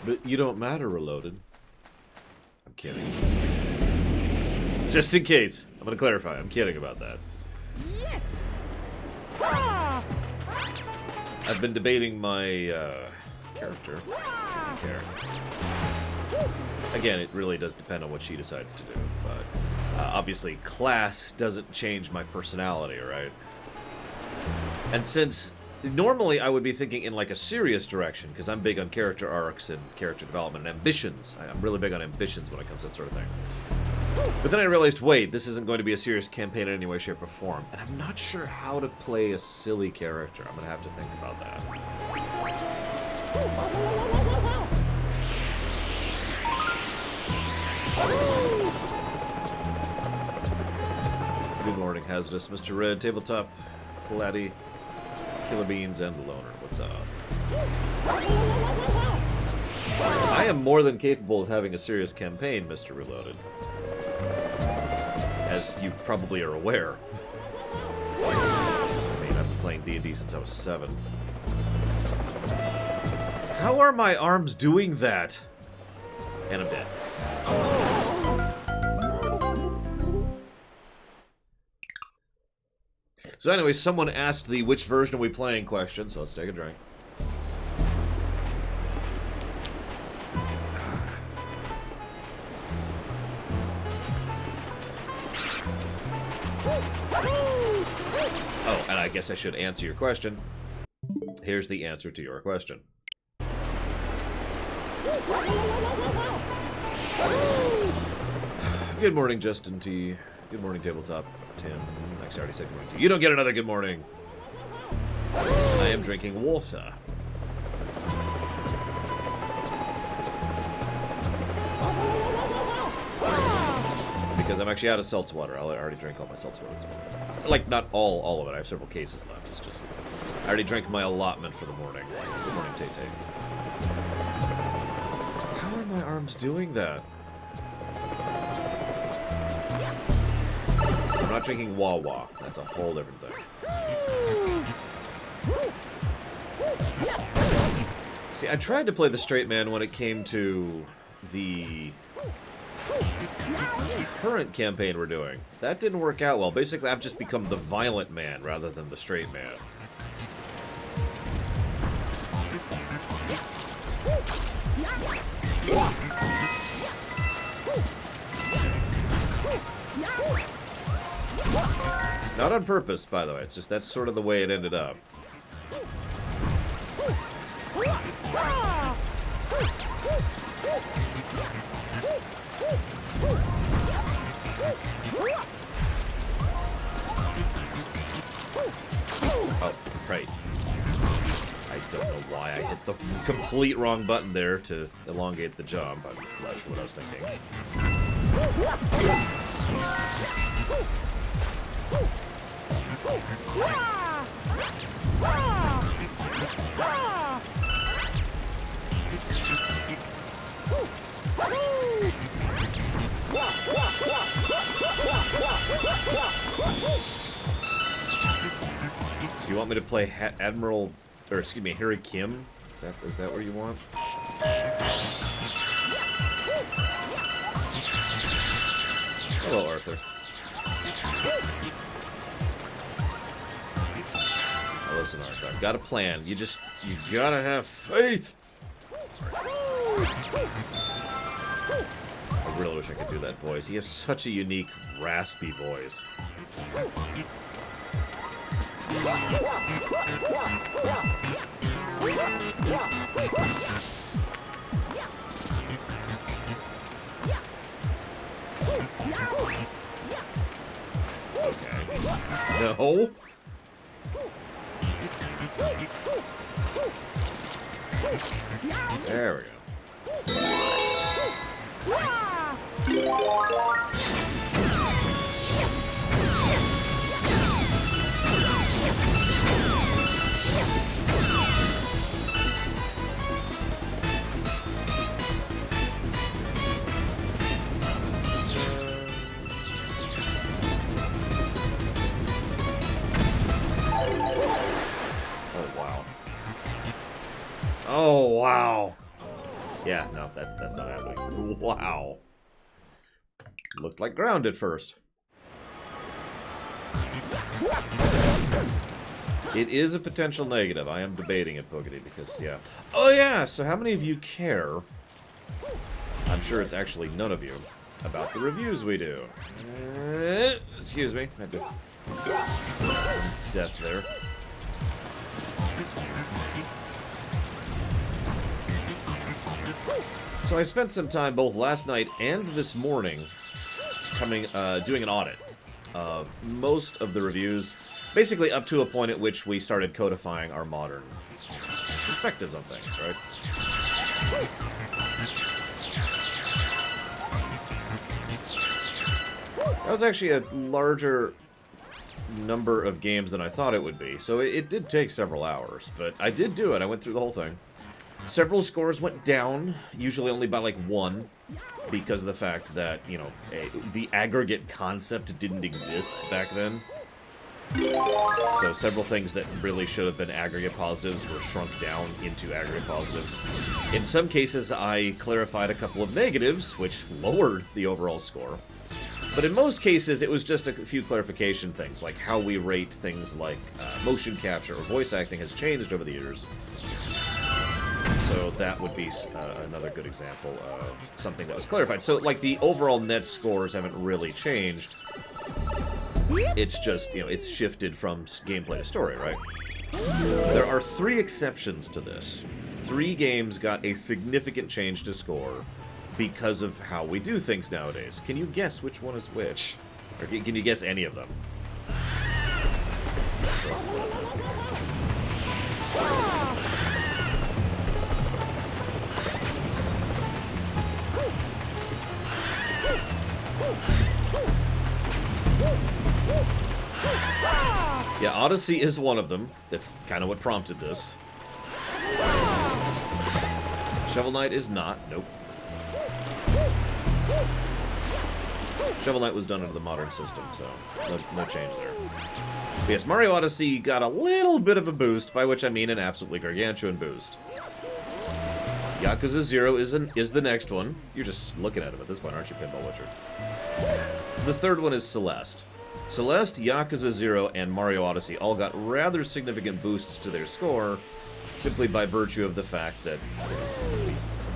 But you don't matter, Reloaded. I'm kidding. Just in case. I'm gonna clarify. I'm kidding about that. Yes. I've been debating my character. Again, it really does depend on what she decides to do, but obviously class doesn't change my personality, right? And since normally I would be thinking in like a serious direction, because I'm big on character arcs and character development and ambitions. I'm really big on ambitions when it comes to that sort of thing. But then I realized, wait, this isn't going to be a serious campaign in any way, shape, or form. And I'm not sure how to play a silly character. I'm going to have to think about that. Good morning, Hazardous, Mr. Red, Tabletop, Platy, Killer Beans, and the Loner. What's up? I am more than capable of having a serious campaign, Mr. Reloaded. As you probably are aware. I mean, I've been playing D&D since I was 7. How are my arms doing that? And I'm dead. So anyway, someone asked the which version are we playing question, so let's take a drink. Oh, and I guess I should answer your question. Here's the answer to your question. Good morning, Justin T. Good morning, Tabletop Tim. Actually, I already said good morning to you. You don't get another good morning. I am drinking water. Because I'm actually out of seltzer water. I already drank all my seltzer water this morning. Like, not all of it. I have several cases left. It's just... I already drank my allotment for the morning. Good morning, Tay-Tay. How are my arms doing that? I'm not drinking Wawa. That's a whole different thing. See, I tried to play the straight man when it came to the current campaign we're doing. That didn't work out well. Basically, I've just become the violent man rather than the straight man. Not on purpose, by the way. It's just that's sort of the way it ended up. Oh, right. I don't know why I hit the complete wrong button there to elongate the jump. I'm not sure what I was thinking. So you want me to play Admiral, or excuse me, Harry Kim? Is that what you want? Hello, Arthur. Now listen, Arthur, I've got a plan. You gotta have faith. I really wish I could do that voice. He has such a unique, raspy voice. Okay. No. There we go. Oh, wow. Yeah, no, that's not happening. Wow. Looked like ground at first. It is a potential negative. I am debating it, Boogity, because, yeah. Oh, yeah! So how many of you care, I'm sure it's actually none of you, about the reviews we do? Excuse me. I had to... Death there. So I spent some time both last night and this morning doing an audit of most of the reviews, basically up to a point at which we started codifying our modern perspectives on things, right? That was actually a larger number of games than I thought it would be, so it did take several hours, but I did do it. I went through the whole thing. Several scores went down, usually only by like 1, because of the fact that, you know, the aggregate concept didn't exist back then. So several things that really should have been aggregate positives were shrunk down into aggregate positives. In some cases, I clarified a couple of negatives, which lowered the overall score. But in most cases, it was just a few clarification things, like how we rate things like motion capture or voice acting has changed over the years. So that would be another good example of something that was clarified. So, like, the overall net scores haven't really changed. It's just, you know, it's shifted from gameplay to story, right? There are 3 exceptions to this. 3 games got a significant change to score because of how we do things nowadays. Can you guess which one is which? Or can you guess any of them? Yeah, Odyssey is one of them. That's kind of what prompted this. Shovel Knight is not. Nope. Shovel Knight was done under the modern system, so no change there. But yes, Mario Odyssey got a little bit of a boost, by which I mean an absolutely gargantuan boost. Yakuza 0 is the next one. You're just looking at him at this point, aren't you, Pinball Witcher? The third one is Celeste. Celeste, Yakuza 0, and Mario Odyssey all got rather significant boosts to their score, simply by virtue of the fact that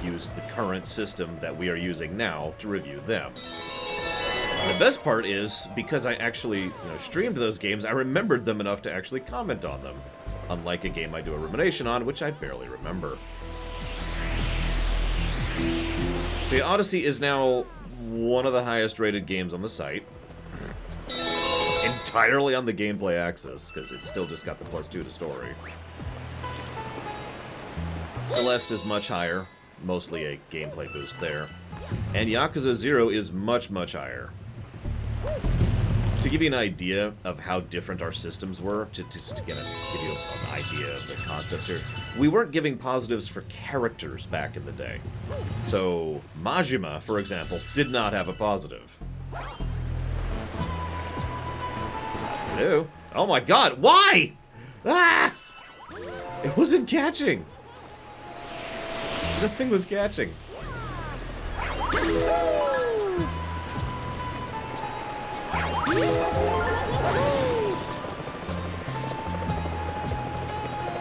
we used the current system that we are using now to review them. The best part is, because I actually streamed those games, I remembered them enough to actually comment on them, unlike a game I do a rumination on, which I barely remember. So yeah, Odyssey is now one of the highest rated games on the site. Entirely on the gameplay axis, because it's still just got the +2 to story. Celeste is much higher, mostly a gameplay boost there. And Yakuza 0 is much, much higher. To give you an idea of how different our systems were, to give you an idea of the concepts here, we weren't giving positives for characters back in the day. So, Majima, for example, did not have a positive. Hello? Oh my god, why? Ah! It wasn't catching. Nothing was catching.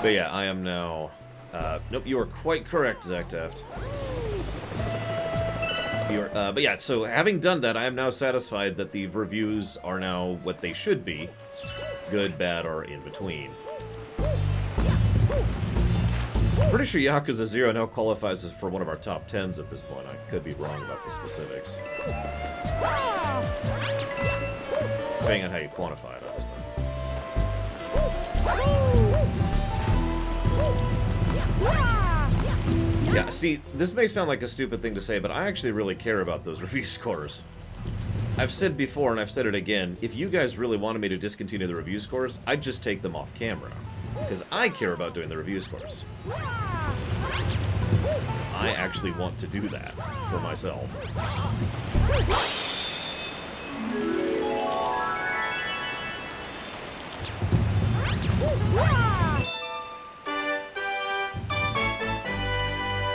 But yeah, I am now... nope, you are quite correct, Zactaft. But yeah, so having done that, I am now satisfied that the reviews are now what they should be. Good, bad, or in between. I'm pretty sure Yakuza 0 now qualifies for one of our top 10s at this point. I could be wrong about the specifics. Depending on how you quantify it, obviously. Yeah, see, this may sound like a stupid thing to say, but I actually really care about those review scores. I've said before, and I've said it again, if you guys really wanted me to discontinue the review scores, I'd just take them off camera. Because I care about doing the review scores. I actually want to do that for myself.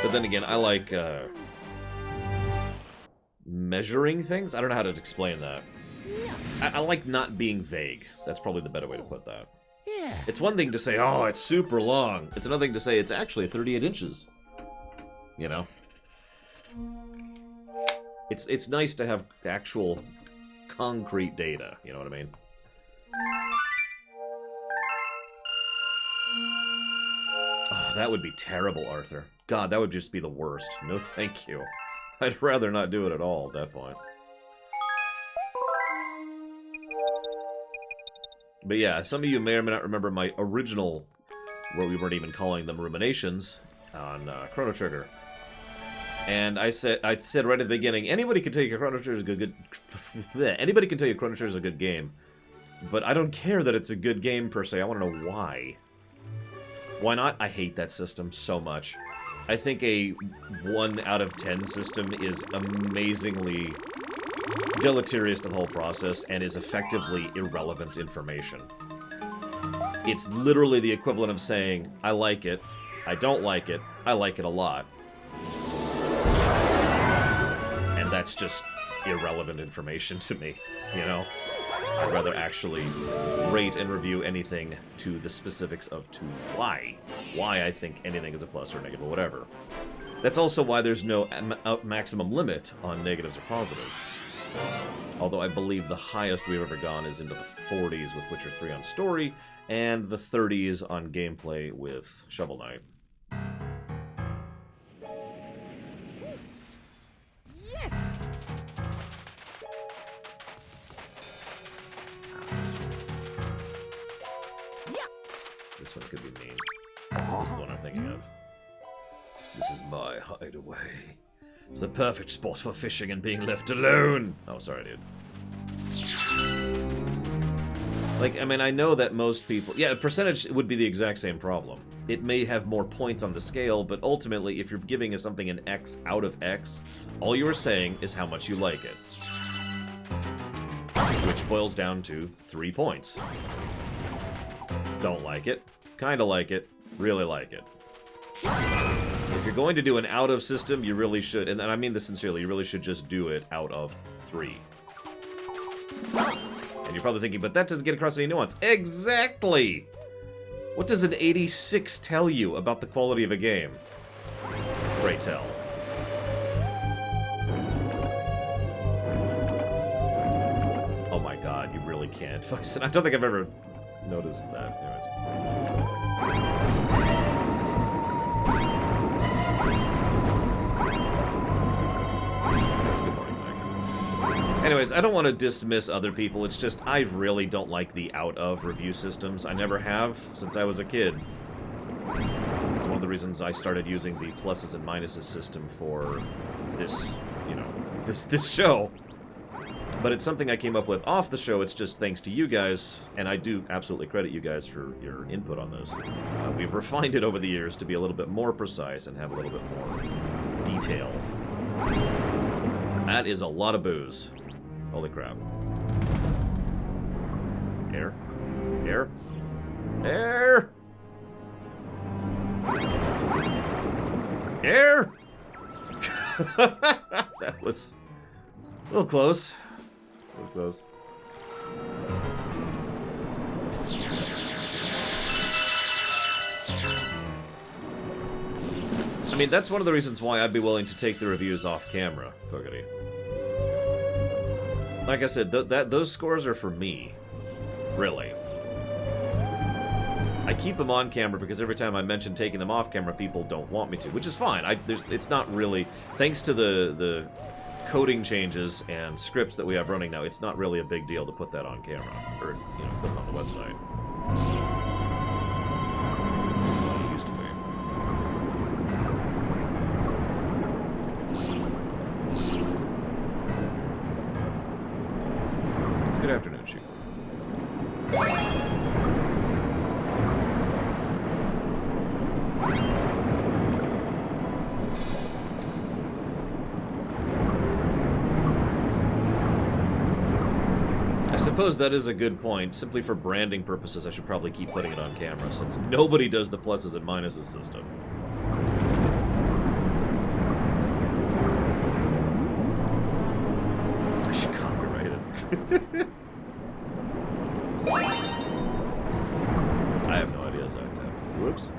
But then again, I like measuring things. I don't know how to explain that. I like not being vague. That's probably the better way to put that. Yeah. It's one thing to say, oh, it's super long. It's another thing to say, it's actually 38 inches. You know? It's nice to have actual concrete data. You know what I mean? Oh, that would be terrible, Arthur. God, that would just be the worst. No thank you. I'd rather not do it at all at that point. But yeah, some of you may or may not remember my original, where we weren't even calling them ruminations, on Chrono Trigger. And I said right at the beginning, anybody can tell you Chrono Trigger is a good anybody can tell you Chrono Trigger is a good game, but I don't care that it's a good game per se. I want to know why. Why not? I hate that system so much. I think a 1 out of 10 system is amazingly deleterious to the whole process and is effectively irrelevant information. It's literally the equivalent of saying, I like it, I don't like it, I like it a lot. And that's just irrelevant information to me, you know? I'd rather actually rate and review anything to the specifics of why I think anything is a plus or a negative or whatever. That's also why there's no maximum limit on negatives or positives. Although I believe the highest we've ever gone is into the 40s with Witcher 3 on story, and the 30s on gameplay with Shovel Knight. Yes. This one could be mean. This is the one I'm thinking of. This is my hideaway. It's the perfect spot for fishing and being left alone. Oh, sorry, dude. Like, I mean, I know that most people... Yeah, percentage would be the exact same problem. It may have more points on the scale, but ultimately, if you're giving something an X out of X, all you are saying is how much you like it. Which boils down to 3 points. Don't like it, kinda like it, really like it. If you're going to do an out of system, you really should, and I mean this sincerely, you really should just do it out of 3. And you're probably thinking, but that doesn't get across any nuance. Exactly! What does an 86 tell you about the quality of a game? Pray tell. Oh my god, you really can't. I don't think I've ever noticed that. Anyways. Good morning, Mike. Anyways, I don't want to dismiss other people. It's just I really don't like the out-of review systems. I never have since I was a kid. It's one of the reasons I started using the pluses and minuses system for this, you know, this show. But it's something I came up with off the show. It's just thanks to you guys, and I do absolutely credit you guys for your input on this. We've refined it over the years to be a little bit more precise and have a little bit more detail. That is a lot of booze. Holy crap. Air? Air? Air! Air! That was a little close. Close. I mean, that's one of the reasons why I'd be willing to take the reviews off camera, Pogody. Like I said, those scores are for me. Really. I keep them on camera because every time I mention taking them off camera, people don't want me to, which is fine. It's not really... Thanks to the coding changes and scripts that we have running now, it's not really a big deal to put that on camera, or, you know, put it on the website. It used to be. Good afternoon, Chief. I suppose that is a good point. Simply for branding purposes, I should probably keep putting it on camera, since nobody does the pluses and minuses system. I have no idea, Zach. Whoops.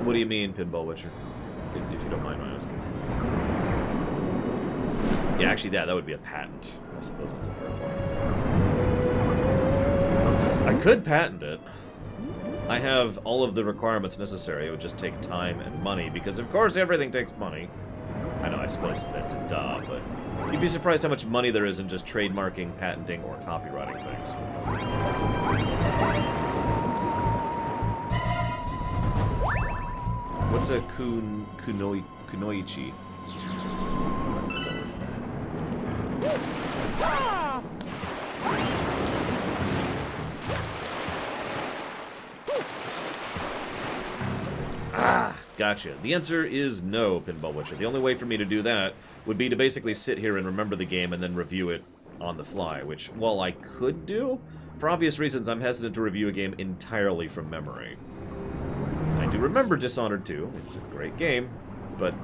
What do you mean, Pinball Witcher? If you don't mind my asking. Yeah, actually, that would be a patent. I suppose it's a fair point. I could patent it. I have all of the requirements necessary. It would just take time and money, because of course everything takes money. I know, I suppose that's a duh, but you'd be surprised how much money there is in just trademarking, patenting, or copyrighting things. What's a kunoichi? Ah, gotcha. The answer is no, Pinball Witcher. The only way for me to do that would be to basically sit here and remember the game and then review it on the fly, which, while I could do, for obvious reasons, I'm hesitant to review a game entirely from memory. I do remember Dishonored 2. It's a great game, but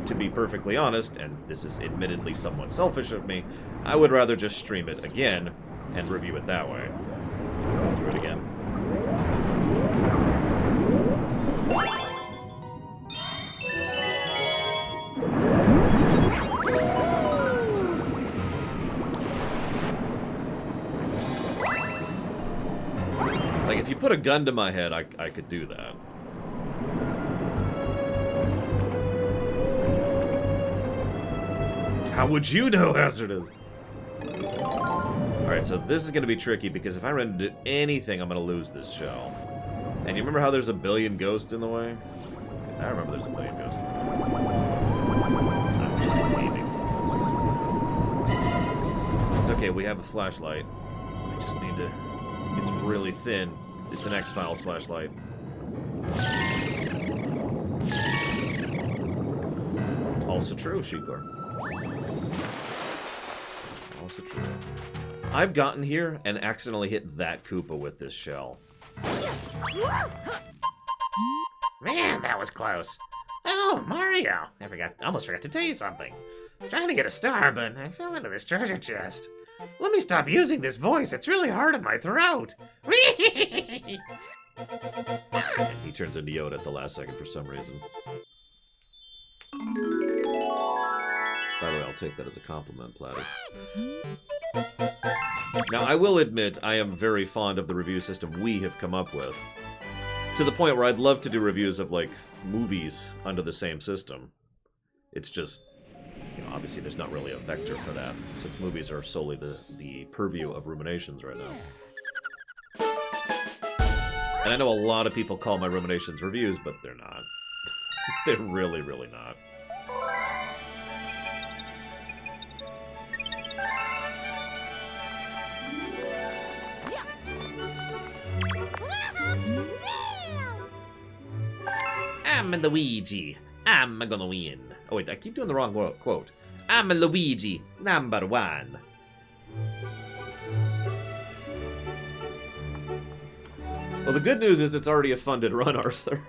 to be perfectly honest, and this is admittedly somewhat selfish of me, I would rather just stream it again and review it that way. Go through it again. Like, if you put a gun to my head, I could do that. How would you know hazardous? Alright, so this is going to be tricky, because if I run into anything, I'm going to lose this shell. And you remember how there's a billion ghosts in the way? Because I remember there's a billion ghosts in the way. I'm just waving. It's okay, we have a flashlight. I just need to... It's really thin. It's an X-Files flashlight. Also true, Shigor. Also true. I've gotten here and accidentally hit that Koopa with this shell. Man, that was close. Oh, Mario! I almost forgot to tell you something. Trying to get a star, but I fell into this treasure chest. Let me stop using this voice. It's really hard in my throat. He turns into Yoda at the last second for some reason. By the way, I'll take that as a compliment, Platter. Now, I will admit, I am very fond of the review system we have come up with. To the point where I'd love to do reviews of, like, movies under the same system. It's just, you know, obviously there's not really a vector for that, since movies are solely the purview of Ruminations right now. And I know a lot of people call my Ruminations reviews, but they're not. They're really, really not. I'm Luigi. I'm gonna win. Oh wait, I keep doing the wrong quote. I'm Luigi, number one. Well, the good news is it's already a funded run, Arthur.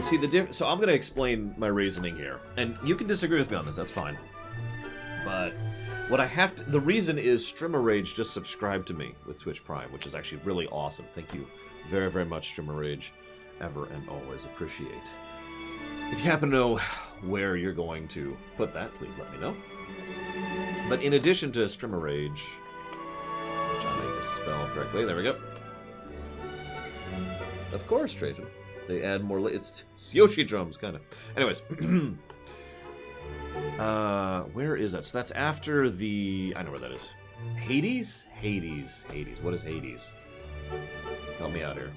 See, so I'm going to explain my reasoning here. And you can disagree with me on this, that's fine. But what I have to... The reason is Streamer Rage just subscribed to me with Twitch Prime, which is actually really awesome. Thank you very, very much, Streamer Rage. Ever and always appreciate. If you happen to know where you're going to put that, please let me know. But in addition to Streamer Rage, which I need to spell correctly, there we go. Of course, Trajan. They add more... It's Yoshi drums, kind of. Anyways. Where is that? So that's after the... I know where that is. Hades? Hades. Hades. What is Hades? Help me out here.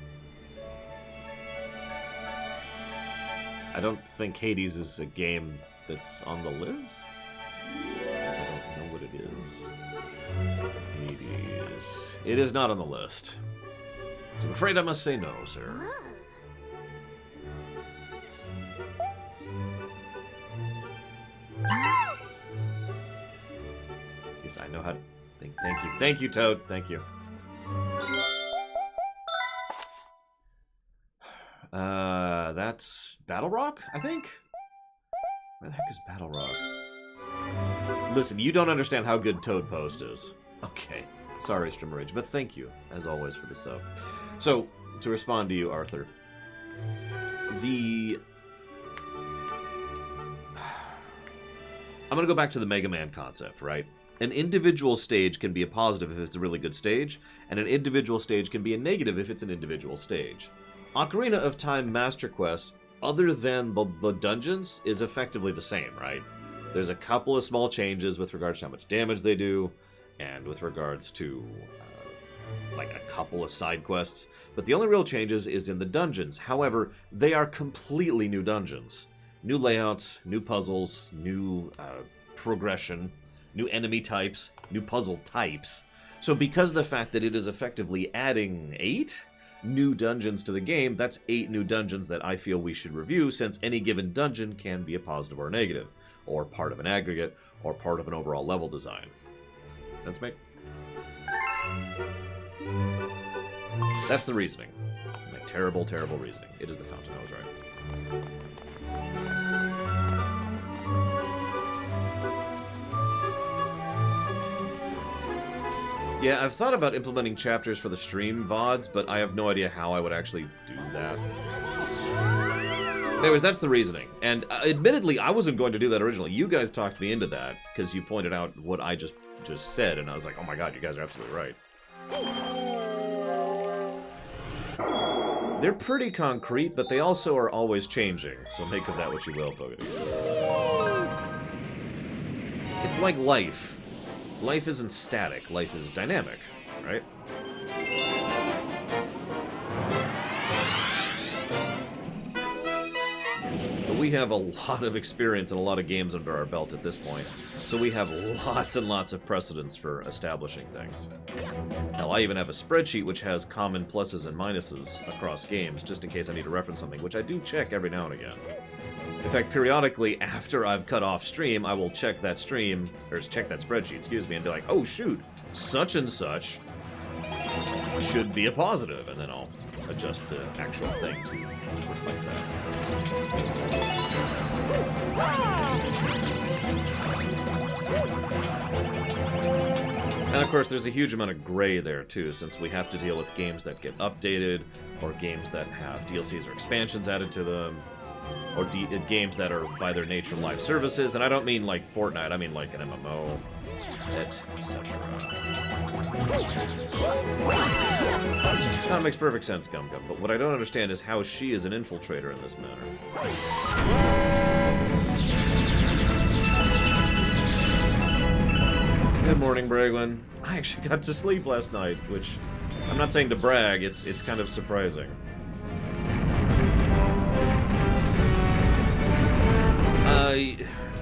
I don't think Hades is a game that's on the list, since I don't know what it is. Hades. It is not on the list. So I'm afraid I must say no, sir. Yes, I know how to... Thank you. Thank you, Toad. Thank you. That's Battle Rock, I think? Where the heck is Battle Rock? Listen, you don't understand how good Toad Post is. Okay. Sorry, Streamer Rage, but thank you, as always, for the sub. So, to respond to you, Arthur, I'm going to go back to the Mega Man concept, right? An individual stage can be a positive if it's a really good stage, and an individual stage can be a negative if it's an individual stage. Ocarina of Time Master Quest, other than the dungeons, is effectively the same, right? There's a couple of small changes with regards to how much damage they do, and with regards to like a couple of side quests, but the only real changes is in the dungeons. However, they are completely new dungeons. New layouts, new puzzles, new progression, new enemy types, new puzzle types. So because of the fact that it is effectively adding 8 new dungeons to the game, that's 8 new dungeons that I feel we should review, since any given dungeon can be a positive or a negative, or part of an aggregate, or part of an overall level design. That's me. That's the reasoning. Like, terrible, terrible reasoning. It is the fountain, I was right. Yeah, I've thought about implementing chapters for the stream VODs, but I have no idea how I would actually do that. Anyways, that's the reasoning. And admittedly, I wasn't going to do that originally. You guys talked me into that, because you pointed out what I just said, and I was like, oh my god, you guys are absolutely right. They're pretty concrete, but they also are always changing, so make of that what you will, Pogody. It's like life. Life isn't static, life is dynamic, right? But we have a lot of experience and a lot of games under our belt at this point, so we have lots and lots of precedents for establishing things. Hell, I even have a spreadsheet which has common pluses and minuses across games, just in case I need to reference something, which I do check every now and again. In fact, periodically, after I've cut off stream, I will check that stream, or check that spreadsheet, excuse me, and be like, oh shoot, such and such should be a positive, and then I'll adjust the actual thing to reflect that. And of course, there's a huge amount of gray there too, since we have to deal with games that get updated, or games that have DLCs or expansions added to them, or games that are, by their nature, live services. And I don't mean like Fortnite, I mean like an MMO, etc. That makes perfect sense, Gum Gum, but what I don't understand is how she is an infiltrator in this matter. Good morning, Bragwin. I actually got to sleep last night, which I'm not saying to brag, it's kind of surprising.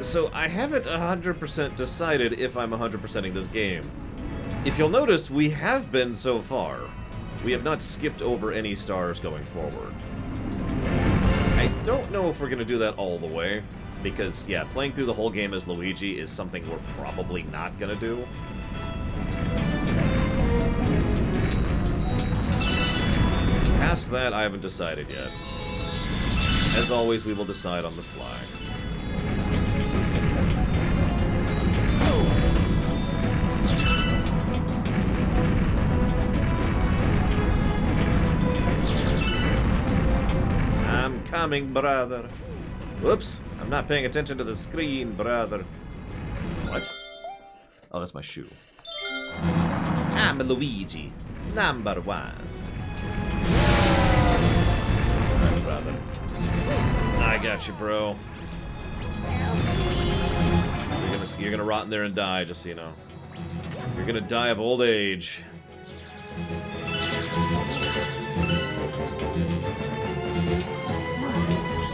So I haven't 100% decided if I'm 100%ing this game. If you'll notice, we have been so far. We have not skipped over any stars going forward. I don't know if we're going to do that all the way, because, yeah, playing through the whole game as Luigi is something we're probably not going to do. Past that, I haven't decided yet. As always, we will decide on the fly. I'm coming, brother. Whoops, I'm not paying attention to the screen, brother. What? Oh, that's my shoe. I'm Luigi, number 1. Alright, brother. I got you, bro. You're gonna rot in there and die, just so you know. You're gonna die of old age. Should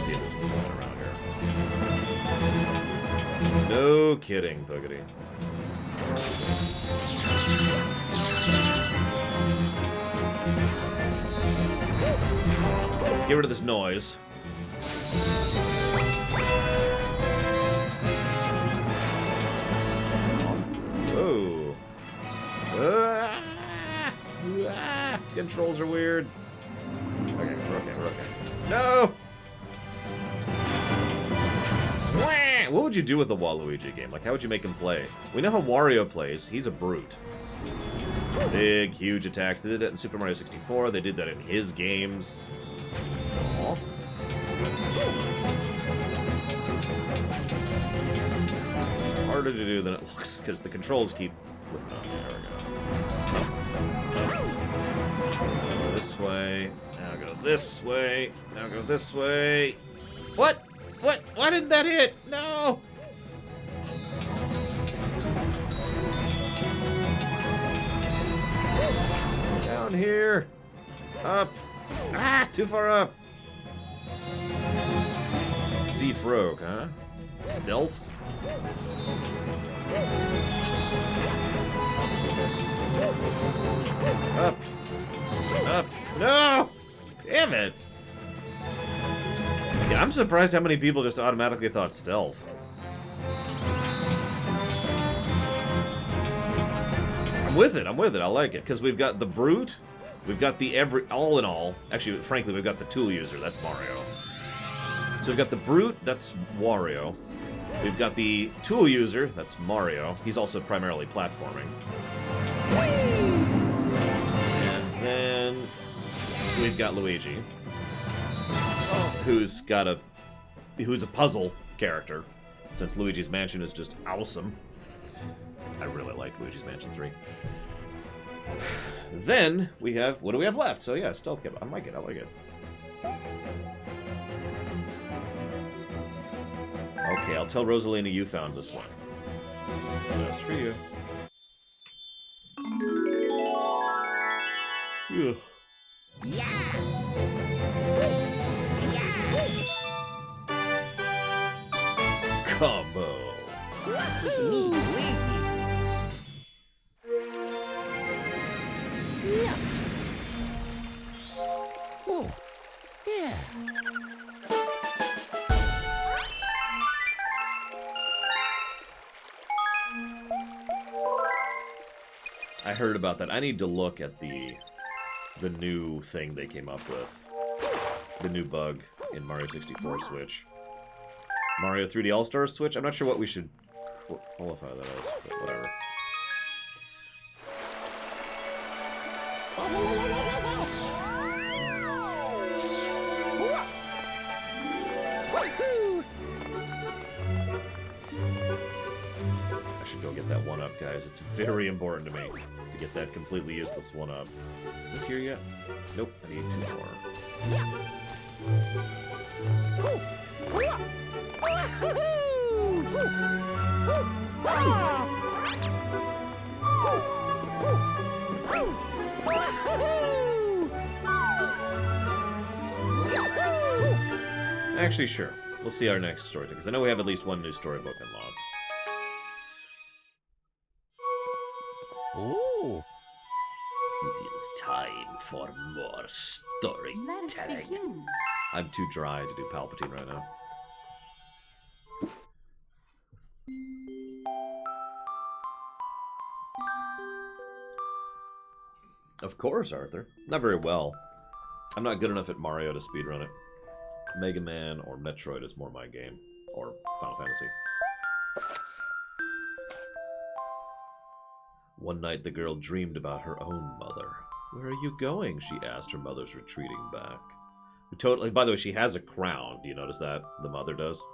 see if there's a point around here. No kidding, Boogity. Let's get rid of this noise. Whoa. Controls are weird. Okay, we're okay, we're okay. No! what would you do with a Waluigi game? Like, how would you make him play? We know how Wario plays. He's a brute. Big, huge attacks. They did that in Super Mario 64. They did that in his games. Aww. This is harder to do than it looks, because the controls keep flipping on. There we go. Now go this way. Now go this way. Now go this way. What? What? Why didn't that hit? No! Down here. Up. Ah, too far up. Thief Rogue, huh? Stealth? Up. Up. No! Damn it! Yeah, I'm surprised how many people just automatically thought stealth. I'm with it, I like it. Because we've got the Brute, we've got the all in all. Actually, frankly, we've got the Tool User, that's Mario. So we've got the Brute, that's Wario. We've got the Tool User, that's Mario. He's also primarily platforming. And then we've got Luigi, who's a puzzle character, since Luigi's Mansion is just awesome. I really like Luigi's Mansion 3. Then we have, what do we have left? So yeah, Stealth Kid. I like it. Okay, I'll tell Rosalina you found this one. Just for you. Ugh. Combo. Me, Luigi. Yeah. Oh, yeah. I heard about that. I need to look at the new thing they came up with. The new bug in Mario 64 Switch. Mario 3D All-Stars Switch? I'm not sure what we should qualify that as, but whatever. I should go get that 1-up, guys. It's very important to me to get that completely useless 1-up. Is this here yet? Nope, I need 2 more. Actually, sure. We'll see our next story, because I know we have at least one new storybook unlocked. Oh. It is time for more storytelling. I'm too dry to do Palpatine right now. Of course, Arthur. Not very well. I'm not good enough at Mario to speedrun it. Mega Man or Metroid is more my game. Or Final Fantasy. One night the girl dreamed about her own mother. "Where are you going?" she asked her mother's retreating back. Totally, by the way, she has a crown. Do you notice that? The mother does.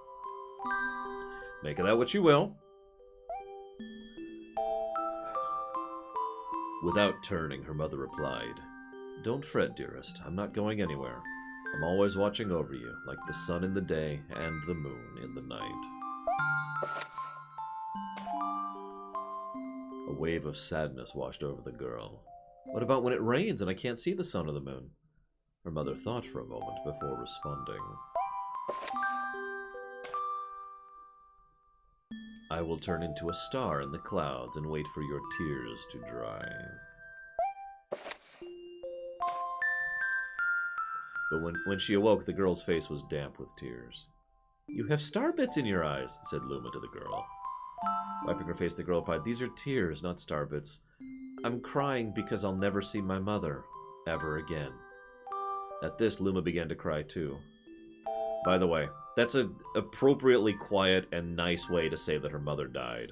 Make of that what you will. Without turning, her mother replied, "Don't fret, dearest. I'm not going anywhere. I'm always watching over you, like the sun in the day and the moon in the night." A wave of sadness washed over the girl. What about when it rains and I can't see the sun or the moon? Her mother thought for a moment before responding. I will turn into a star in the clouds and wait for your tears to dry. But when she awoke, the girl's face was damp with tears. "You have star bits in your eyes," said Luma to the girl. Wiping her face, the girl replied, "These are tears, not star bits. I'm crying because I'll never see my mother, ever again." At this, Luma began to cry too. By the way, That's an appropriately quiet and nice way to say that her mother died.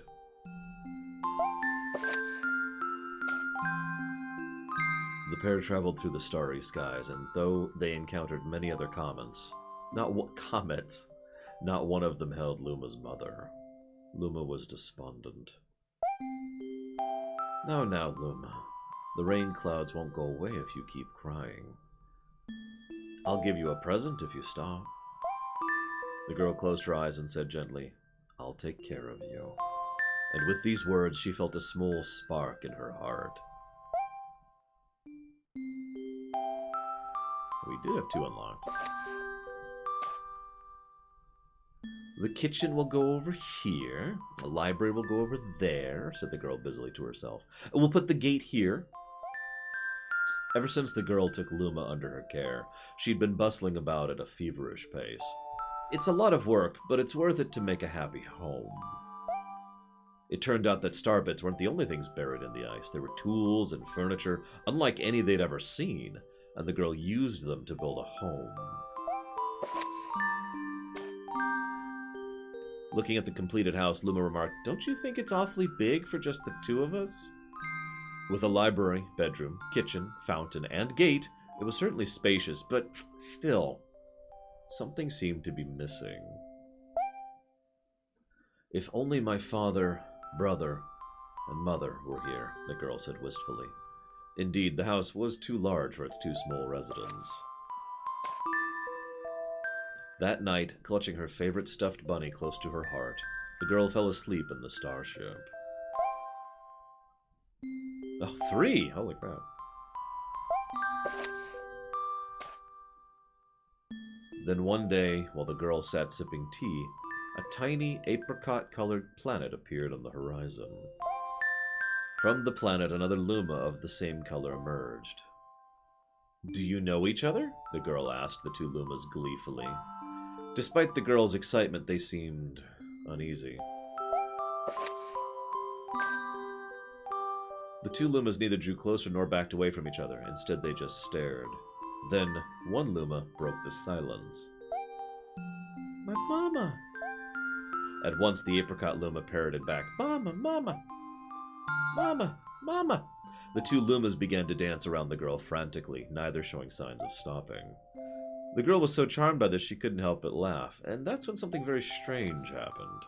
The pair traveled through the starry skies, and though they encountered many other comets, not one of them held Luma's mother. Luma was despondent. Now, Luma. The rain clouds won't go away if you keep crying. I'll give you a present if you stop. The girl closed her eyes and said gently, I'll take care of you. And with these words, she felt a small spark in her heart. We did have 2 unlocked. The kitchen will go over here. The library will go over there, said the girl busily to herself. We'll put the gate here. Ever since the girl took Luma under her care, she'd been bustling about at a feverish pace. It's a lot of work, but it's worth it to make a happy home. It turned out that star bits weren't the only things buried in the ice. There were tools and furniture, unlike any they'd ever seen, and the girl used them to build a home. Looking at the completed house, Luma remarked, Don't you think it's awfully big for just the 2 of us? With a library, bedroom, kitchen, fountain, and gate, it was certainly spacious, but still, something seemed to be missing. If only my father, brother, and mother were here, the girl said wistfully. Indeed, the house was too large for its 2 small residents. That night, clutching her favorite stuffed bunny close to her heart, the girl fell asleep in the starship. Oh, 3! Holy crap. Then one day, while the girl sat sipping tea, a tiny apricot-colored planet appeared on the horizon. From the planet, another Luma of the same color emerged. Do you know each other? The girl asked the 2 Lumas gleefully. Despite the girl's excitement, they seemed uneasy. The 2 Lumas neither drew closer nor backed away from each other. Instead, they just stared. Then, one Luma broke the silence. My mama! At once, the apricot Luma parroted back, Mama, mama! Mama, mama! The 2 Lumas began to dance around the girl frantically, neither showing signs of stopping. The girl was so charmed by this she couldn't help but laugh, and that's when something very strange happened.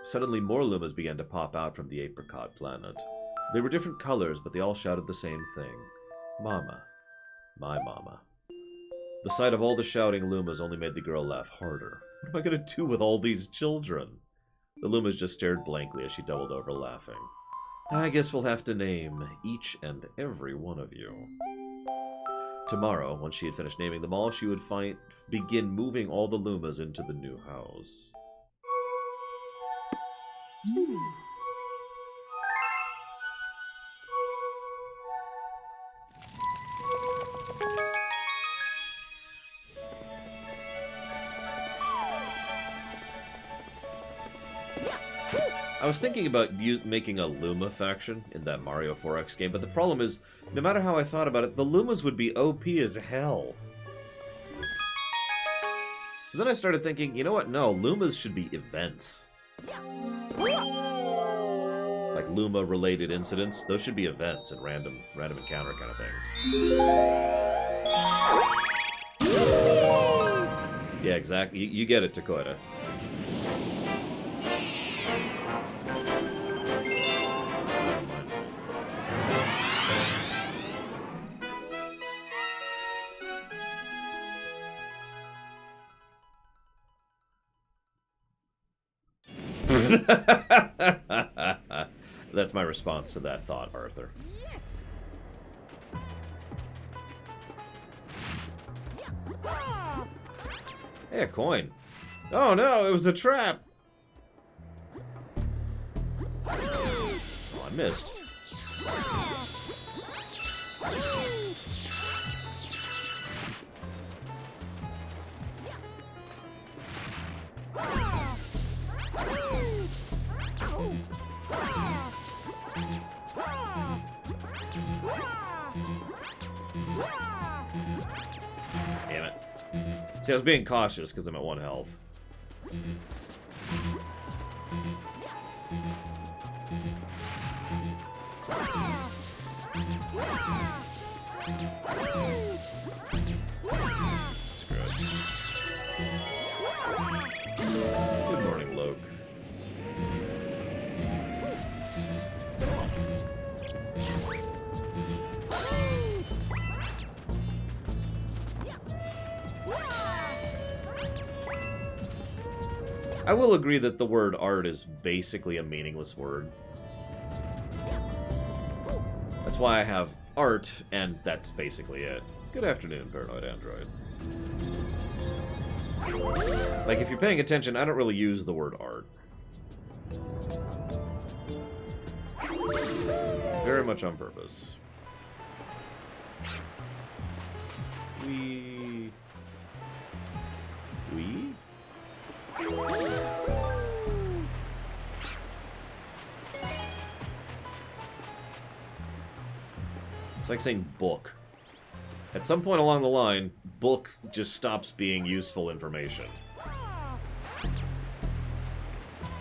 Suddenly, more Lumas began to pop out from the apricot planet. They were different colors, but they all shouted the same thing. Mama. My mama. The sight of all the shouting Lumas only made the girl laugh harder. What am I going to do with all these children? The Lumas just stared blankly as she doubled over laughing. I guess we'll have to name each and every one of you. Tomorrow, once she had finished naming them all, she would begin moving all the Lumas into the new house. I was thinking about making a Luma faction in that Mario 4X game, but the problem is, no matter how I thought about it, the Lumas would be OP as hell. So then I started thinking, you know what? No, Lumas should be events. Like Luma-related incidents, those should be events and random encounter kind of things. Yeah, exactly. You get it, Takoida. That's my response to that thought, Arthur. Hey, a coin. Oh no, it was a trap! Oh, I missed. Damn it. See, I was being cautious because I'm at 1 health. Good morning, Loke. I will agree that the word art is basically a meaningless word. That's why I have art, and that's basically it. Good afternoon, Paranoid Android. Like, if you're paying attention, I don't really use the word art. Very much on purpose. We... It's like saying book. At some point along the line, book just stops being useful information.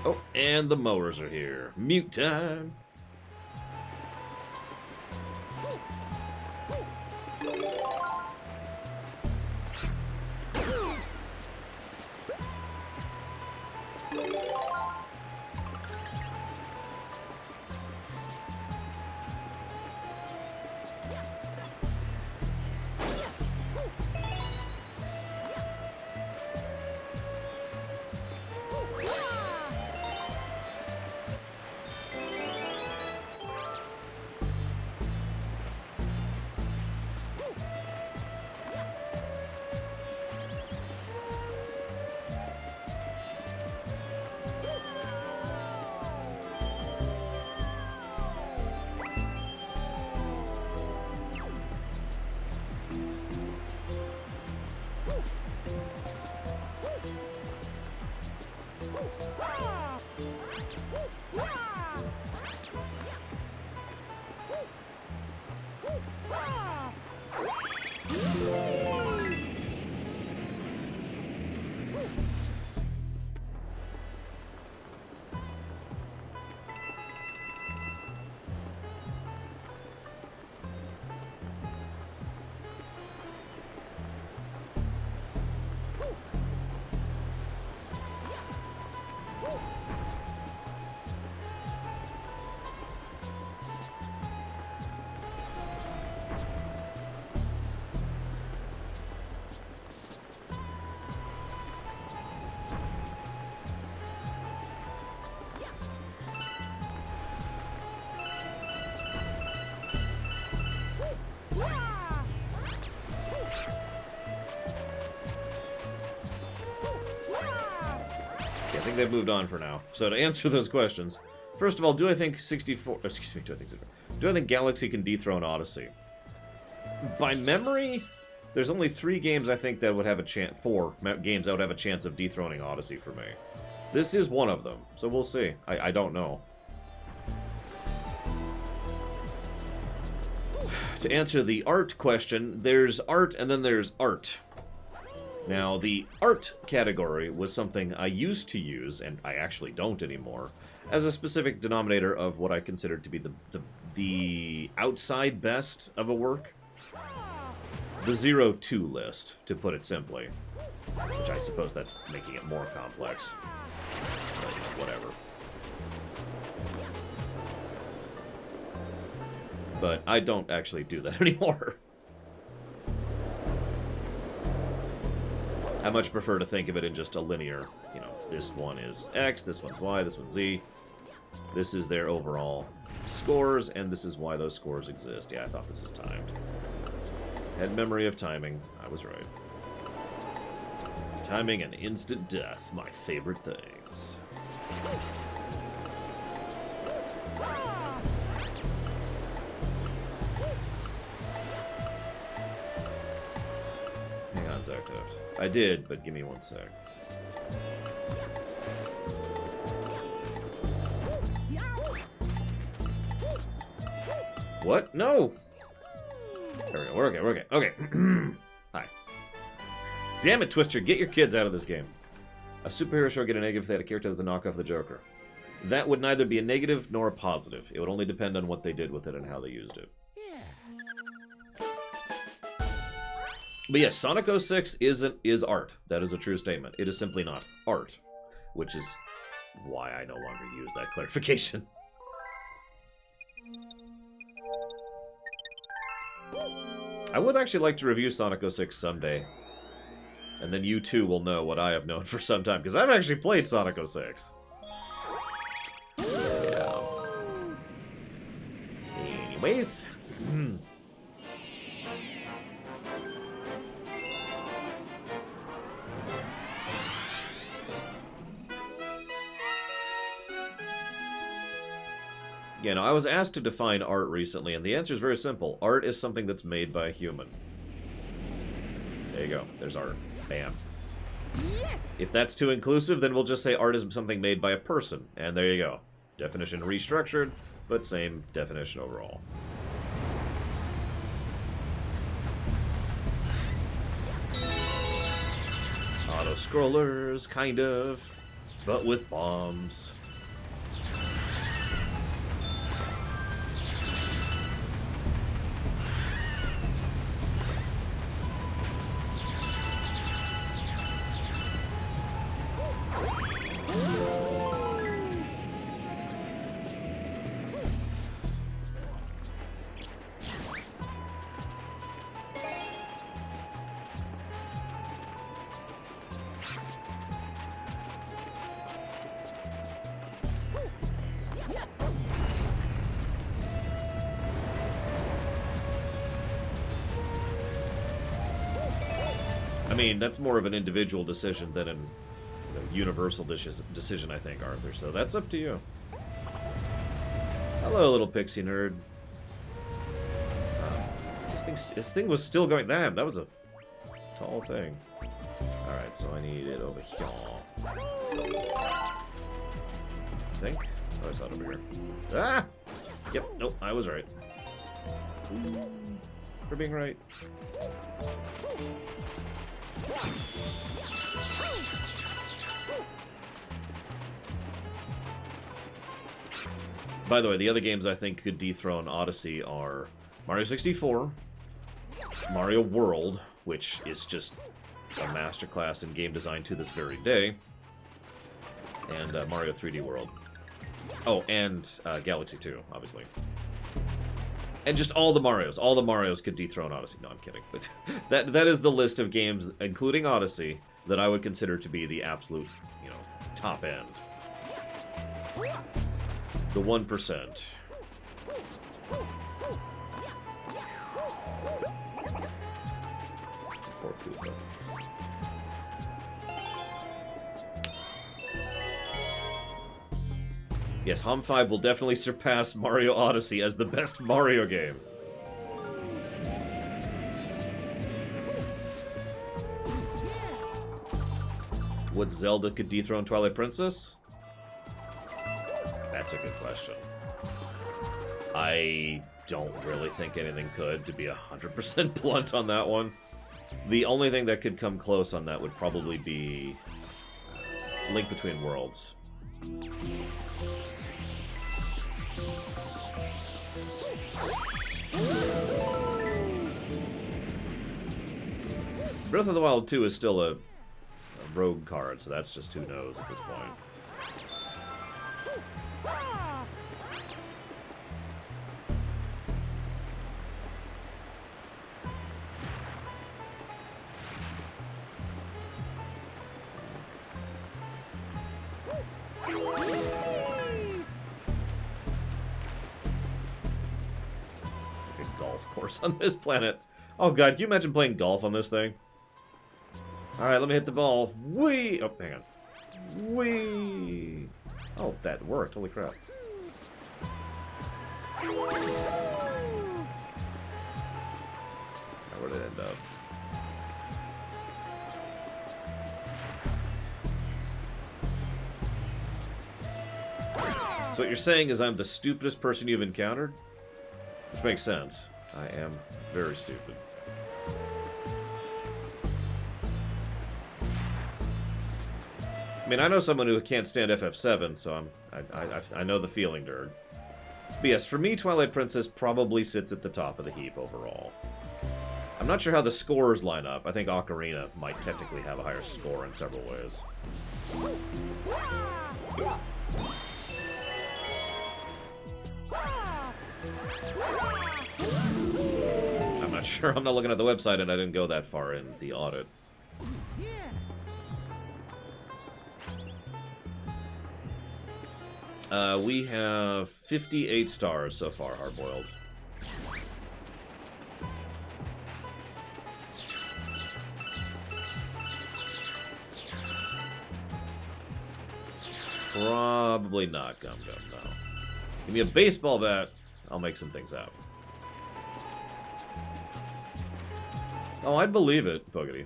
Oh, and the mowers are here. Mute time! I think they've moved on for now. So to answer those questions, first of all, do I think 64... Excuse me, do I think Galaxy can dethrone Odyssey? By memory, there's only 3 games I think that would have a chance... 4 games that would have a chance of dethroning Odyssey for me. This is one of them, so we'll see. I don't know. To answer the art question, there's art and then there's art. Now, the art category was something I used to use, and I actually don't anymore, as a specific denominator of what I considered to be the outside best of a work. The 0-2 list, to put it simply. Which I suppose that's making it more complex. But, you know, whatever. But I don't actually do that anymore. I much prefer to think of it in just a linear, you know, this one is X, this one's Y, this one's Z. This is their overall scores, and this is why those scores exist. Yeah, I thought this was timed. Had memory of timing. I was right. Timing and instant death, my favorite things. Hang on, Zarktoft. I did, but give me 1 sec. What? No! There we go. We're okay. We're okay. Okay. Hi. Damn it, Twister, get your kids out of this game. A superhero show would get a negative if they had a character that's a knockoff of the Joker. That would neither be a negative nor a positive. It would only depend on what they did with it and how they used it. Yeah. But yes, Sonic 06 is art. That is a true statement. It is simply not art, which is why I no longer use that clarification. I would actually like to review Sonic 06 someday. And then you too will know what I have known for some time, because I've actually played Sonic 06. Yeah. Anyways. You know, I was asked to define art recently, and the answer is very simple. Art is something that's made by a human. There you go. There's art. Bam. Yes. If that's too inclusive, then we'll just say art is something made by a person. And there you go. Definition restructured, but same definition overall. Auto-scrollers, kind of, but with bombs. I mean, that's more of an individual decision than an universal decision, I think, Arthur. So that's up to you. Hello, little pixie nerd. This thing was still going. Damn, that was a tall thing. All right, so I need it over here. I think. Oh, I saw it over here. Ah! Yep. Nope. I was right. For being right. By the way, the other games I think could dethrone Odyssey are Mario 64, Mario World, which is just a masterclass in game design to this very day, and Mario 3D World. Oh, and Galaxy 2, obviously. And just all the Marios. All the Marios could dethrone Odyssey. No, I'm kidding. But that is the list of games, including Odyssey, that I would consider to be the absolute, top end. The 1%. Poor Koopa. Yes, Hom 5 will definitely surpass Mario Odyssey as the best Mario game. What Zelda could dethrone Twilight Princess? That's a good question. I don't really think anything could, to be 100% blunt on that one. The only thing that could come close on that would probably be Link Between Worlds. Breath of the Wild 2 is still a rogue card, so that's just who knows at this point. It's like a golf course on this planet. Oh god, can you imagine playing golf on this thing? Alright, let me hit the ball. Whee! Oh, hang on. Whee! Oh, that worked. Holy crap. Now, where did it end up? So what you're saying is I'm the stupidest person you've encountered? Which makes sense. I am very stupid. I mean, I know someone who can't stand FF7, so I know the feeling, Dirg. But yes, for me, Twilight Princess probably sits at the top of the heap overall. I'm not sure how the scores line up. I think Ocarina might technically have a higher score in several ways. I'm not sure. I'm not looking at the website, and I didn't go that far in the audit. We have 58 stars so far, Hardboiled. Probably not Gum Gum, no. Give me a baseball bat, I'll make some things happen. Oh, I'd believe it, Boogity.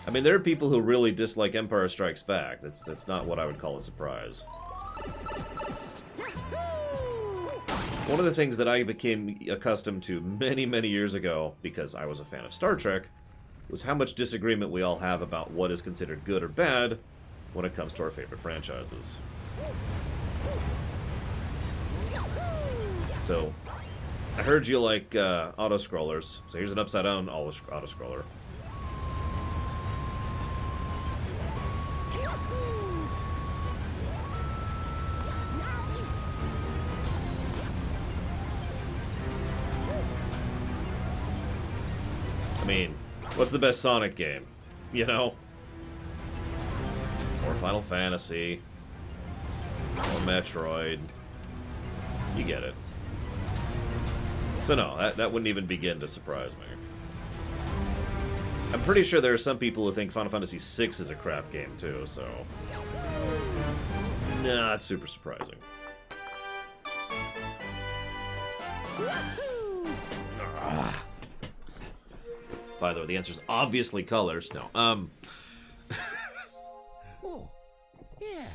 I mean, there are people who really dislike Empire Strikes Back. That's not what I would call a surprise. One of the things that I became accustomed to many, many years ago, because I was a fan of Star Trek, was how much disagreement we all have about what is considered good or bad when it comes to our favorite franchises. So, I heard you like auto-scrollers, so here's an upside-down auto-scroller. I mean, what's the best Sonic game? You know? Or Final Fantasy. Or Metroid. You get it. So no, that wouldn't even begin to surprise me. I'm pretty sure there are some people who think Final Fantasy VI is a crap game too, so... Not super surprising. By the way, the answer is obviously colors. No, Oh, yeah.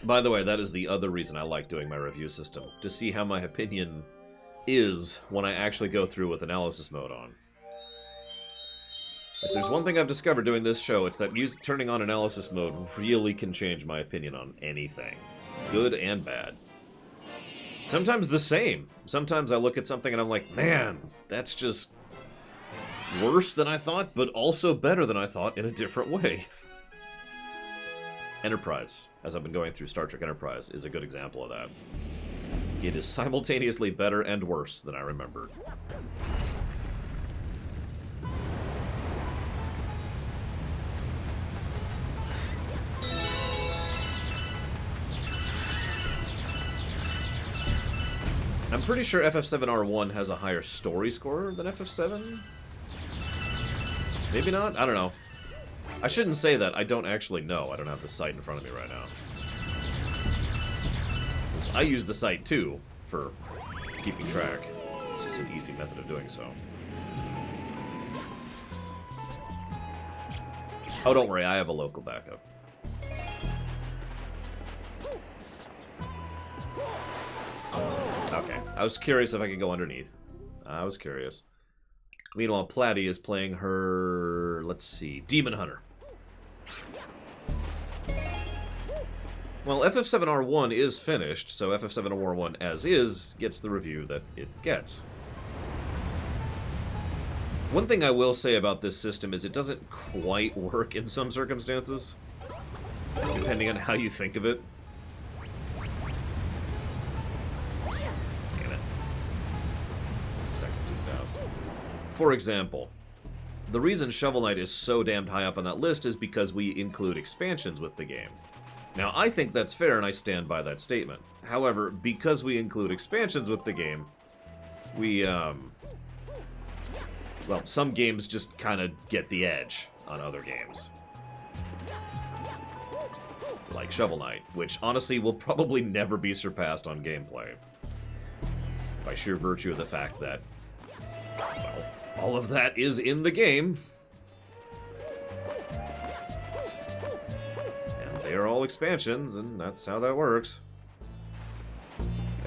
By the way, that is the other reason I like doing my review system, to see how my opinion is when I actually go through with analysis mode on. If there's one thing I've discovered doing this show, it's that turning on analysis mode really can change my opinion on anything. Good and bad. Sometimes the same. Sometimes I look at something and I'm like, man, that's just worse than I thought, but also better than I thought in a different way. Enterprise, as I've been going through Star Trek Enterprise, is a good example of that. It is simultaneously better and worse than I remembered. I'm pretty sure FF7R1 has a higher story score than FF7? Maybe not? I don't know. I shouldn't say that. I don't actually know. I don't have the site in front of me right now. Since I use the site too for keeping track. It's just an easy method of doing so. Oh, don't worry. I have a local backup. Okay. I was curious if I could go underneath. I was curious. Meanwhile, Platy is playing her... Let's see. Demon Hunter. Well, FF7R1 is finished, so FF7R1 as is gets the review that it gets. One thing I will say about this system is it doesn't quite work in some circumstances, depending on how you think of it. Damn it. Second 2000. For example, the reason Shovel Knight is so damned high up on that list is because we include expansions with the game. Now, I think that's fair, and I stand by that statement. However, because we include expansions with the game, we, well, some games just kind of get the edge on other games. Like Shovel Knight, which honestly will probably never be surpassed on gameplay. By sheer virtue of the fact that, well, all of that is in the game. And they are all expansions, and that's how that works.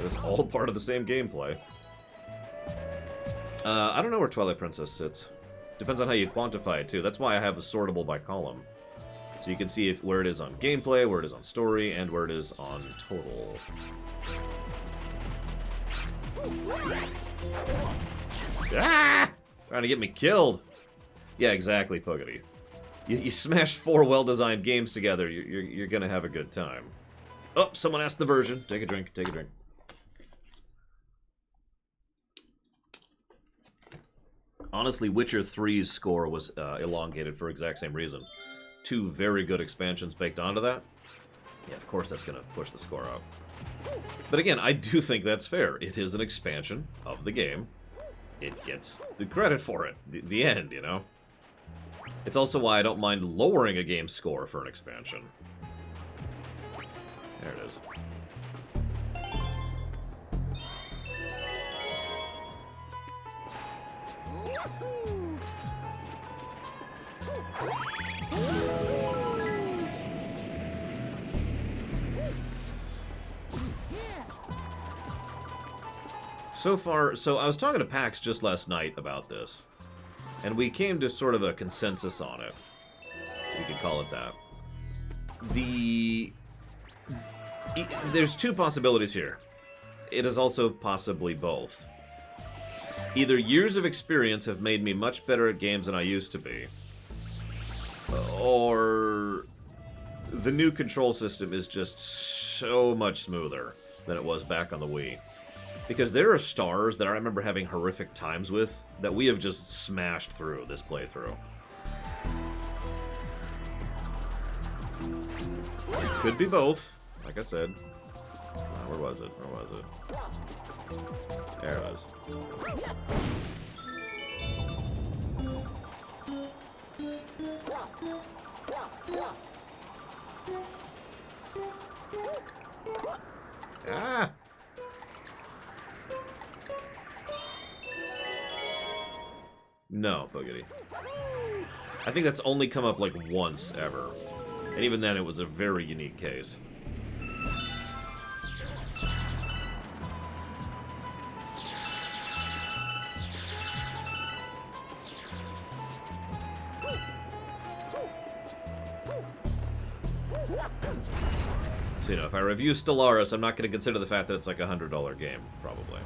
That is all part of the same gameplay. I don't know where Twilight Princess sits. Depends on how you quantify it, too. That's why I have a sortable by column. So you can see where it is on gameplay, where it is on story, and where it is on total. Ah! Trying to get me killed. Yeah, exactly, Puggy. You smash 4 well-designed games together, you're gonna have a good time. Oh, someone asked the version. Take a drink, take a drink. Honestly, Witcher 3's score was elongated for exact same reason. 2 very good expansions baked onto that. Yeah, of course that's gonna push the score up. But again, I do think that's fair. It is an expansion of the game. It gets the credit for it. The end, you know? It's also why I don't mind lowering a game's score for an expansion. There it is. So far, so I was talking to Pax just last night about this, and we came to sort of a consensus on it. We could call it that. There's 2 possibilities here. It is also possibly both. Either years of experience have made me much better at games than I used to be, or the new control system is just so much smoother than it was back on the Wii. Because there are stars that I remember having horrific times with that we have just smashed through this playthrough. Could be both, like I said. Where was it? Where was it? There it is. Ah! No, Boogity. I think that's only come up like once ever. And even then it was a very unique case. So, you know, if I review Stellaris, I'm not going to consider the fact that it's like a $100 game, probably.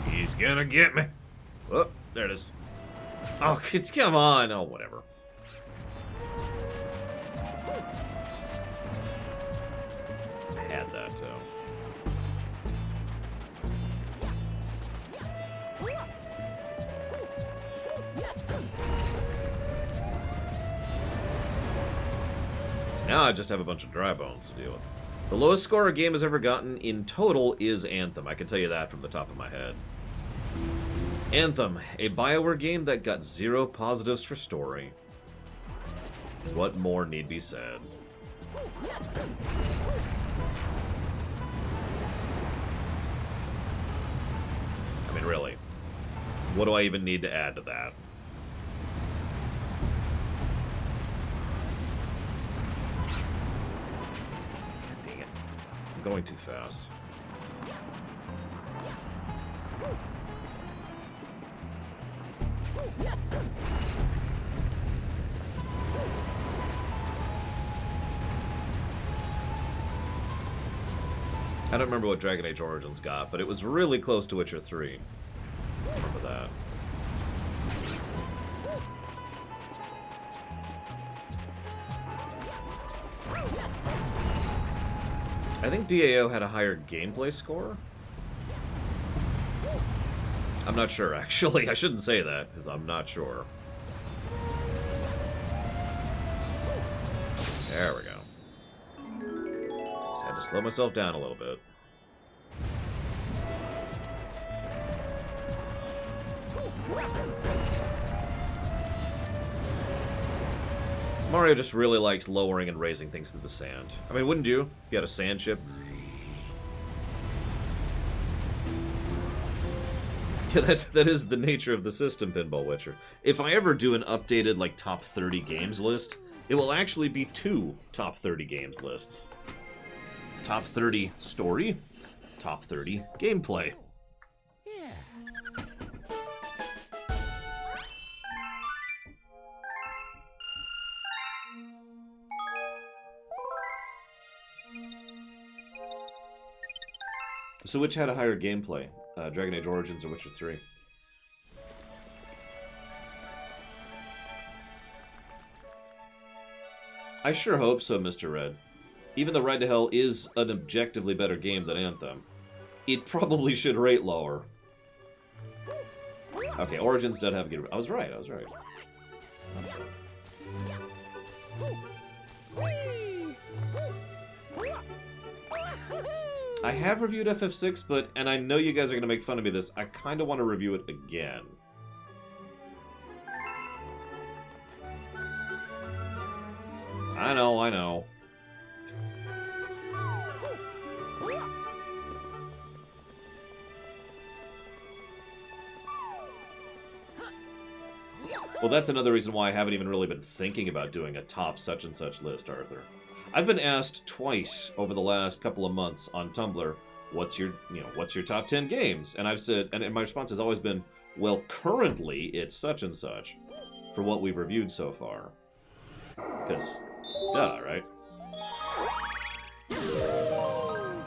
He's gonna get me. Oh, there it is. Oh, kids, come on. Oh, whatever. I had that, too. So now I just have a bunch of dry bones to deal with. The lowest score a game has ever gotten in total is Anthem. I can tell you that from the top of my head. Anthem, a BioWare game that got 0 positives for story. What more need be said? I mean, really. What do I even need to add to that? God dang it. I'm going too fast. I don't remember what Dragon Age Origins got, but it was really close to Witcher 3. I remember that. I think DAO had a higher gameplay score. I'm not sure, actually. I shouldn't say that, because I'm not sure. There we go. Just had to slow myself down a little bit. Mario just really likes lowering and raising things to the sand. I mean, wouldn't you? If you had a sand ship. Yeah, that is the nature of the system, Pinball Witcher. If I ever do an updated, like, top 30 games list, It will actually be 2 top 30 games lists. Top 30 story, top 30 gameplay. Yeah. So which had a higher gameplay? Dragon Age Origins or Witcher 3? I sure hope so, Mr. Red. Even though Ride to Hell is an objectively better game than Anthem, it probably should rate lower. Okay, Origins did have a good... I was right. I have reviewed FF6, but, and I know you guys are going to make fun of me this, I kind of want to review it again. I know. Well, that's another reason why I haven't even really been thinking about doing a top such-and-such list, Arthur. I've been asked twice over the last couple of months on Tumblr, what's your top 10 games? And I've said, and my response has always been, well, currently it's such and such for what we've reviewed so far. Because, duh, right? God,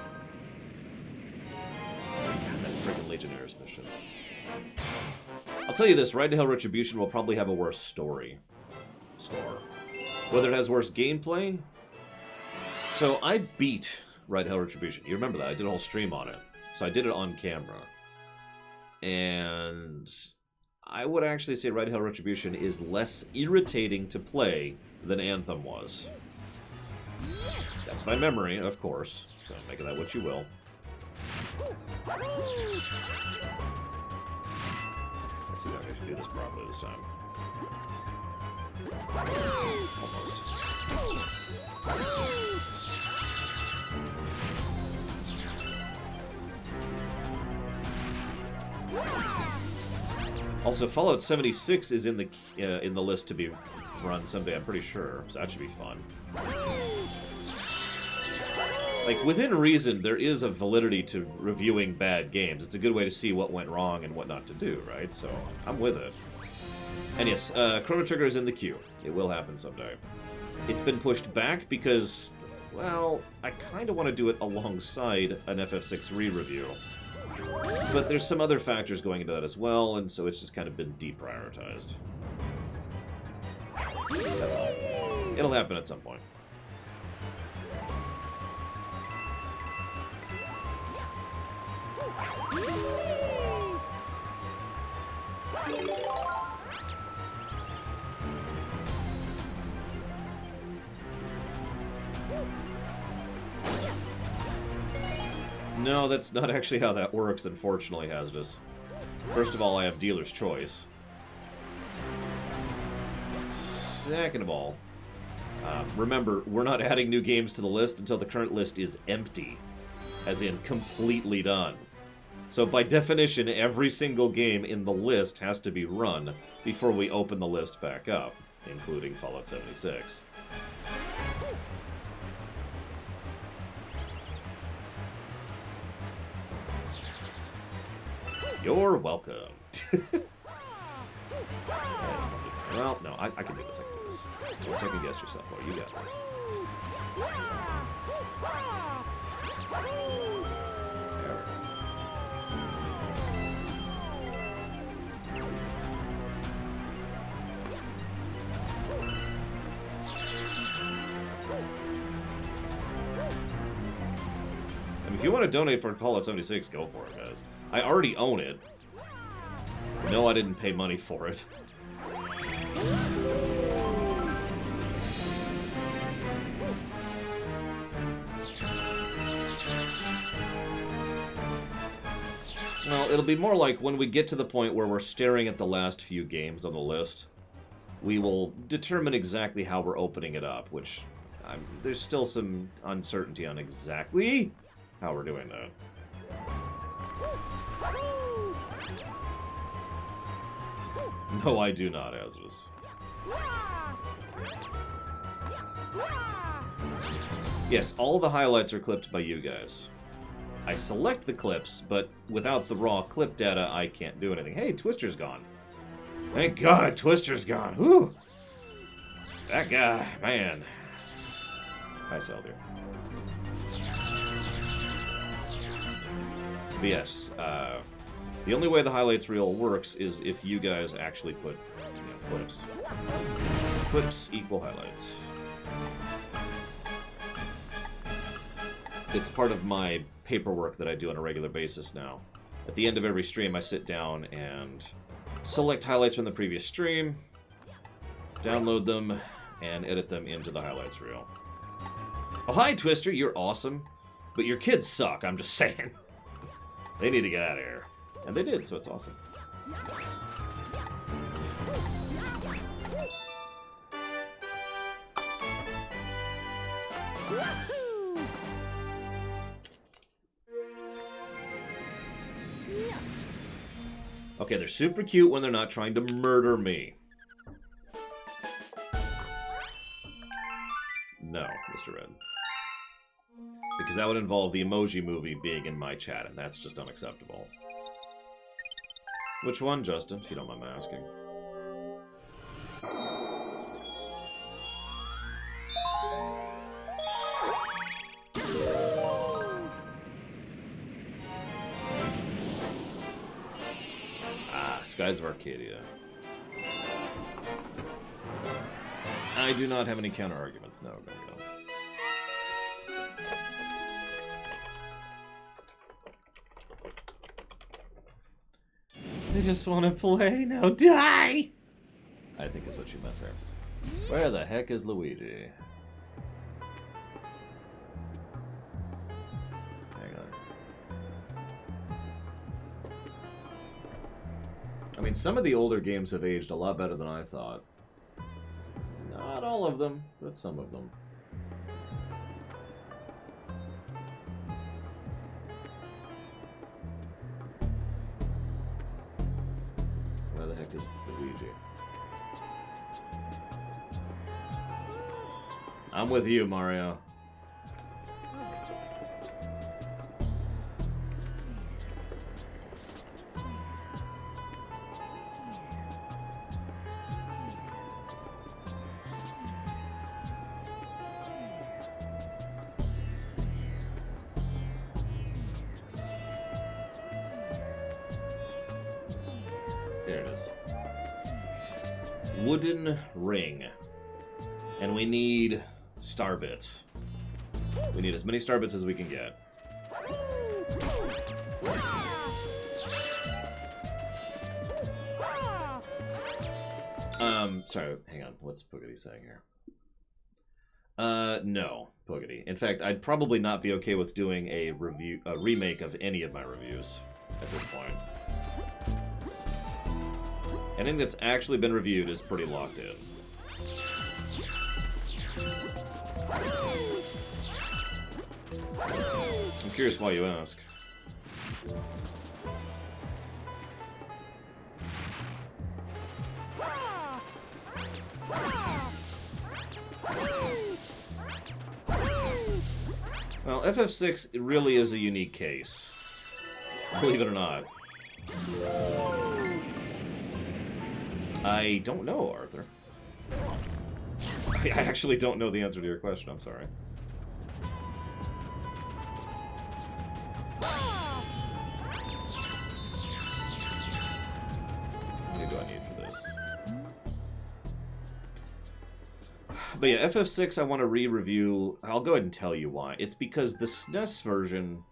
that freaking Legionnaires mission. I'll tell you this, Ride to Hell Retribution will probably have a worse score. Whether it has worse gameplay... So I beat Ride to Hell Retribution. You remember that? I did a whole stream on it. So I did it on camera. And I would actually say Ride to Hell Retribution is less irritating to play than Anthem was. That's my memory, of course. So make of that what you will. Let's see if I can do this properly this time. Almost. Also, Fallout 76 is in the list to be run someday, I'm pretty sure, so that should be fun. Like, within reason, there is a validity to reviewing bad games. It's a good way to see what went wrong and what not to do, right? So, I'm with it. And yes, Chrono Trigger is in the queue. It will happen someday. It's been pushed back because, well, I kind of want to do it alongside an FF6 re-review. But there's some other factors going into that as well, and so it's just kind of been deprioritized. That's all. It'll happen at some point. No, that's not actually how that works, unfortunately, Hazardous. First of all, I have dealer's choice. Second of all, remember, we're not adding new games to the list until the current list is empty. As in, completely done. So by definition, every single game in the list has to be run before we open the list back up, including Fallout 76. You're welcome. Well, no, I can do this, Don't second guess yourself, boy. You got this. There we go. I mean, if you want to donate for Fallout 76, go for it, guys. I already own it. No, I didn't pay money for it. Well, it'll be more like when we get to the point where we're staring at the last few games on the list, we will determine exactly how we're opening it up, which there's still some uncertainty on exactly how we're doing that. No, I do not, Hazardous. Yes, all the highlights are clipped by you guys. I select the clips, but without the raw clip data, I can't do anything. Hey, Twister's gone. Thank God Twister's gone. Whew. That guy, man. Hi, Seldir. But yes, the only way the highlights reel works is if you guys actually put clips. Clips equal highlights. It's part of my paperwork that I do on a regular basis now. At the end of every stream, I sit down and select highlights from the previous stream, download them, and edit them into the highlights reel. Oh, hi, Twister, you're awesome. But your kids suck, I'm just saying. They need to get out of here. And they did, so it's awesome. Okay, they're super cute when they're not trying to murder me. No, Mr. Red. Because that would involve the Emoji Movie being in my chat, and that's just unacceptable. Which one, Justin, if you don't mind my asking? Skies of Arcadia. I do not have any counter-arguments, no, Gungo. They just want to play, now die! I think is what you meant there. Where the heck is Luigi? Hang on. I mean, some of the older games have aged a lot better than I thought. Not all of them, but some of them. Where the heck is Luigi? I'm with you, Mario. There it is. Wooden ring. And we need star bits. We need as many star bits as we can get. Sorry, hang on. What's Poogity saying here? No, Poogity. In fact, I'd probably not be okay with doing a remake of any of my reviews at this point. Anything that's actually been reviewed is pretty locked in. I'm curious why you ask. Well, FF6 really is a unique case. Believe it or not. I don't know, Arthur. I actually don't know the answer to your question, I'm sorry. How many do I need for this? But yeah, FF6 I want to re-review. I'll go ahead and tell you why. It's because the SNES version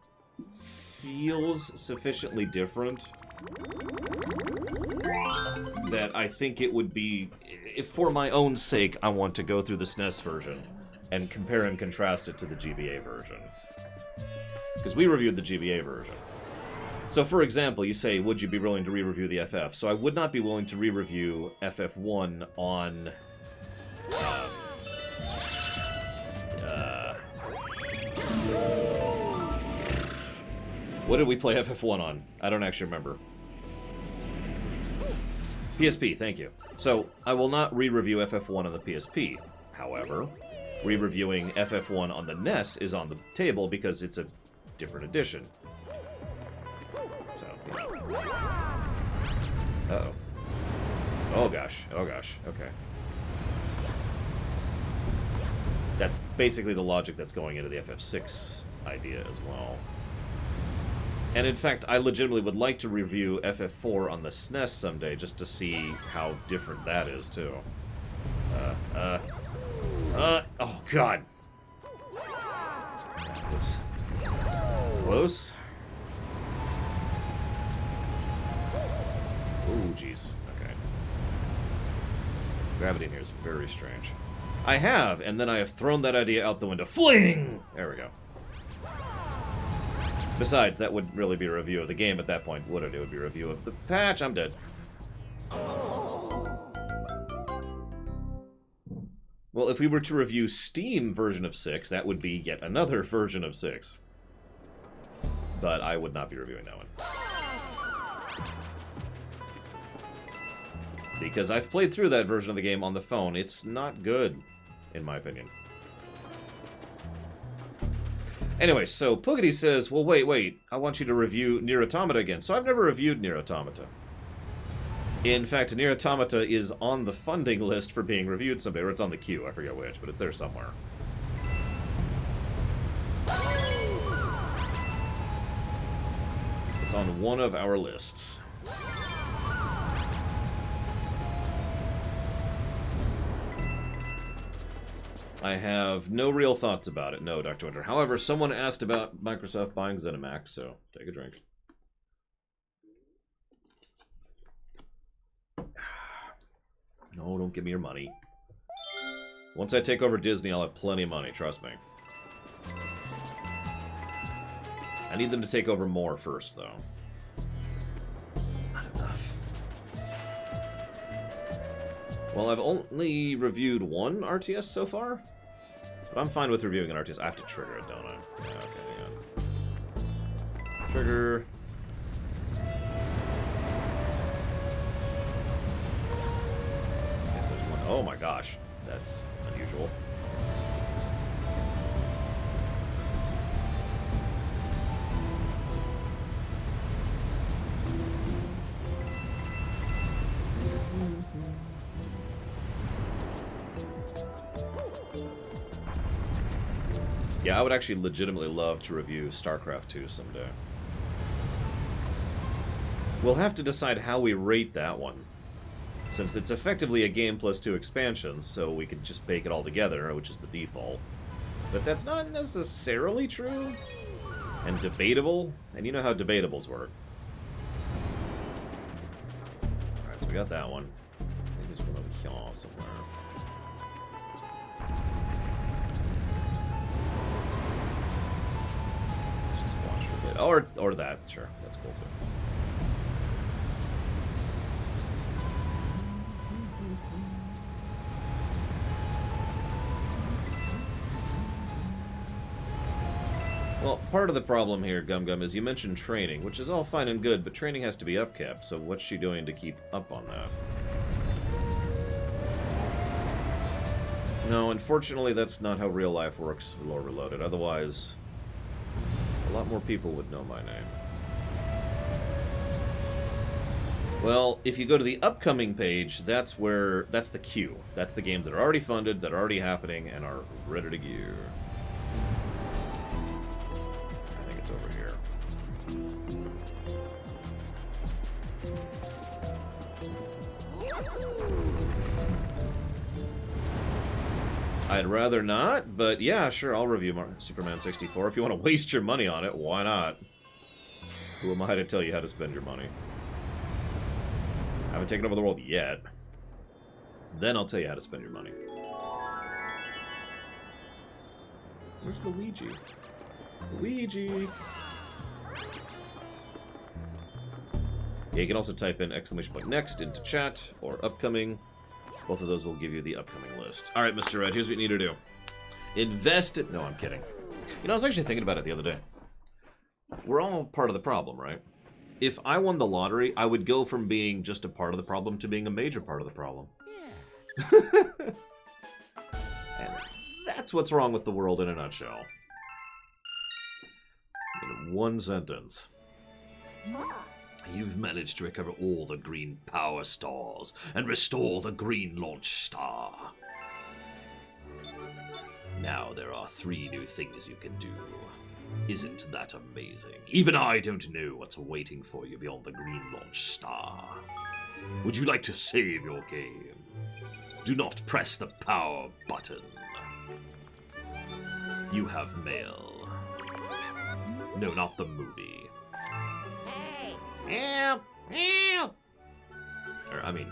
feels sufficiently different that I think it would be, if for my own sake, I want to go through the SNES version and compare and contrast it to the GBA version. Because we reviewed the GBA version. So, for example, you say, would you be willing to re-review the FF? So I would not be willing to re-review FF1 on... what did we play FF1 on? I don't actually remember. PSP, thank you. So, I will not re-review FF1 on the PSP. However, re-reviewing FF1 on the NES is on the table because it's a different edition. So, yeah. Uh-oh. Oh gosh, okay. That's basically the logic that's going into the FF6 idea as well. And in fact, I legitimately would like to review FF4 on the SNES someday just to see how different that is, too. Oh god. That was close. Ooh, jeez. Okay. Gravity in here is very strange. I have, and then I have thrown that idea out the window. Fling! There we go. Besides, that would really be a review of the game at that point, would it? It would be a review of the patch. I'm dead. Well, if we were to review Steam version of 6, that would be yet another version of 6. But I would not be reviewing that one. Because I've played through that version of the game on the phone. It's not good, in my opinion. Anyway, so Poogity says, well, wait, I want you to review Nier Automata again. So I've never reviewed Nier Automata. In fact, Nier Automata is on the funding list for being reviewed someday, or it's on the queue, I forget which, but it's there somewhere. It's on one of our lists. I have no real thoughts about it, no, Dr. Winter. However, someone asked about Microsoft buying ZeniMax, so take a drink. No, don't give me your money. Once I take over Disney, I'll have plenty of money, trust me. I need them to take over more first, though. It's not enough. Well, I've only reviewed one RTS so far, but I'm fine with reviewing an RTS. I have to trigger it, don't I? Yeah, okay, yeah. Trigger. Yes, there's one. Oh my gosh, that's unusual. Yeah, I would actually legitimately love to review StarCraft 2 someday. We'll have to decide how we rate that one, since it's effectively a game plus 2 expansions, so we could just bake it all together, which is the default. But that's not necessarily true, and debatable, and you know how debatables work. Alright, so we got that one. I think there's one over here somewhere. Or that, sure, that's cool too. Well, part of the problem here, Gum Gum, is you mentioned training, which is all fine and good, but training has to be upkept, so what's she doing to keep up on that? No, unfortunately, that's not how real life works, Lore Reloaded. Otherwise, a lot more people would know my name. Well, if you go to the upcoming page, that's the queue. That's the games that are already funded, that are already happening, and are ready to go. I think it's over here. I'd rather not, but yeah, sure, I'll review Superman 64. If you want to waste your money on it, why not? Who am I to tell you how to spend your money? I haven't taken over the world yet. Then I'll tell you how to spend your money. Where's Luigi? Luigi! Yeah, you can also type in !next into chat, or upcoming. Both of those will give you the upcoming list. Alright, Mr. Red, here's what you need to do. Invest it. No, I'm kidding. You know, I was actually thinking about it the other day. We're all part of the problem, right? If I won the lottery, I would go from being just a part of the problem to being a major part of the problem. Yeah. that's what's wrong with the world in a nutshell. In one sentence. You've managed to recover all the green power stars and restore the green launch star. Now there are 3 new things you can do. Isn't that amazing? Even I don't know what's waiting for you beyond the green launch star. Would you like to save your game? Do not press the power button. You have mail. No, not the movie. Hey. Help! Help! Or, I mean,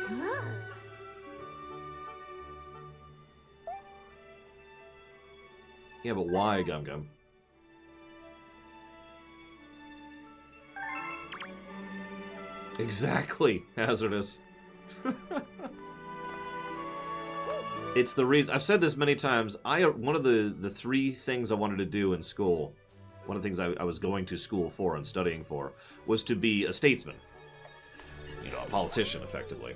Huh. yeah, but why, Gum Gum? Exactly, Hazardous. It's the reason I've said this many times. One of the 3 things I wanted to do in school, one of the things I was going to school for and studying for, was to be a statesman. You know, a politician, effectively.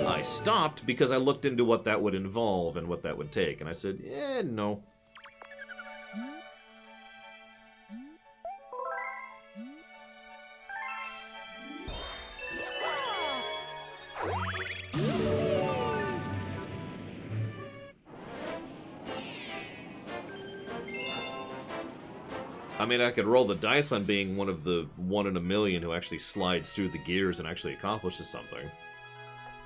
I stopped because I looked into what that would involve and what that would take, and I said, no. I mean, I could roll the dice on being one of the 1 in a million who actually slides through the gears and actually accomplishes something.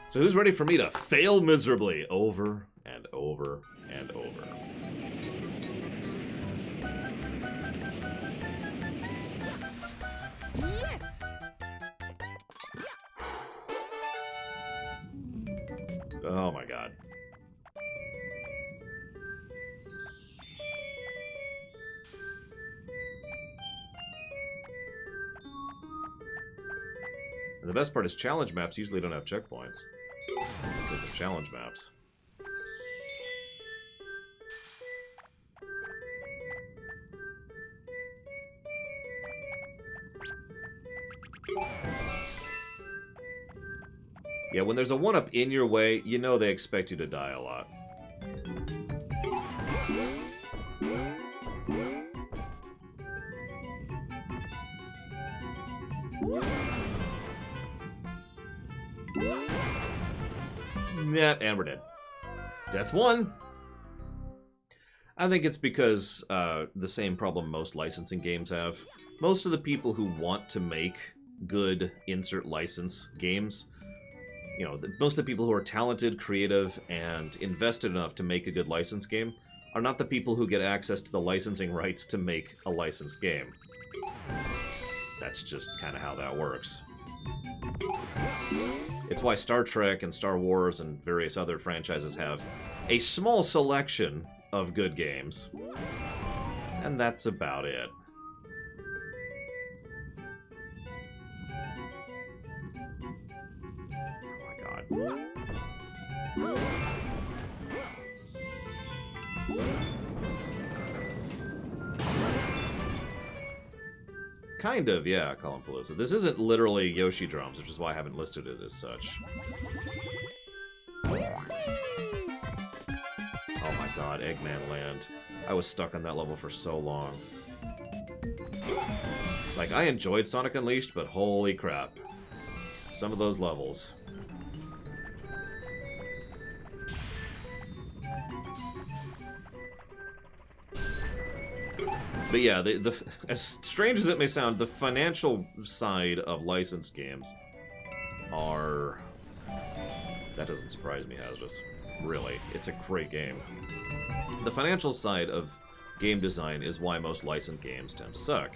So who's ready for me to fail miserably over and over and over? Yes. Oh my god. And the best part is challenge maps usually don't have checkpoints. Because they're challenge maps. Yeah, when there's a 1-up in your way, you know they expect you to die a lot. Yeah, and we're dead. Death 1! I think it's because the same problem most licensing games have. Most of the people who want to make good insert license games, you know, most of the people who are talented, creative, and invested enough to make a good license game are not the people who get access to the licensing rights to make a licensed game. That's just kind of how that works. It's why Star Trek and Star Wars and various other franchises have a small selection of good games. And that's about it. Oh my god. Kind of, yeah, Columpalooza. This isn't literally Yoshi drums, which is why I haven't listed it as such. Oh my god, Eggman Land. I was stuck on that level for so long. Like, I enjoyed Sonic Unleashed, but holy crap. Some of those levels. But yeah, as strange as it may sound, the financial side of licensed games are... That doesn't surprise me, Hazardous. Really, it's a great game. The financial side of game design is why most licensed games tend to suck.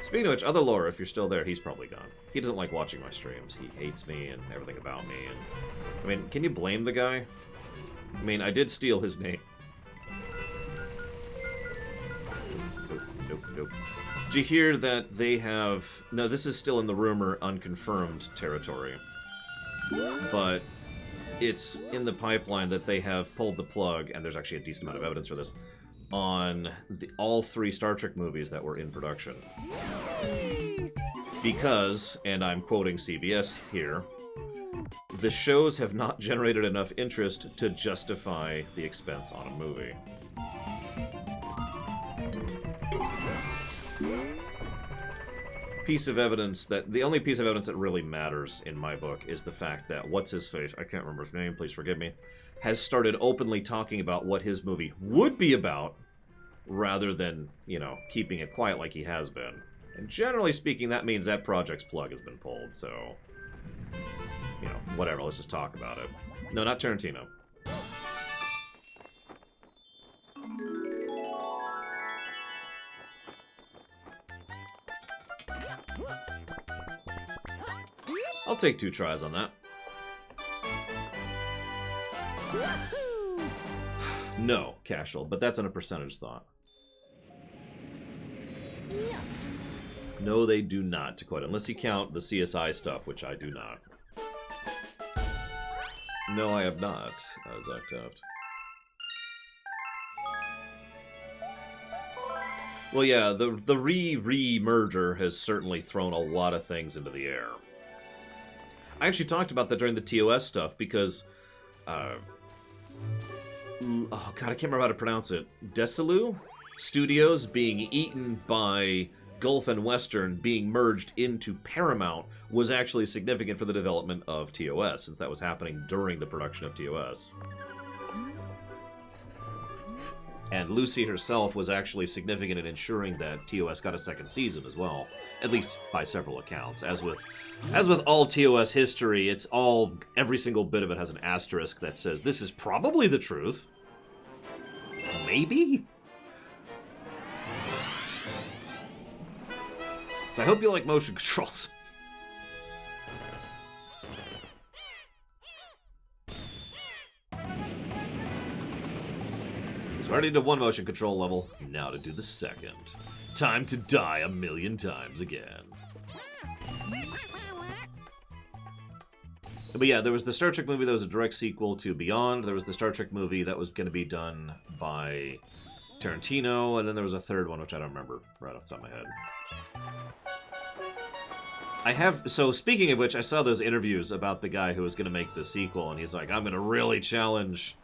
Speaking of which, Other Lore, if you're still there, he's probably gone. He doesn't like watching my streams. He hates me and everything about me. And I mean, can you blame the guy? I mean, I did steal his name. Nope. Did you hear that they have... No, this is still in the rumor, unconfirmed territory. But it's in the pipeline that they have pulled the plug, and there's actually a decent amount of evidence for this, on all 3 Star Trek movies that were in production. Because, and I'm quoting CBS here, the shows have not generated enough interest to justify the expense on a movie. Piece of evidence that the only piece of evidence that really matters in my book is the fact that what's his face, I can't remember his name, please forgive me, has started openly talking about what his movie would be about rather than, you know, keeping it quiet like he has been. And generally speaking, that means that project's plug has been pulled, so, you know, whatever, let's just talk about it. No, not Tarantino. I'll take 2 tries on that. No, Casual, but that's on a percentage thought. No, they do not, to quote, unless you count the CSI stuff, which I do not. No, I have not, Zach Taft. Well, yeah, the re-merger has certainly thrown a lot of things into the air. I actually talked about that during the TOS stuff because, oh god, I can't remember how to pronounce it. Desilu Studios being eaten by Gulf and Western being merged into Paramount was actually significant for the development of TOS, since that was happening during the production of TOS. And Lucy herself was actually significant in ensuring that TOS got a second season as well, at least by several accounts. As with all TOS history, every single bit of it has an asterisk that says this is probably the truth. Maybe? So I hope you like motion controls. So I already did 1 motion control level, now to do the second. Time to die 1,000,000 times again. But yeah, there was the Star Trek movie that was a direct sequel to Beyond. There was the Star Trek movie that was going to be done by Tarantino, and then there was a third one, which I don't remember right off the top of my head. So speaking of which, I saw those interviews about the guy who was going to make the sequel, and he's like, I'm going to really challenge,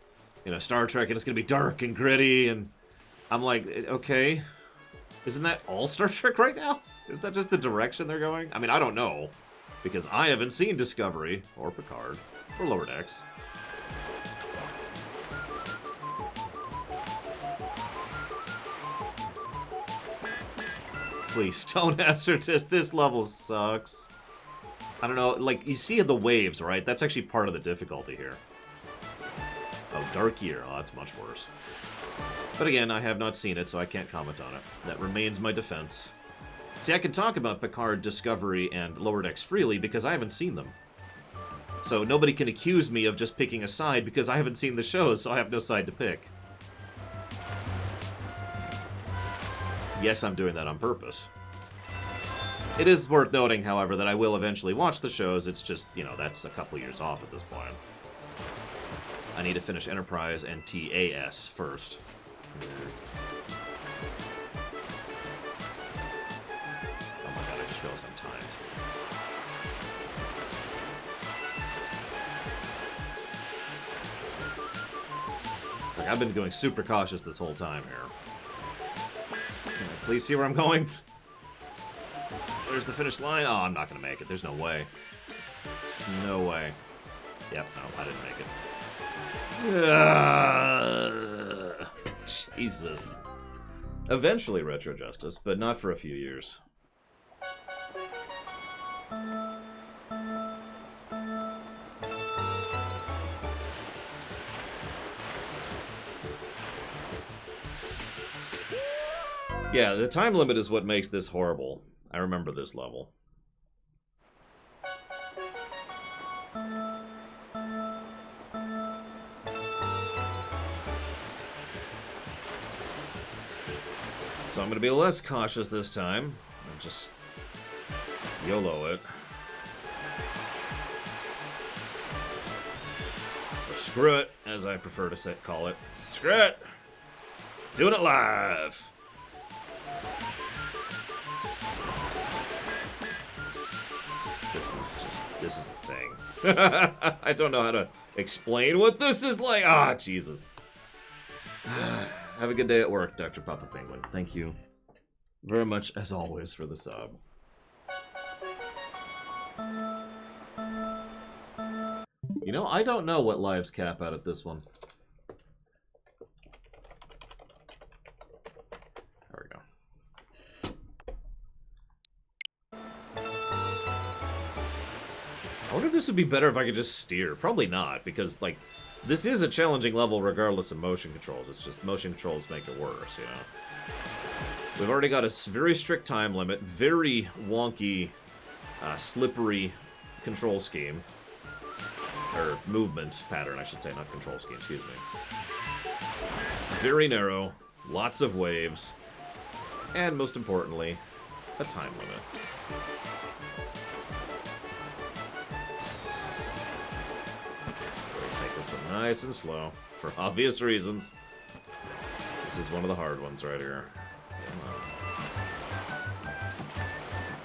you know, Star Trek, and it's going to be dark and gritty, and I'm like, okay, isn't that all Star Trek right now? Is that just the direction they're going? I mean, I don't know, because I haven't seen Discovery, or Picard, or Lower Decks. Please, don't answer this level sucks. I don't know, like, you see the waves, right? That's actually part of the difficulty here. Oh, Dark Year. Oh, that's much worse. But again, I have not seen it, so I can't comment on it. That remains my defense. See, I can talk about Picard, Discovery, and Lower Decks freely because I haven't seen them. So nobody can accuse me of just picking a side because I haven't seen the shows, so I have no side to pick. Yes, I'm doing that on purpose. It is worth noting, however, that I will eventually watch the shows. It's just, you know, that's a couple years off at this point. I need to finish Enterprise and TAS first. Oh my god, I just realized I'm timed. Like, I've been going super cautious this whole time here. Can I please see where I'm going? There's the finish line. Oh, I'm not going to make it. There's no way. No way. Yep, no, I didn't make it. Jesus. Eventually Retro Justice, but not for a few years. Yeah, the time limit is what makes this horrible. I remember this level. So I'm going to be less cautious this time. And just YOLO it. Or screw it, as I prefer to call it. Screw it! Doing it live! this is the thing. I don't know how to explain what this is like. Ah, Jesus. Have a good day at work, Dr. Papa Penguin. Thank you very much, as always, for the sub. You know, I don't know what lives cap out at this one. There we go. I wonder if this would be better if I could just steer. Probably not, because, like, this is a challenging level regardless of motion controls. It's just motion controls make it worse, you know? We've already got a very strict time limit, very wonky, slippery control scheme. Or movement pattern, I should say, not control scheme, excuse me. Very narrow, lots of waves, and most importantly, a time limit. We'll take this one nice and slow, for obvious reasons. This is one of the hard ones right here.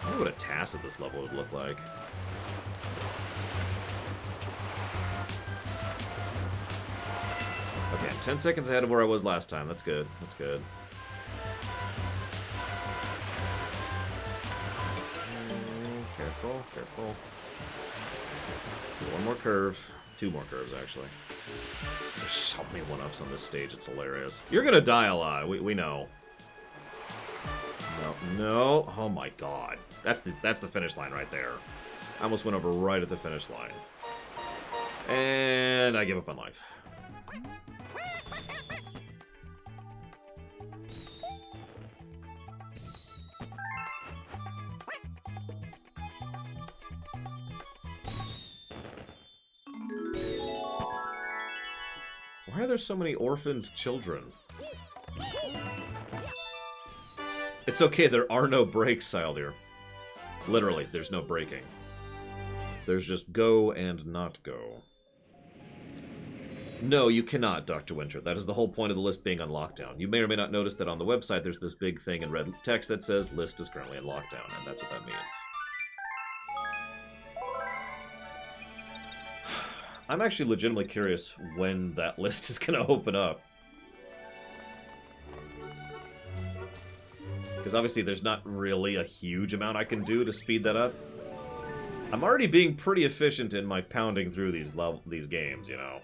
I wonder what a task at this level would look like. Okay, I'm 10 seconds ahead of where I was last time. That's good. That's good. Careful, careful. One more curve. Two more curves, actually. There's so many one-ups on this stage. It's hilarious. You're gonna die a lot. We know. No, no. Oh my god. That's the finish line right there. I almost went over right at the finish line. And I give up on life. Why are there so many orphaned children? It's okay, there are no breaks, Sildear. Literally, there's no breaking. There's just go and not go. No, you cannot, Dr. Winter. That is the whole point of the list being on lockdown. You may or may not notice that on the website there's this big thing in red text that says list is currently in lockdown, and that's what that means. I'm actually legitimately curious when that list is going to open up. Because obviously there's not really a huge amount I can do to speed that up. I'm already being pretty efficient in my pounding through these games, you know.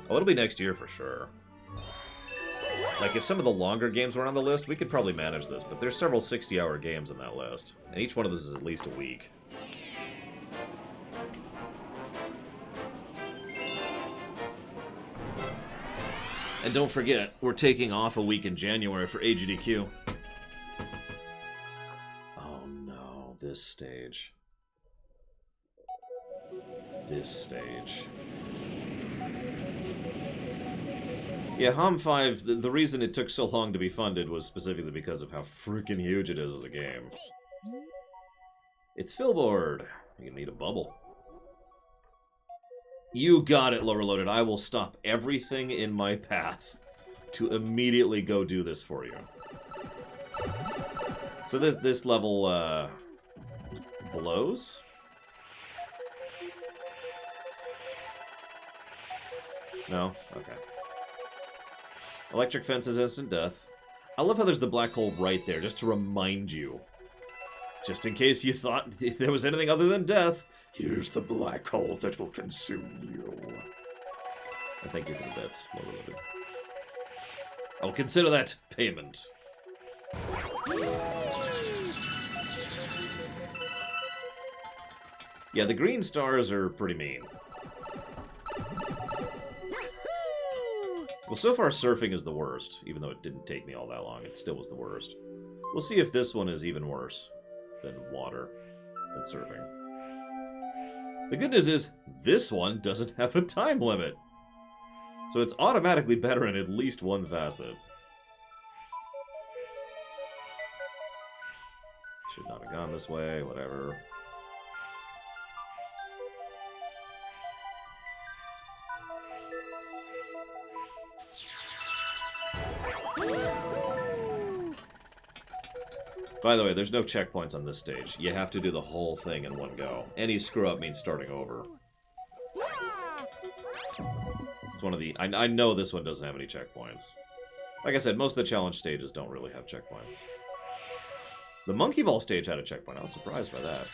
Oh, it'll be next year for sure. Like, if some of the longer games were on the list, we could probably manage this, but there's several 60-hour games on that list, and each one of those is at least a week. And don't forget, we're taking off a week in January for AGDQ. Oh no, this stage. This stage. Yeah, HOM 5, the reason it took so long to be funded was specifically because of how freaking huge it is as a game. It's Philboard. You're gonna need a bubble. You got it, Lower Loaded. I will stop everything in my path to immediately go do this for you. So this level, blows? No? Okay. Electric fence is instant death. I love how there's the black hole right there, just to remind you. Just in case you thought if there was anything other than death, here's the black hole that will consume you. And thank you for the bets, Lower Loaded. I'll consider that payment. Yeah, the green stars are pretty mean. Well, so far surfing is the worst, even though it didn't take me all that long. It still was the worst. We'll see if this one is even worse than water and surfing. The good news is, this one doesn't have a time limit. So it's automatically better in at least one facet. Should not have gone this way, whatever. By the way, there's no checkpoints on this stage. You have to do the whole thing in one go. Any screw-up means starting over. It's one of the... I know this one doesn't have any checkpoints. Like I said, most of the challenge stages don't really have checkpoints. The Monkey Ball stage had a checkpoint. I was surprised by that.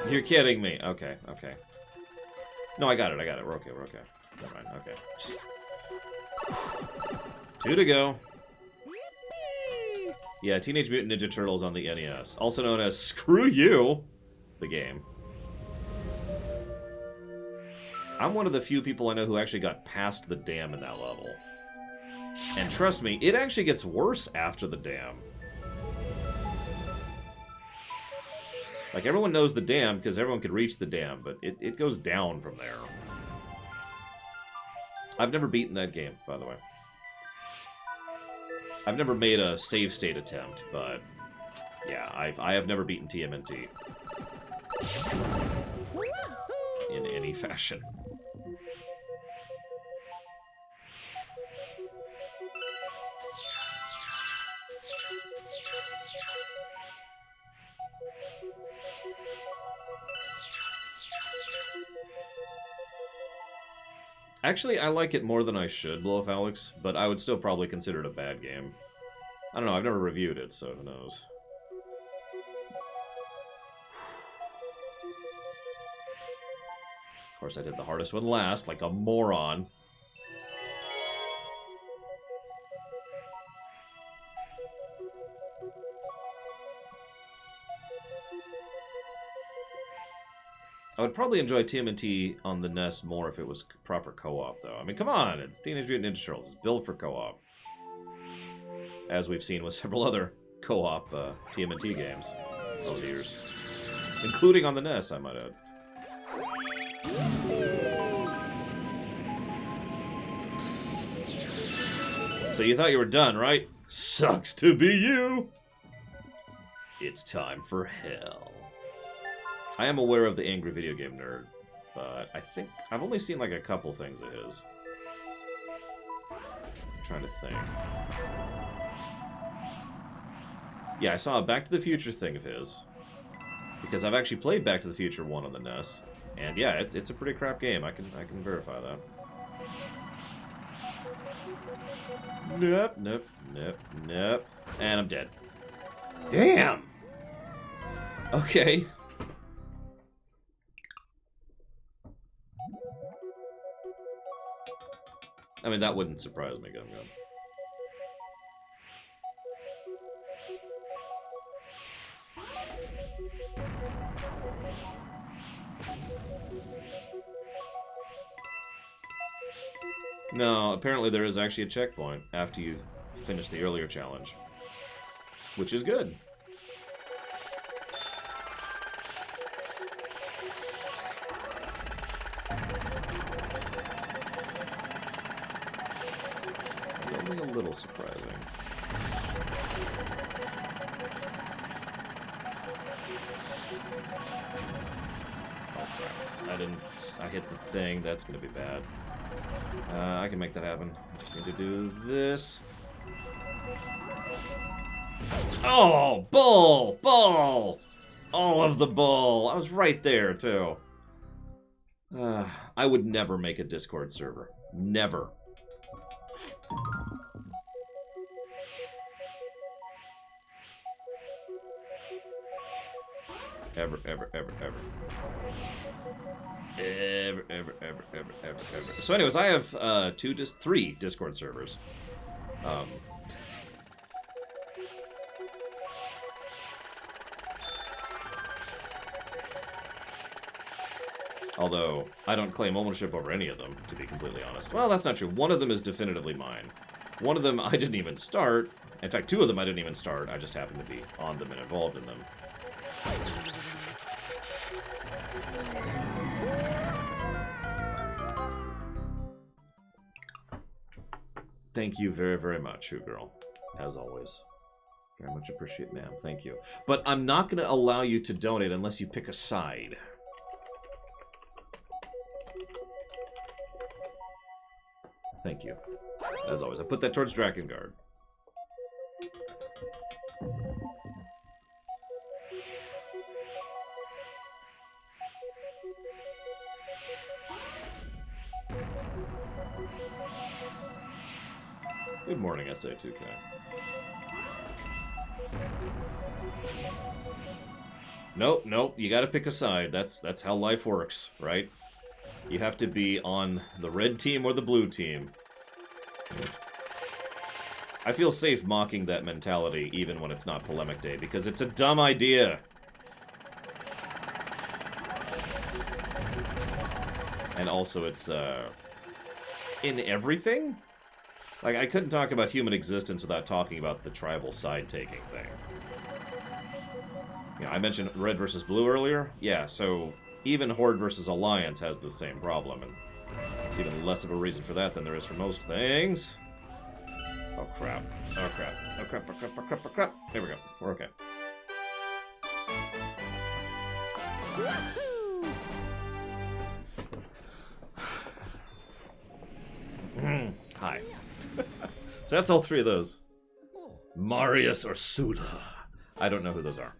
You're kidding me. Okay, okay. No, I got it. We're okay, Never mind, okay. Just... 2 to go. Yeah, Teenage Mutant Ninja Turtles on the NES. Also known as Screw You, the game. I'm one of the few people I know who actually got past the dam in that level. And trust me, it actually gets worse after the dam. Like, everyone knows the dam because everyone could reach the dam, but it goes down from there. I've never beaten that game, by the way. I've never made a save state attempt, but yeah, I have never beaten TMNT in any fashion. Actually, I like it more than I should, Blow Off Alex, but I would still probably consider it a bad game. I don't know, I've never reviewed it, so who knows. Of course, I did the hardest one last, like a moron. I would probably enjoy TMNT on the NES more if it was proper co-op, though. I mean, come on! It's Teenage Mutant Ninja Turtles. It's built for co-op. As we've seen with several other co-op TMNT games over the years. Including on the NES, I might add. So you thought you were done, right? Sucks to be you! It's time for hell. I am aware of the Angry Video Game Nerd, but I think I've only seen like a couple things of his. I'm trying to think. Yeah, I saw a Back to the Future thing of his. Because I've actually played Back to the Future 1 on the NES. And yeah, it's a pretty crap game. I can verify that. Nope. And I'm dead. Damn! Okay. I mean, that wouldn't surprise me, Gum Gum. No, apparently there is actually a checkpoint after you finish the earlier challenge. Which is good. Only a little surprising. Oh crap. I hit the thing. That's gonna be bad. I can make that happen. I just need to do this. Oh, bull! Bull! All of the bull! I was right there, too. I would never make a Discord server. Never. Ever. So anyways, I have 3 Discord servers. Although, I don't claim ownership over any of them, to be completely honest. Well, that's not true. One of them is definitively mine. One of them I didn't even start. In fact, 2 of them I didn't even start. I just happened to be on them and involved in them. Thank you very, very much, Shoe Girl. As always. Very much appreciate, ma'am. Thank you. But I'm not going to allow you to donate unless you pick a side. Thank you. As always. I put that towards Drakengard. Good morning, SA2K. Nope, you gotta pick a side. That's how life works, right? You have to be on the red team or the blue team. I feel safe mocking that mentality even when it's not polemic day, because it's a dumb idea. And also it's, in everything? Like, I couldn't talk about human existence without talking about the tribal side-taking thing. You know, I mentioned red versus blue earlier. Yeah, so even Horde versus Alliance has the same problem, and it's even less of a reason for that than there is for most things. Oh, crap. Oh, crap. Oh, crap, oh, crap, oh, crap, oh, crap. There we go. We're okay. Hi. So that's all three of those. Marius or Suda. I don't know who those are.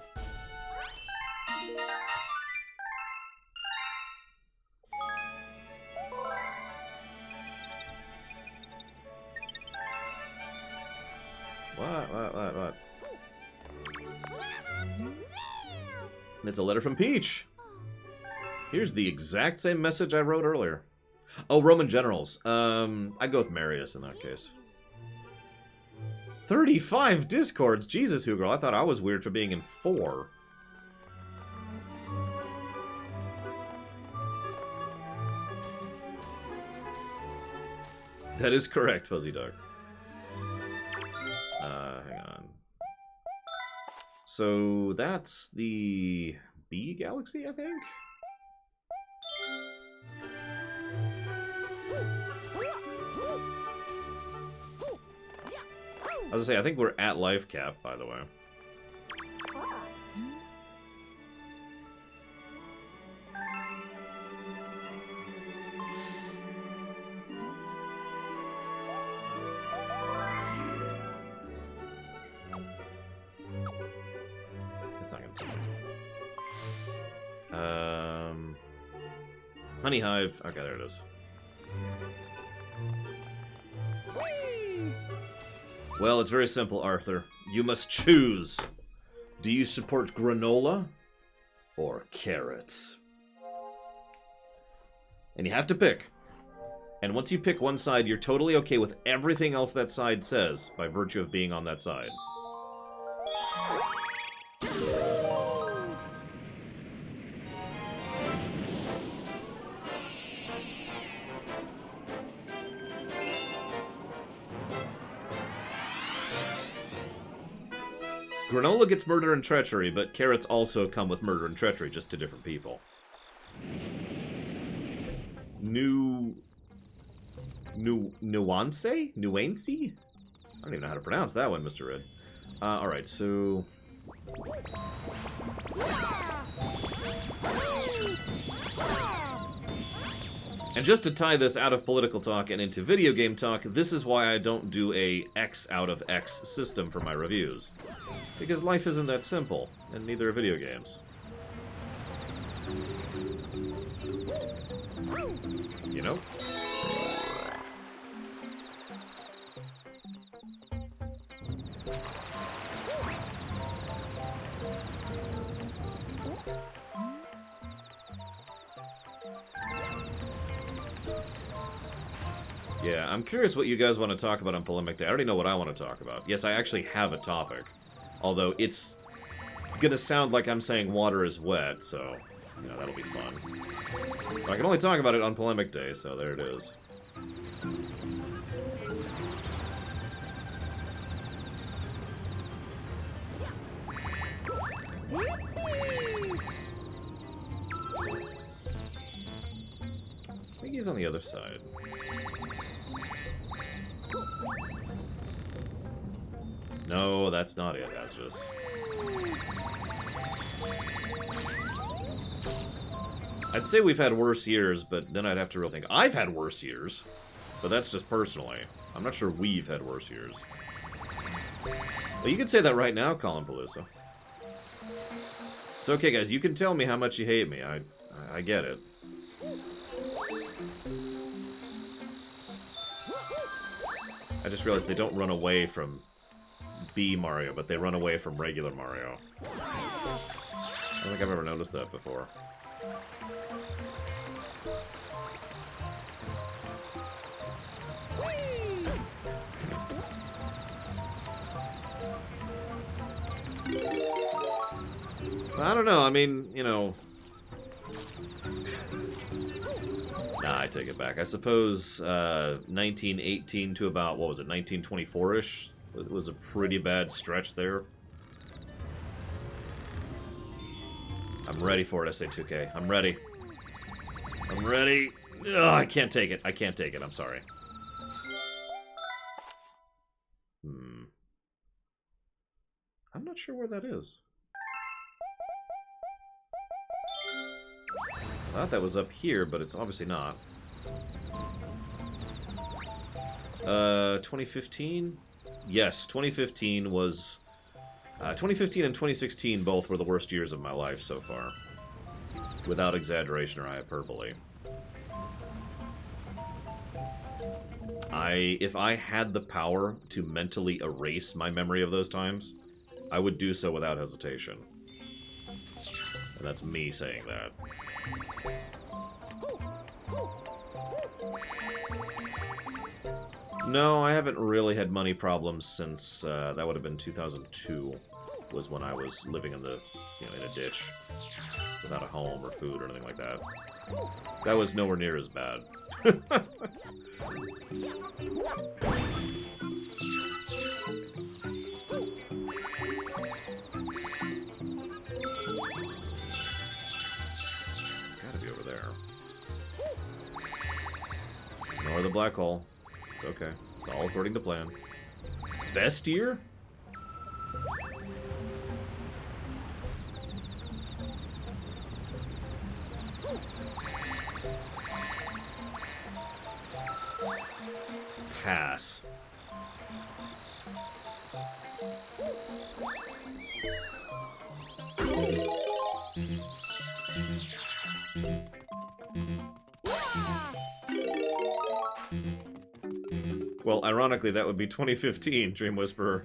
What? It's a letter from Peach. Here's the exact same message I wrote earlier. Oh, Roman generals. I'd go with Marius in that case. 35 discords? Jesus, Hugo. I thought I was weird for being in 4. That is correct, Fuzzy Dog. Hang on. So that's the B galaxy, I think? I was gonna say, I think we're at life cap, by the way. That's not gonna tell me. Honey Hive. Okay, there it is. Well, it's very simple, Arthur. You must choose. Do you support granola or carrots? And you have to pick. And once you pick one side, you're totally okay with everything else that side says by virtue of being on that side. Granola gets murder and treachery, but carrots also come with murder and treachery, just to different people. Nuance? Nuance? I don't even know how to pronounce that one, Mr. Red. Alright, so... And just to tie this out of political talk and into video game talk, this is why I don't do a X out of X system for my reviews. Because life isn't that simple, and neither are video games. You know? Yeah, I'm curious what you guys want to talk about on Polemic Day. I already know what I want to talk about. Yes, I actually have a topic. Although it's gonna sound like I'm saying water is wet, so, you know, that'll be fun. But I can only talk about it on Polemic Day, so there it is. I think he's on the other side. No, that's not it, Asvis. I'd say we've had worse years, but then I'd have to really think. I've had worse years, but that's just personally. I'm not sure we've had worse years. Well, you can say that right now, Colin Palooza. It's okay, guys. You can tell me how much you hate me. I get it. I just realized they don't run away from B Mario, but they run away from regular Mario. I don't think I've ever noticed that before. I don't know, I mean, you know... Nah, I take it back. I suppose 1918 to about, what was it, 1924-ish? It was a pretty bad stretch there. I'm ready for it, SA2K. I'm ready. I'm ready. Ugh, I can't take it. I can't take it. I'm sorry. I'm not sure where that is. I thought that was up here, but it's obviously not. 2015? Yes, 2015 was... 2015 and 2016 both were the worst years of my life so far. Without exaggeration or hyperbole. If I had the power to mentally erase my memory of those times, I would do so without hesitation. And that's me saying that. No, I haven't really had money problems since, that would have been 2002, was when I was living in the, you know, in a ditch, without a home or food or anything like that. That was nowhere near as bad. Ignore the black hole. It's okay. It's all according to plan. Best year? Pass. Well, ironically, that would be 2015, Dream Whisperer.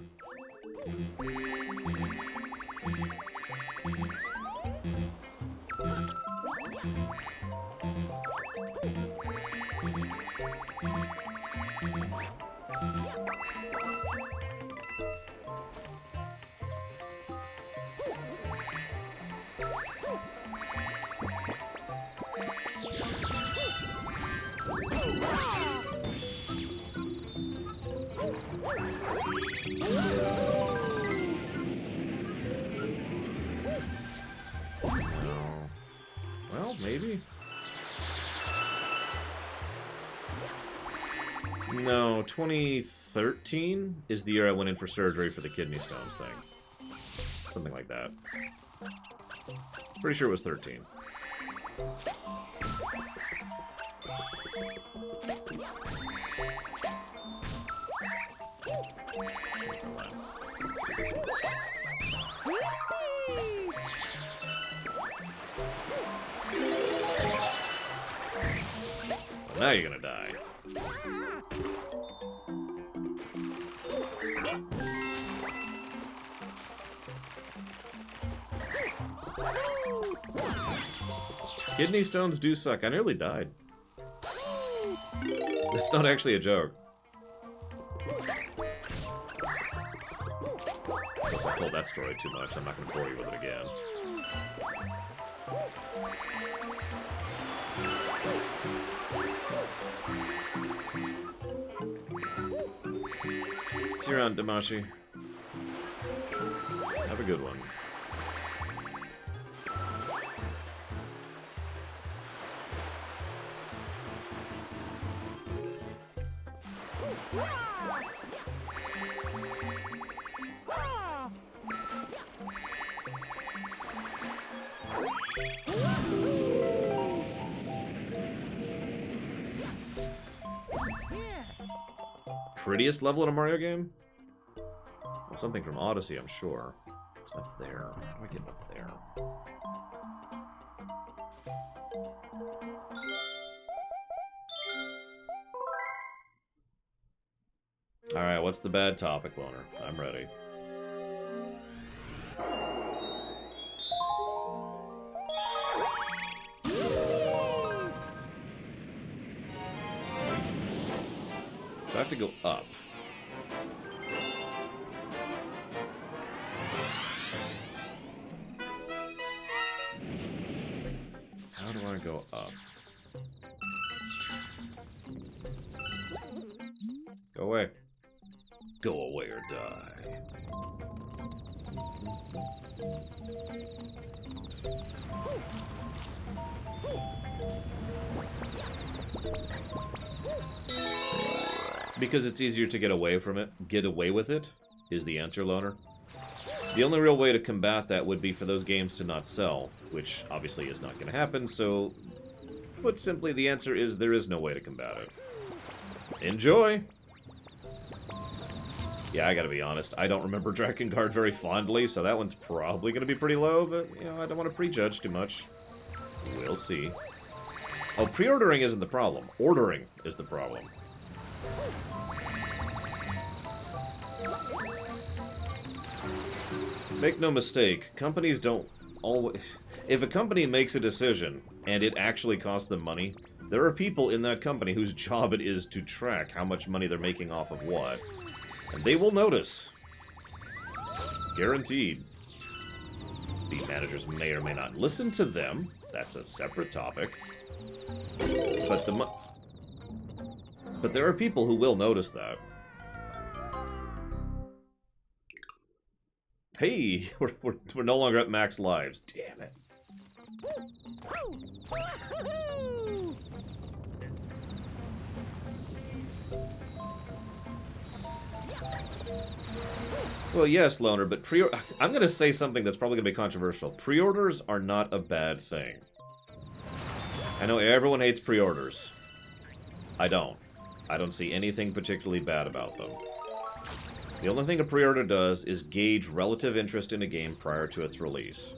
Well, maybe. No, 2013 is the year I went in for surgery for the kidney stones thing. Something like that. Pretty sure it was 13. Now you're gonna die. Kidney stones do suck. I nearly died. That's not actually a joke. Once I told that story too much, I'm not gonna bore you with it again. See you around, Damashi. Have a good one. prettiest level in a Mario game? Well, something from Odyssey, I'm sure. It's up there. How do I get up there? Alright, what's the bad topic, Loner? I'm ready. So I have to go up. How do I go up? Go away. Go away or die. Because it's easier to get away from it. Get away with it is the answer, Loner. The only real way to combat that would be for those games to not sell, which obviously is not going to happen, so put simply, the answer is there is no way to combat it. Enjoy! Yeah, I gotta be honest, I don't remember Drakengard very fondly, so that one's probably gonna be pretty low, but, you know, I don't want to prejudge too much. We'll see. Oh, pre-ordering isn't the problem. Ordering is the problem. Make no mistake, companies don't always... If a company makes a decision, and it actually costs them money, there are people in that company whose job it is to track how much money they're making off of what. And they will notice. Guaranteed. The managers may or may not listen to them. That's a separate topic. But there are people who will notice that. Hey, we're no longer at max lives. Damn it. Well, yes, Loner, but I'm going to say something that's probably going to be controversial. Pre-orders are not a bad thing. I know everyone hates pre-orders. I don't. I don't see anything particularly bad about them. The only thing a pre-order does is gauge relative interest in a game prior to its release.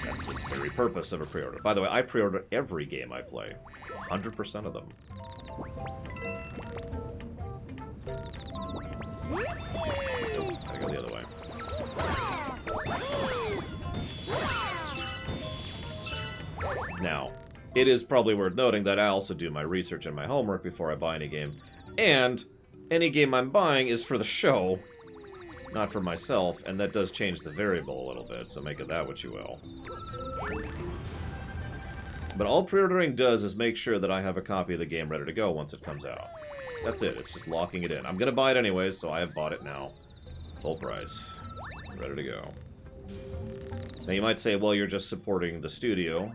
That's the very purpose of a pre-order. By the way, I pre-order every game I play. 100% of them. Nope, gotta go the other way. Now, it is probably worth noting that I also do my research and my homework before I buy any game. And any game I'm buying is for the show, not for myself, and that does change the variable a little bit, so make of that what you will. But all pre-ordering does is make sure that I have a copy of the game ready to go once it comes out. That's it, it's just locking it in. I'm gonna buy it anyways, so I have bought it now. Full price. Ready to go. Now you might say, well, you're just supporting the studio.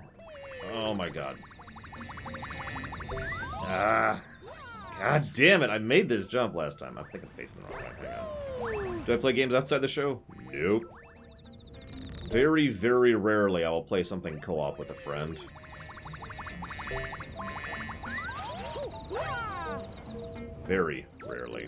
Oh my god. Ah. God damn it, I made this jump last time. I think I'm facing the wrong way. Hang on. Do I play games outside the show? Nope. Very, very rarely I will play something co-op with a friend. Very rarely.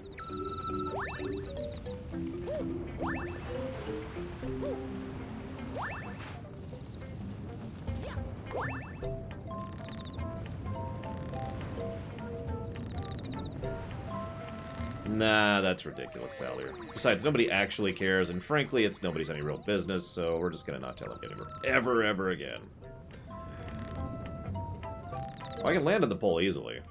Nah, that's ridiculous, Sallier. Besides, nobody actually cares, and frankly, it's nobody's any real business, so we're just gonna not tell him anymore. Ever again. Well, I can land on the pole easily.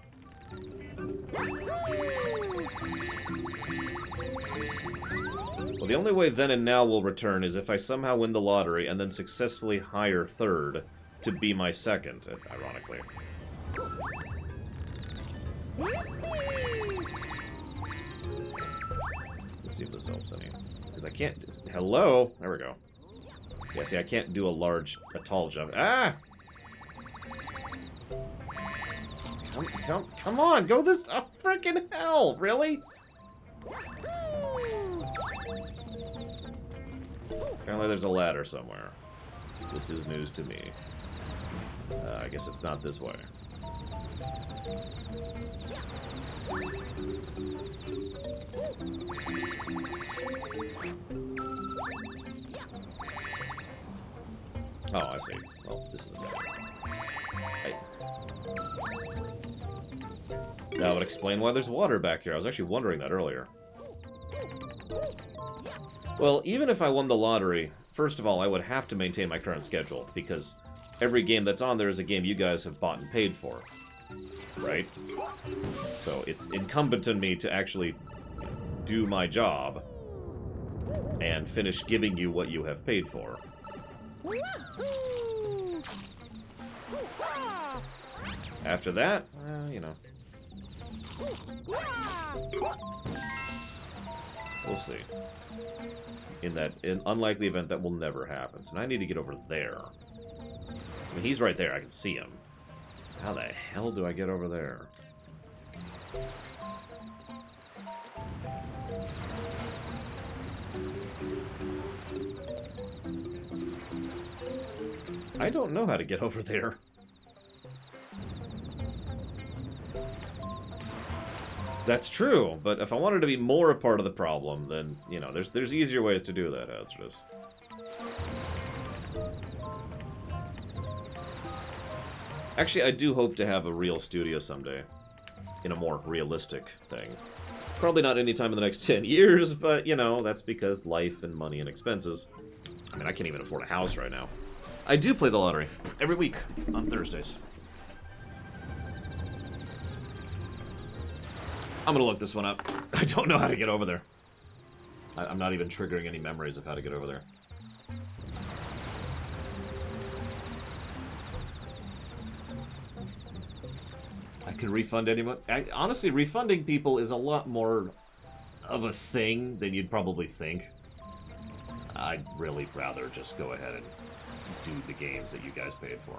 Well, the only way then and now will return is if I somehow win the lottery and then successfully hire third to be my second, ironically. Let's see if this helps any. Because I can't... Hello? There we go. Yeah, see, I can't do a tall jump. Ah! Come on! Go this... Oh, frickin' hell! Really? Apparently there's a ladder somewhere. This is news to me. I guess it's not this way. Oh, I see. Well, this isn't bad. Hey. That would explain why there's water back here. I was actually wondering that earlier. Well, even if I won the lottery, first of all, I would have to maintain my current schedule, because every game that's on there is a game you guys have bought and paid for. Right? So it's incumbent on me to actually do my job and finish giving you what you have paid for. After that, you know. We'll see. In that unlikely event that will never happen. So now I need to get over there. I mean, he's right there. I can see him. How the hell do I get over there? I don't know how to get over there. That's true, but if I wanted to be more a part of the problem, then, you know, there's easier ways to do that, Hazardous. Actually, I do hope to have a real studio someday, in a more realistic thing. Probably not anytime in the next 10 years, but, you know, that's because life and money and expenses. I mean, I can't even afford a house right now. I do play the lottery every week on Thursdays. I'm gonna look this one up. I don't know how to get over there. I'm not even triggering any memories of how to get over there. I can refund anyone. Honestly, refunding people is a lot more of a thing than you'd probably think. I'd really rather just go ahead and do the games that you guys paid for.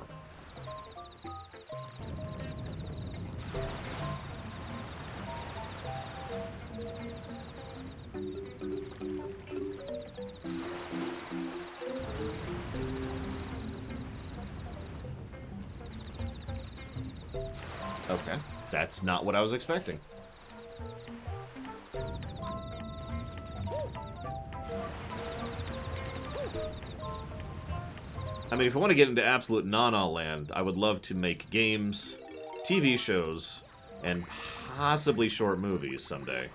Okay, that's not what I was expecting. I mean, if I want to get into absolute Nana land, I would love to make games, TV shows, and possibly short movies someday.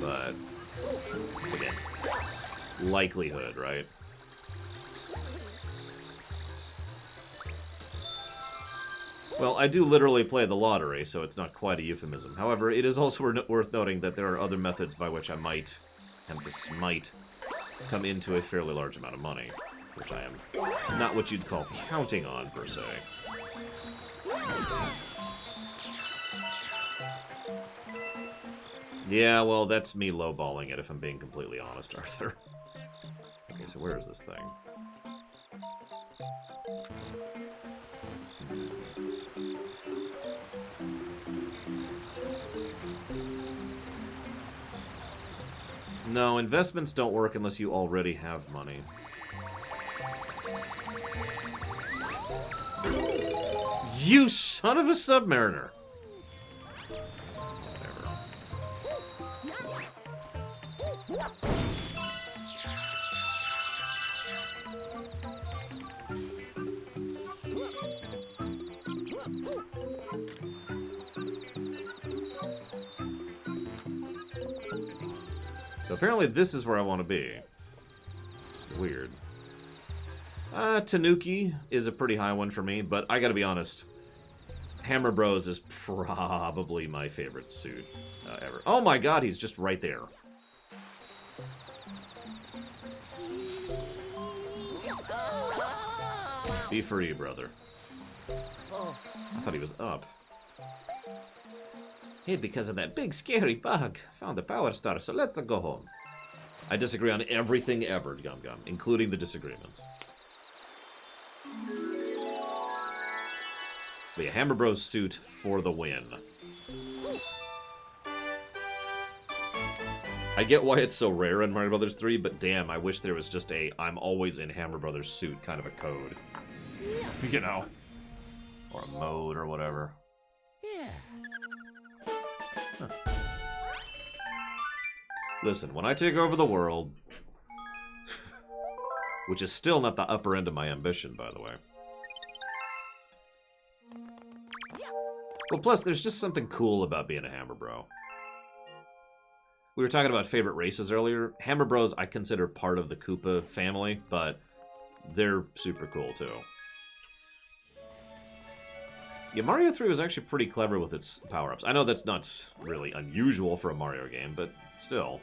But, again, likelihood, right? Well, I do literally play the lottery, so it's not quite a euphemism. However, it is also worth noting that there are other methods by which I might, emphasis might, come into a fairly large amount of money, which I am not what you'd call counting on, per se. Yeah, well, that's me lowballing it, if I'm being completely honest, Arthur. Okay, so where is this thing? No, investments don't work unless you already have money. You son of a submariner! Whatever. So apparently this is where I want to be. Weird. Tanuki is a pretty high one for me, but I gotta be honest. Hammer Bros is probably my favorite suit ever. Oh my god, he's just right there. Be free, brother. I thought he was up. Hid because of that big scary bug. Found the power star, so let's go home. I disagree on everything ever, Gum Gum, including the disagreements. But yeah, Hammer Bros suit for the win. I get why it's so rare in Mario Brothers 3, but damn, I wish there was just a I'm always in Hammer Brothers suit kind of a code. You know, Or a mode or whatever. Yeah. Huh. Listen, when I take over the world, which is still not the upper end of my ambition, by the way. Well, plus, there's just something cool about being a Hammer Bro. We were talking about favorite races earlier. Hammer Bros, I consider part of the Koopa family, but they're super cool, too. Yeah, Mario 3 was actually pretty clever with its power-ups. I know that's not really unusual for a Mario game, but still.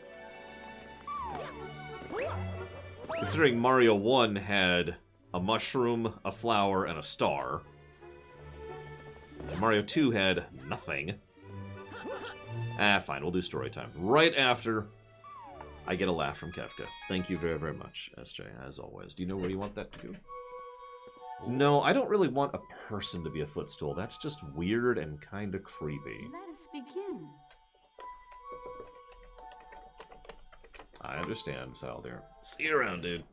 Considering Mario 1 had a mushroom, a flower, and a star. And Mario 2 had nothing. Ah, fine, we'll do story time. Right after I get a laugh from Kefka. Thank you very, very much, SJ, as always. Do you know where you want that to go? No, I don't really want a person to be a footstool. That's just weird and kind of creepy. Let us begin. I understand, Saldir. See you around, dude.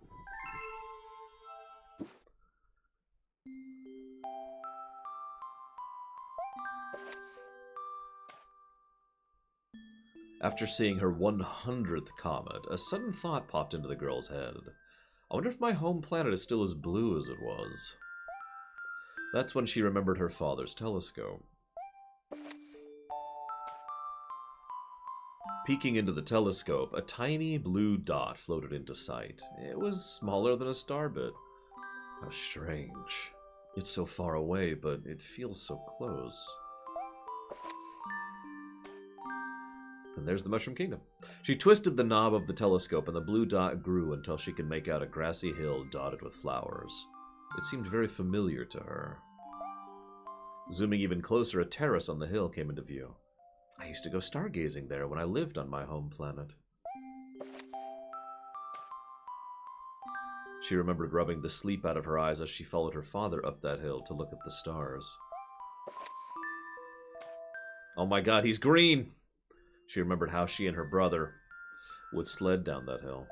After seeing her 100th comet, a sudden thought popped into the girl's head. I wonder if my home planet is still as blue as it was. That's when she remembered her father's telescope. Peeking into the telescope, a tiny blue dot floated into sight. It was smaller than a star bit. How strange. It's so far away, but it feels so close. And there's the Mushroom Kingdom. She twisted the knob of the telescope, and the blue dot grew until she could make out a grassy hill dotted with flowers. It seemed very familiar to her. Zooming even closer, a terrace on the hill came into view. I used to go stargazing there when I lived on my home planet. She remembered rubbing the sleep out of her eyes as she followed her father up that hill to look at the stars. Oh my god, he's green! She remembered how she and her brother would sled down that hill.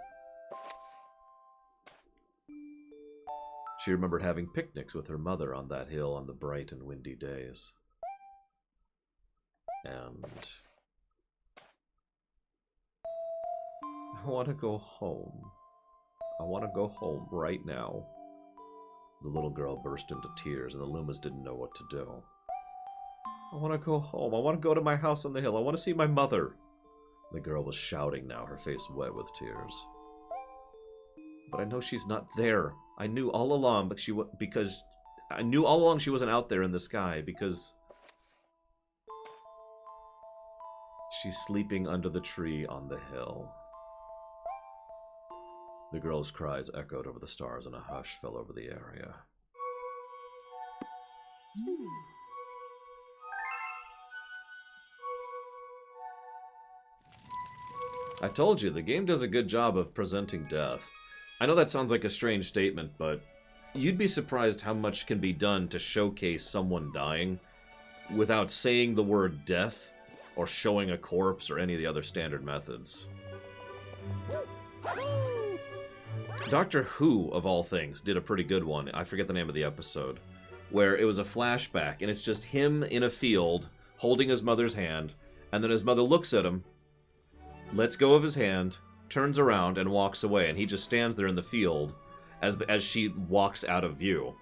She remembered having picnics with her mother on that hill on the bright and windy days. And I want to go home. I want to go home right now. The little girl burst into tears, and the Lumas didn't know what to do. I want to go home. I want to go to my house on the hill. I want to see my mother. The girl was shouting now, her face wet with tears. But I know she's not there. I knew all along, but I knew all along she wasn't out there in the sky because she's sleeping under the tree on the hill. The girl's cries echoed over the stars, and a hush fell over the area. I told you, the game does a good job of presenting death. I know that sounds like a strange statement, but you'd be surprised how much can be done to showcase someone dying without saying the word death or showing a corpse or any of the other standard methods. Doctor Who, of all things, did a pretty good one. I forget the name of the episode. Where it was a flashback, and it's just him in a field holding his mother's hand, and then his mother looks at him, lets go of his hand, turns around, and walks away, and he just stands there in the field as she walks out of view.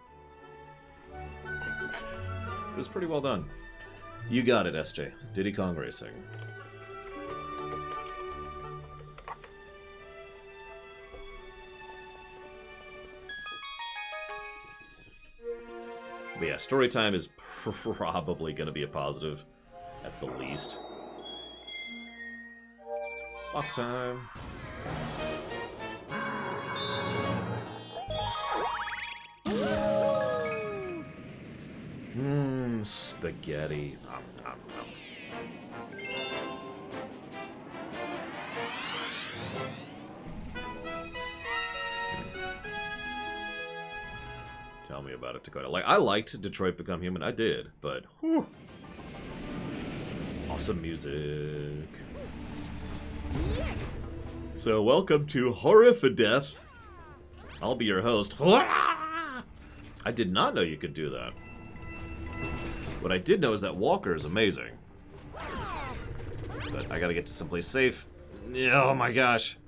It was pretty well done. You got it, SJ. Diddy Kong Racing. But yeah, story time is probably going to be a positive, at the least. Boss time. Spaghetti. Nom, nom, nom. Tell me about it, Dakota. Like, I liked Detroit Become Human. I did, but whew. Awesome music. Yes! So, welcome to Horrifideth. I'll be your host. I did not know you could do that. What I did know is that Walker is amazing. But I gotta get to someplace safe. Oh my gosh.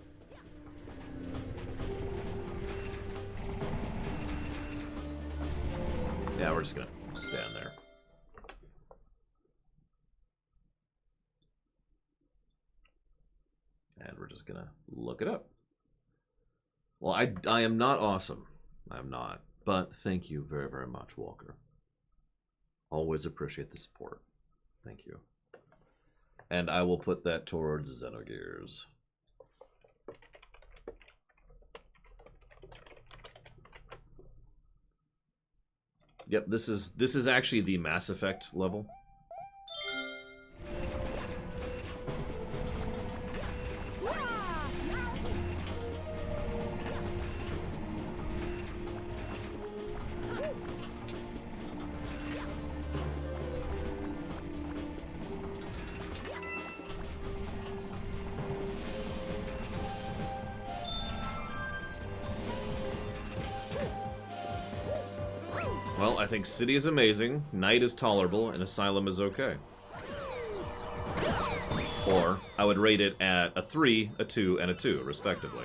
Yeah, we're just gonna stand there. And we're just gonna look it up. Well, I am not awesome. I'm not. But thank you very, very much, Walker. Always appreciate the support. Thank you. And I will put that towards Xenogears. Yep, this is actually the Mass Effect level. Well, I think City is amazing, Night is tolerable, and Asylum is okay. Or, I would rate it at a 3, a 2, and a 2, respectively.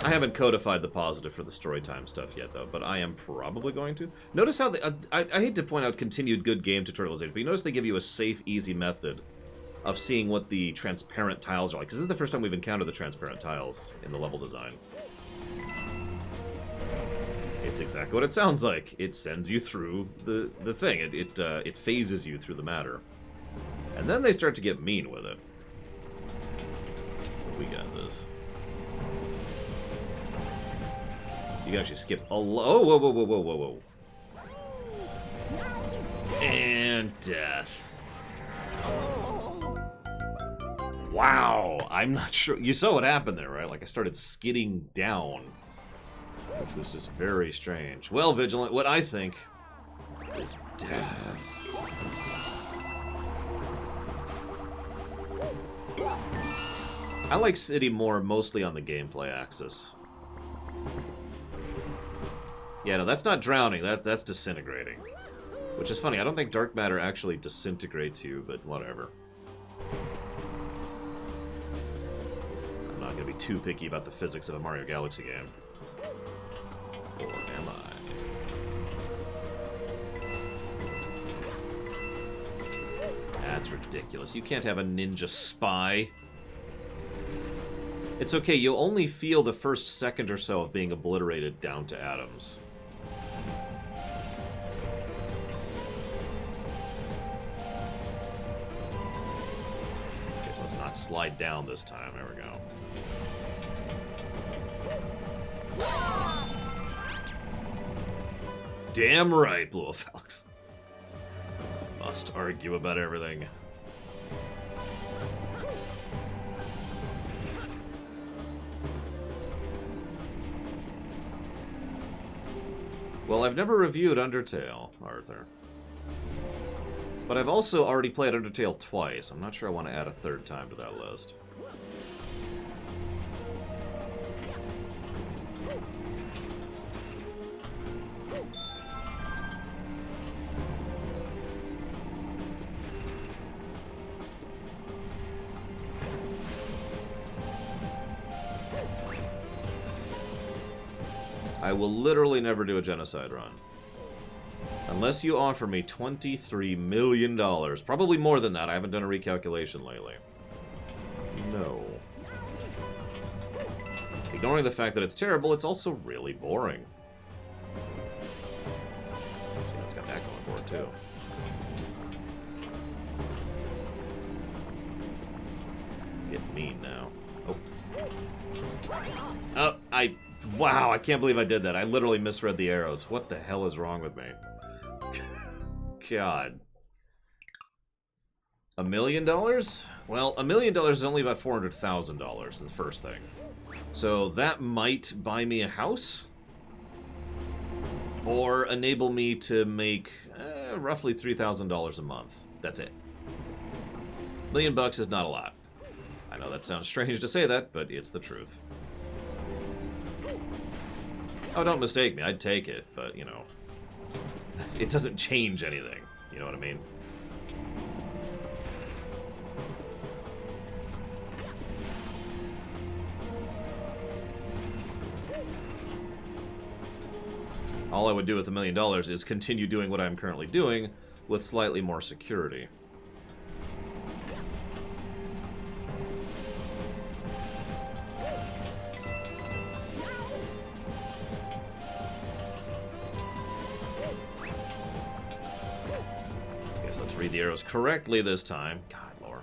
I haven't codified the positive for the storytime stuff yet, though, but I am probably going to. Notice how I hate to point out continued good game tutorialization, but you notice they give you a safe, easy method of seeing what the transparent tiles are like. Because this is the first time we've encountered the transparent tiles in the level design. It's exactly what it sounds like. It sends you through the thing. It phases you through the matter. And then they start to get mean with it. We got this. You can actually skip a whoa, whoa, whoa, whoa, whoa, whoa, whoa. And death. Wow, I'm not sure. You saw what happened there, right? Like, I started skidding down, which was just very strange. Well, Vigilant, what I think is death. I like City more mostly on the gameplay axis. Yeah, no, that's not drowning. That's disintegrating. Which is funny. I don't think dark matter actually disintegrates you, but whatever. I'm not going to be too picky about the physics of a Mario Galaxy game. Or am I? That's ridiculous. You can't have a ninja spy. It's okay, you'll only feel the first second or so of being obliterated down to atoms. Okay, so let's not slide down this time. There we go. Damn right, Blue Wolf Alex. Must argue about everything. Well, I've never reviewed Undertale, Arthur. But I've also already played Undertale twice. I'm not sure I want to add a third time to that list. I will literally never do a genocide run. Unless you offer me $23 million. Probably more than that. I haven't done a recalculation lately. No. Ignoring the fact that it's terrible, it's also really boring. See, it's got that going for it, too. Get mean now. Oh. Oh, wow, I can't believe I did that. I literally misread the arrows. What the hell is wrong with me? God. $1 million? Well, $1 million is only about $400,000, the first thing. So that might buy me a house? Or enable me to make roughly $3,000 a month. That's it. $1 million is not a lot. I know that sounds strange to say that, but it's the truth. Oh, don't mistake me. I'd take it, but, you know, it doesn't change anything. You know what I mean? All I would do with $1 million is continue doing what I'm currently doing with slightly more security. Guess let's read the arrows correctly this time. God, Lord.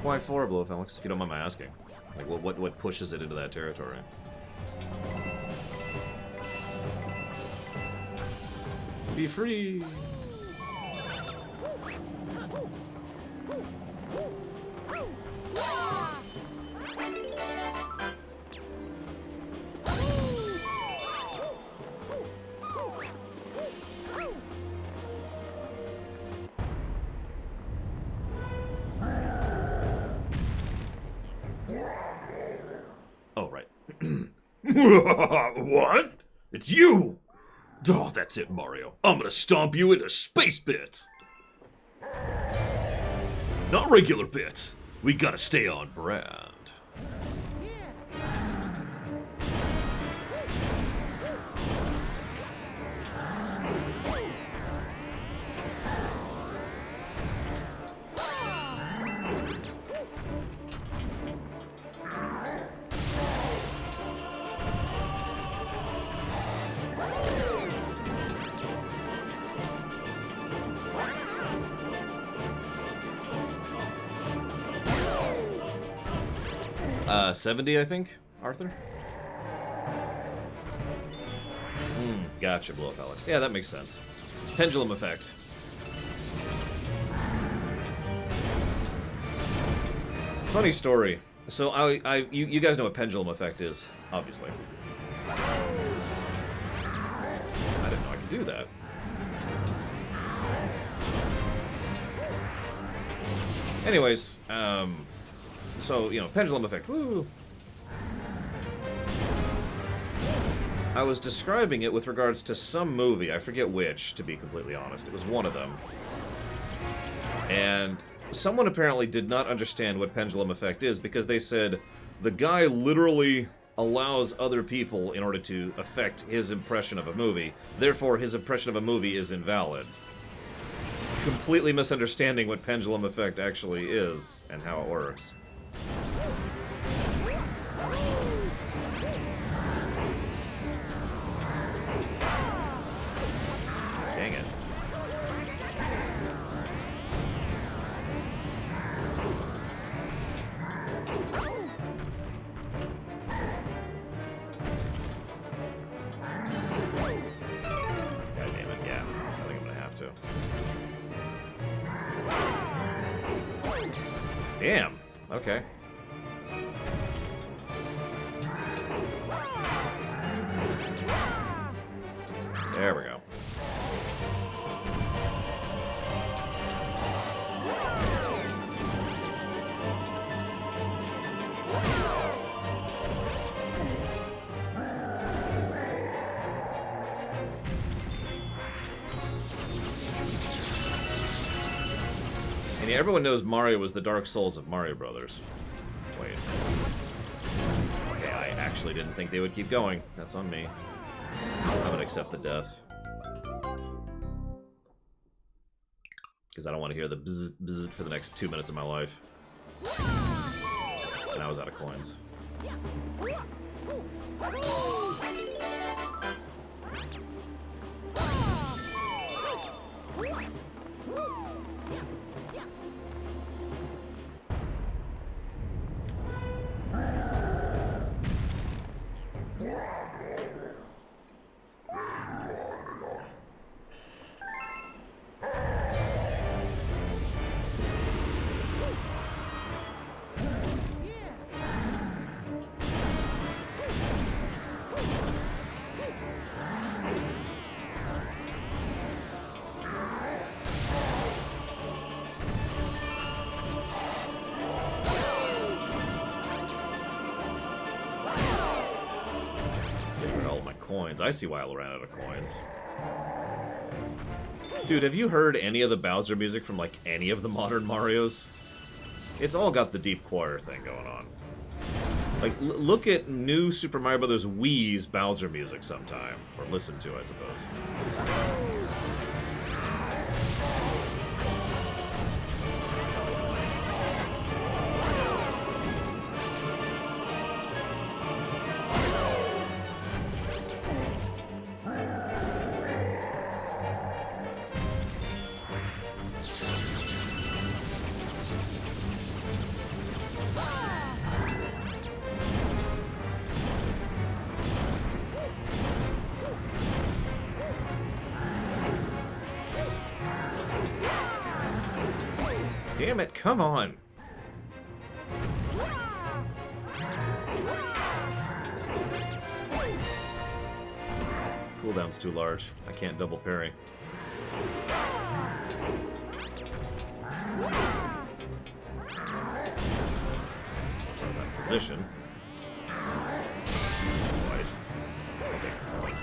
Why 4, Blowfelix, if you don't mind my asking? Like, what pushes it into that territory? Be free! Oh, right. What? It's you! Oh, that's it, Mario. I'm gonna stomp you into space bits! Not regular bits. We gotta stay on brand. Yeah. 70, I think, Arthur? Gotcha, Blowfelix. Yeah, that makes sense. Pendulum effect. Funny story. So you guys know what pendulum effect is, obviously. I didn't know I could do that. Anyways, so, you know, pendulum effect, woo! I was describing it with regards to some movie, I forget which, to be completely honest. It was one of them. And someone apparently did not understand what pendulum effect is because they said the guy literally allows other people in order to affect his impression of a movie, therefore his impression of a movie is invalid. Completely misunderstanding what pendulum effect actually is and how it works. Dang it. God damn it, yeah. I think I'm gonna have to. Damn. Okay. There we go. And yeah, everyone knows Mario was the Dark Souls of Mario Brothers. Wait. Okay, I actually didn't think they would keep going. That's on me. I would accept the death. Because I don't want to hear the bzz, bzz for the next 2 minutes of my life. And I was out of coins. coins. I see why I ran out of coins. Dude, have you heard any of the Bowser music from, like, any of the modern Marios? It's all got the deep choir thing going on. Like, look at new Super Mario Bros. Wii's Bowser music sometime. Or listen to, I suppose. Damn it, come on! Cooldown's too large. I can't double parry. So I was out of position. Twice. I'll take a point.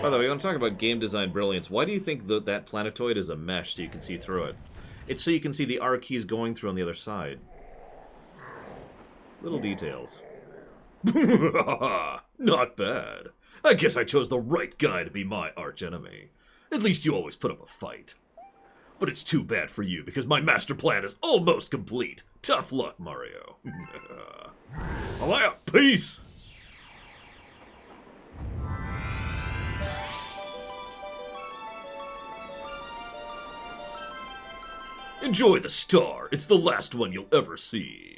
By the way, we want to talk about game design brilliance. Why do you think that planetoid is a mesh so you can see through it? It's so you can see the R keys going through on the other side. Little details. Not bad. I guess I chose the right guy to be my archenemy. At least you always put up a fight. But it's too bad for you because my master plan is almost complete. Tough luck, Mario. Alaya, peace! Enjoy the star. It's the last one you'll ever see.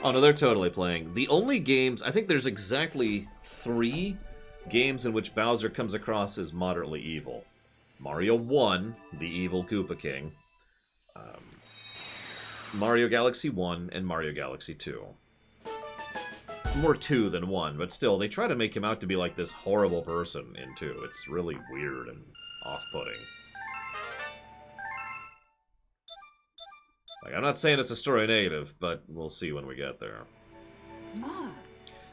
Oh no, they're totally playing. The only games, I think there's exactly 3 games in which Bowser comes across as moderately evil. Mario 1, the evil Koopa King. Mario Galaxy 1 and Mario Galaxy 2. More 2 than 1, but still, they try to make him out to be like this horrible person in 2. It's really weird and off-putting. Like, I'm not saying it's a story negative, but we'll see when we get there. Mark.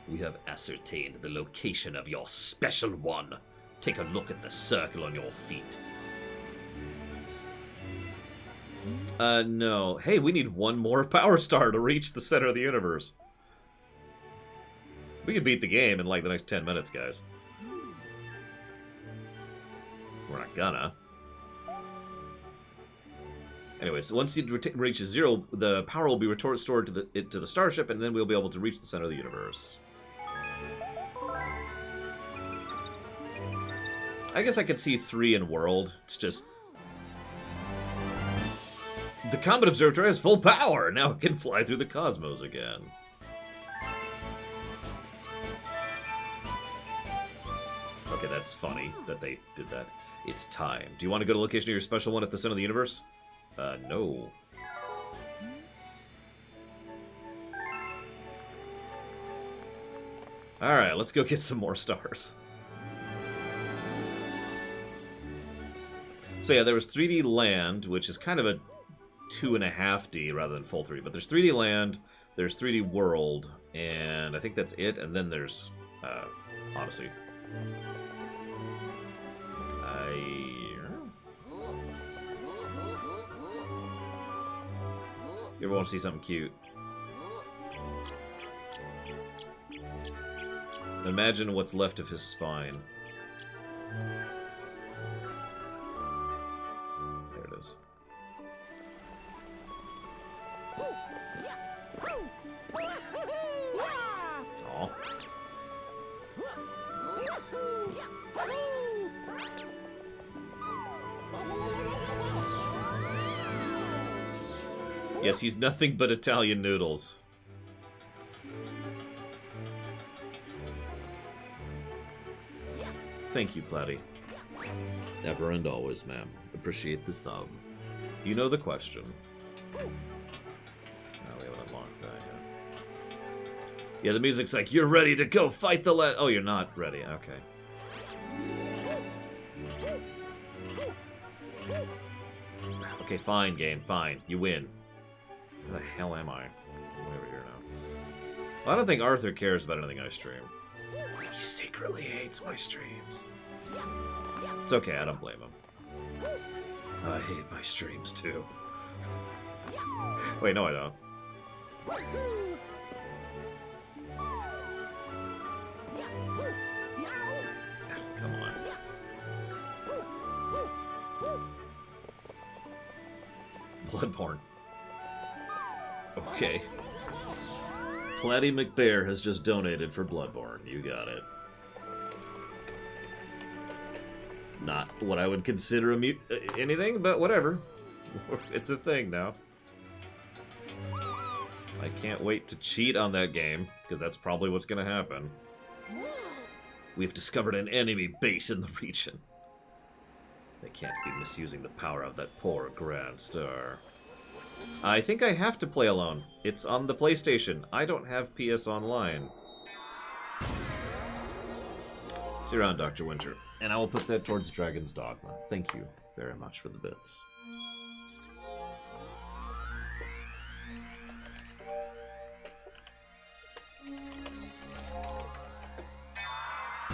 We have ascertained the location of your special one. Take a look at the circle on your feet. No. Hey, we need one more Power Star to reach the center of the universe. We could beat the game in, like, the next 10 minutes, guys. We're not gonna. Anyway, so once it reaches 0, the power will be restored to the starship, and then we'll be able to reach the center of the universe. I guess I could see 3 in World. It's just... The Comet Observatory has full power! Now it can fly through the cosmos again. Okay, that's funny that they did that. It's time. Do you want to go to the location of your special one at the center of the universe? No. Alright, let's go get some more stars. So yeah, there was 3D Land, which is kind of a 2.5D rather than full 3D. But there's 3D Land, there's 3D World, and I think that's it. And then there's Odyssey. You ever want to see something cute? Imagine what's left of his spine. There it is. Aw. Yes, he's nothing but Italian noodles. Thank you, Platy. Ever and always, ma'am. Appreciate the sub. You know the question. Oh, we haven't unlocked that yet. Yeah, the music's like, you're ready to go fight the Oh, you're not ready. Okay. Okay, fine, game. Fine. You win. Where the hell am I? I'm way over here now. Well, I don't think Arthur cares about anything I stream. He secretly hates my streams. It's okay, I don't blame him. I hate my streams too. Wait, no I don't. Come on. Bloodborne. Okay. Platy McBear has just donated for Bloodborne. You got it. Not what I would consider anything, but whatever. It's a thing now. I can't wait to cheat on that game, because that's probably what's going to happen. We've discovered an enemy base in the region. They can't be misusing the power of that poor Grand Star. I think I have to play alone. It's on the PlayStation. I don't have PS Online. See you around, Dr. Winter. And I will put that towards Dragon's Dogma. Thank you very much for the bits.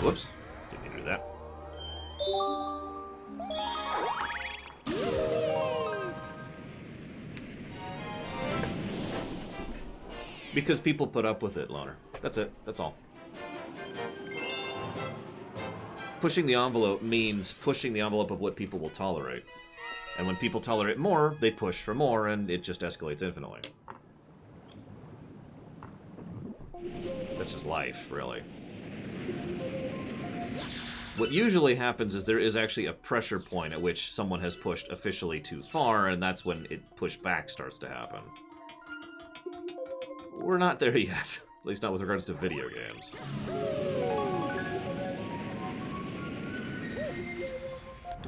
Whoops. Didn't mean to do that. Because people put up with it, Loner. That's it. That's all. Pushing the envelope means pushing the envelope of what people will tolerate. And when people tolerate more, they push for more, and it just escalates infinitely. This is life, really. What usually happens is there is actually a pressure point at which someone has pushed officially too far, and that's when pushback starts to happen. We're not there yet, at least not with regards to video games.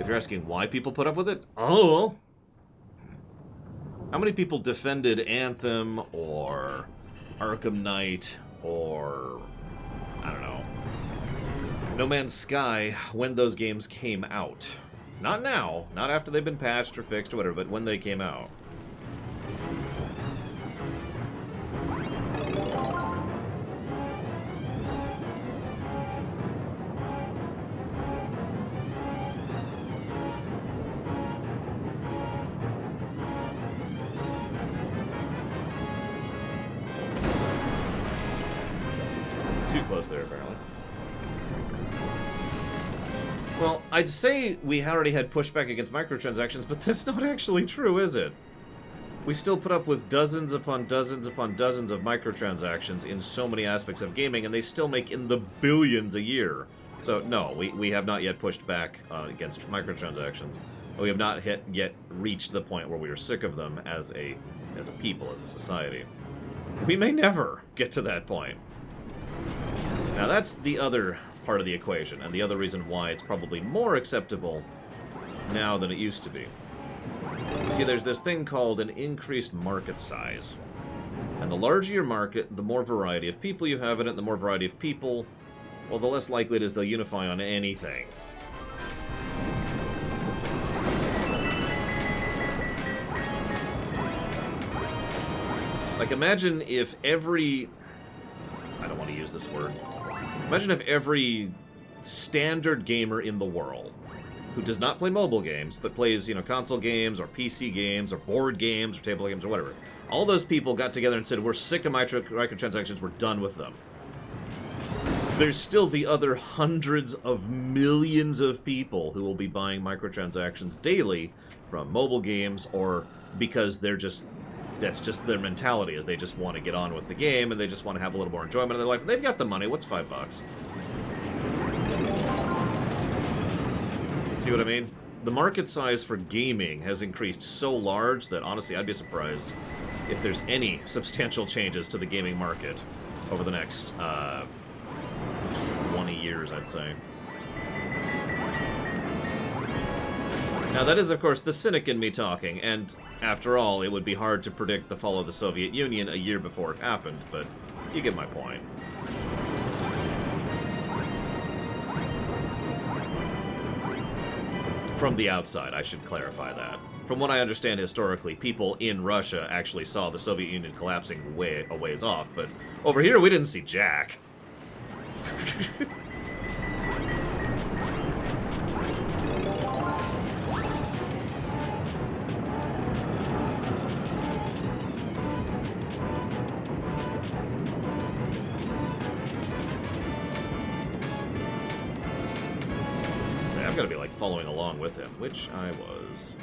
If you're asking why people put up with it, oh, how many people defended Anthem or Arkham Knight or, I don't know, No Man's Sky when those games came out? Not now, not after they've been patched or fixed or whatever, but when they came out. Too close there, apparently. Well, I'd say we already had pushback against microtransactions, but that's not actually true, is it? We still put up with dozens upon dozens upon dozens of microtransactions in so many aspects of gaming, and they still make in the billions a year. So, no, we have not yet pushed back against microtransactions. We have not yet reached the point where we are sick of them as a people, as a society. We may never get to that point. Now that's the other part of the equation, and the other reason why it's probably more acceptable now than it used to be. See, there's this thing called an increased market size. And the larger your market, the more variety of people you have in it, the more variety of people, well, the less likely it is they'll unify on anything. Like, imagine if every... I don't want to use this word. Imagine if every standard gamer in the world who does not play mobile games, but plays, console games or PC games or board games or table games or whatever, all those people got together and said, we're sick of microtransactions, we're done with them. there's still the other hundreds of millions of people who will be buying microtransactions daily from mobile games, or because that's just their mentality, is they just want to get on with the game and they just want to have a little more enjoyment in their life. They've got the money. What's $5? See what I mean? The market size for gaming has increased so large that, honestly, I'd be surprised if there's any substantial changes to the gaming market over the next 20 years, I'd say. Now, that is, of course, the cynic in me talking, and after all, it would be hard to predict the fall of the Soviet Union a year before it happened, but you get my point. From the outside, I should clarify that. From what I understand historically, people in Russia actually saw the Soviet Union collapsing a ways off, but over here we didn't see jack. I've got to be like following along with him, which I was.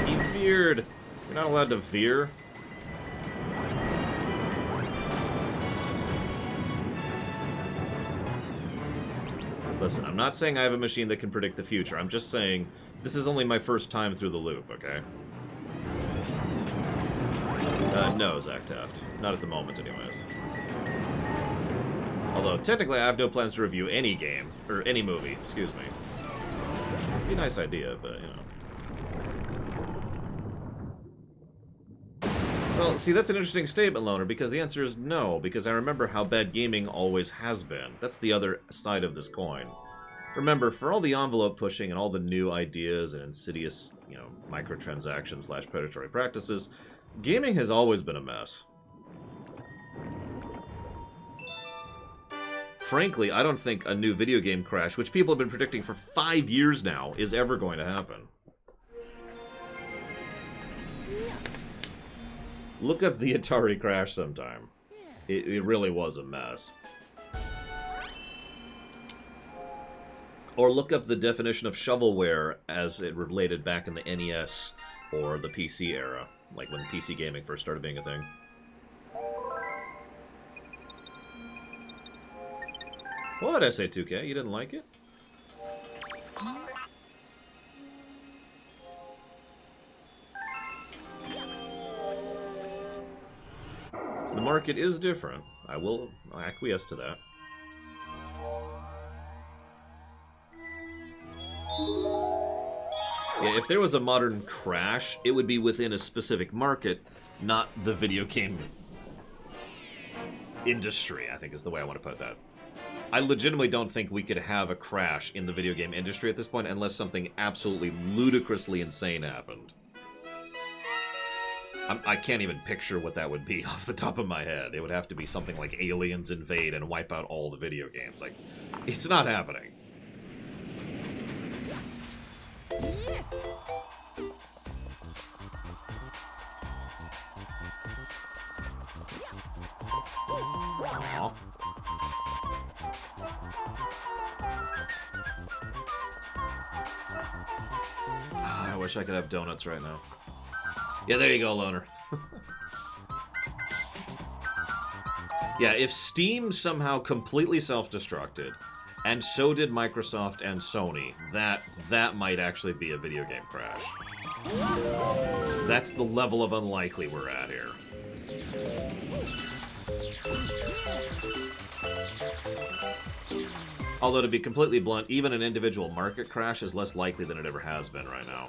He veered. You're not allowed to veer. Listen, I'm not saying I have a machine that can predict the future. I'm just saying this is only my first time through the loop, okay? No, Zach Taft. Not at the moment, anyways. Although, technically, I have no plans to review any game, or any movie, excuse me. It'd be a nice idea, but, you know. Well, see, that's an interesting statement, Loner, because the answer is no, because I remember how bad gaming always has been. That's the other side of this coin. Remember, for all the envelope pushing and all the new ideas and insidious, you know, microtransactions / predatory practices, gaming has always been a mess. Frankly, I don't think a new video game crash, which people have been predicting for 5 years now, is ever going to happen. Look up the Atari crash sometime. It really was a mess. Or look up the definition of shovelware as it related back in the NES or the PC era, like when PC gaming first started being a thing. What, SA2K? You didn't like it? The market is different. I will acquiesce to that. Yeah, if there was a modern crash, it would be within a specific market, not the video game industry, I think is the way I want to put that. I legitimately don't think we could have a crash in the video game industry at this point unless something absolutely ludicrously insane happened. I can't even picture what that would be off the top of my head. It would have to be something like aliens invade and wipe out all the video games. Like, it's not happening. Yes. Aw. I wish I could have donuts right now. Yeah, there you go, Loner. Yeah, if Steam somehow completely self-destructed, and so did Microsoft and Sony, that might actually be a video game crash. That's the level of unlikely we're at here. Although, to be completely blunt, even an individual market crash is less likely than it ever has been right now.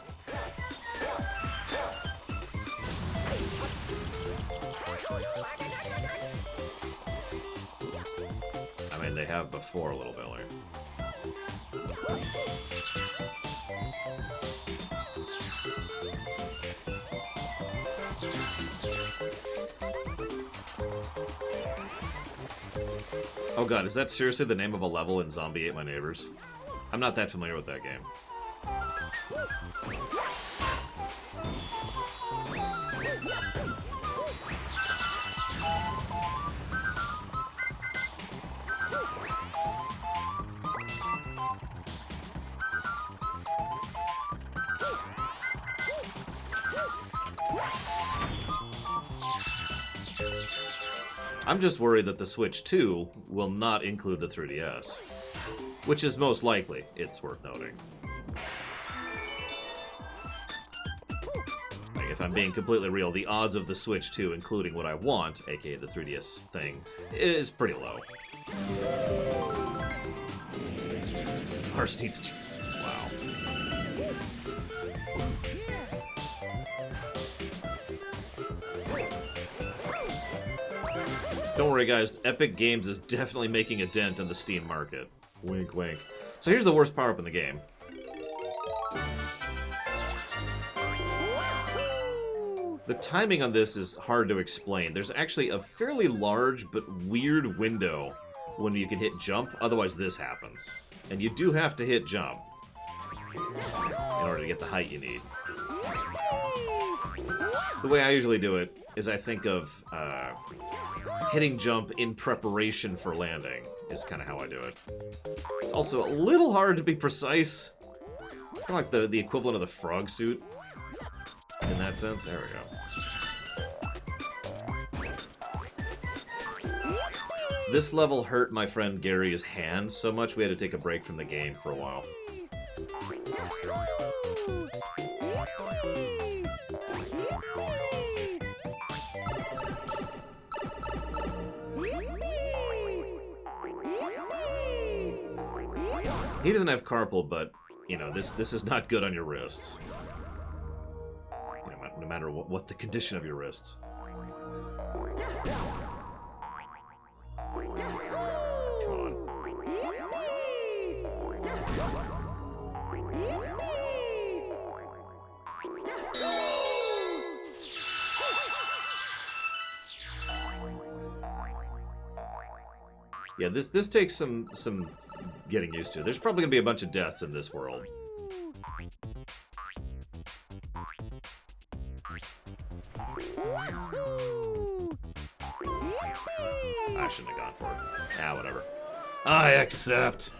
I mean, they have before a little bit, like. Oh god, is that seriously the name of a level in Zombie Ate My Neighbors? I'm not that familiar with that game. I'm just worried that the Switch 2 will not include the 3DS. Which is most likely, it's worth noting. Like, if I'm being completely real, the odds of the Switch 2 including what I want, aka the 3DS thing, is pretty low. Hearts needs... Wow. Don't worry, guys. Epic Games is definitely making a dent in the Steam market. Wink, wink. So here's the worst power-up in the game. The timing on this is hard to explain. There's actually a fairly large but weird window when you can hit jump, otherwise this happens. And you do have to hit jump in order to get the height you need. The way I usually do it is I think of hitting jump in preparation for landing is kind of how I do it. It's also a little hard to be precise. It's kind of like the equivalent of the frog suit in that sense. There we go. This level hurt my friend Gary's hands so much we had to take a break from the game for a while. He doesn't have carpal, but, you know, this is not good on your wrists. You know, no matter what the condition of your wrists. Come on. Yeah, this takes some getting used to. There's probably gonna be a bunch of deaths in this world. I shouldn't have gone for it. Ah, whatever. I accept.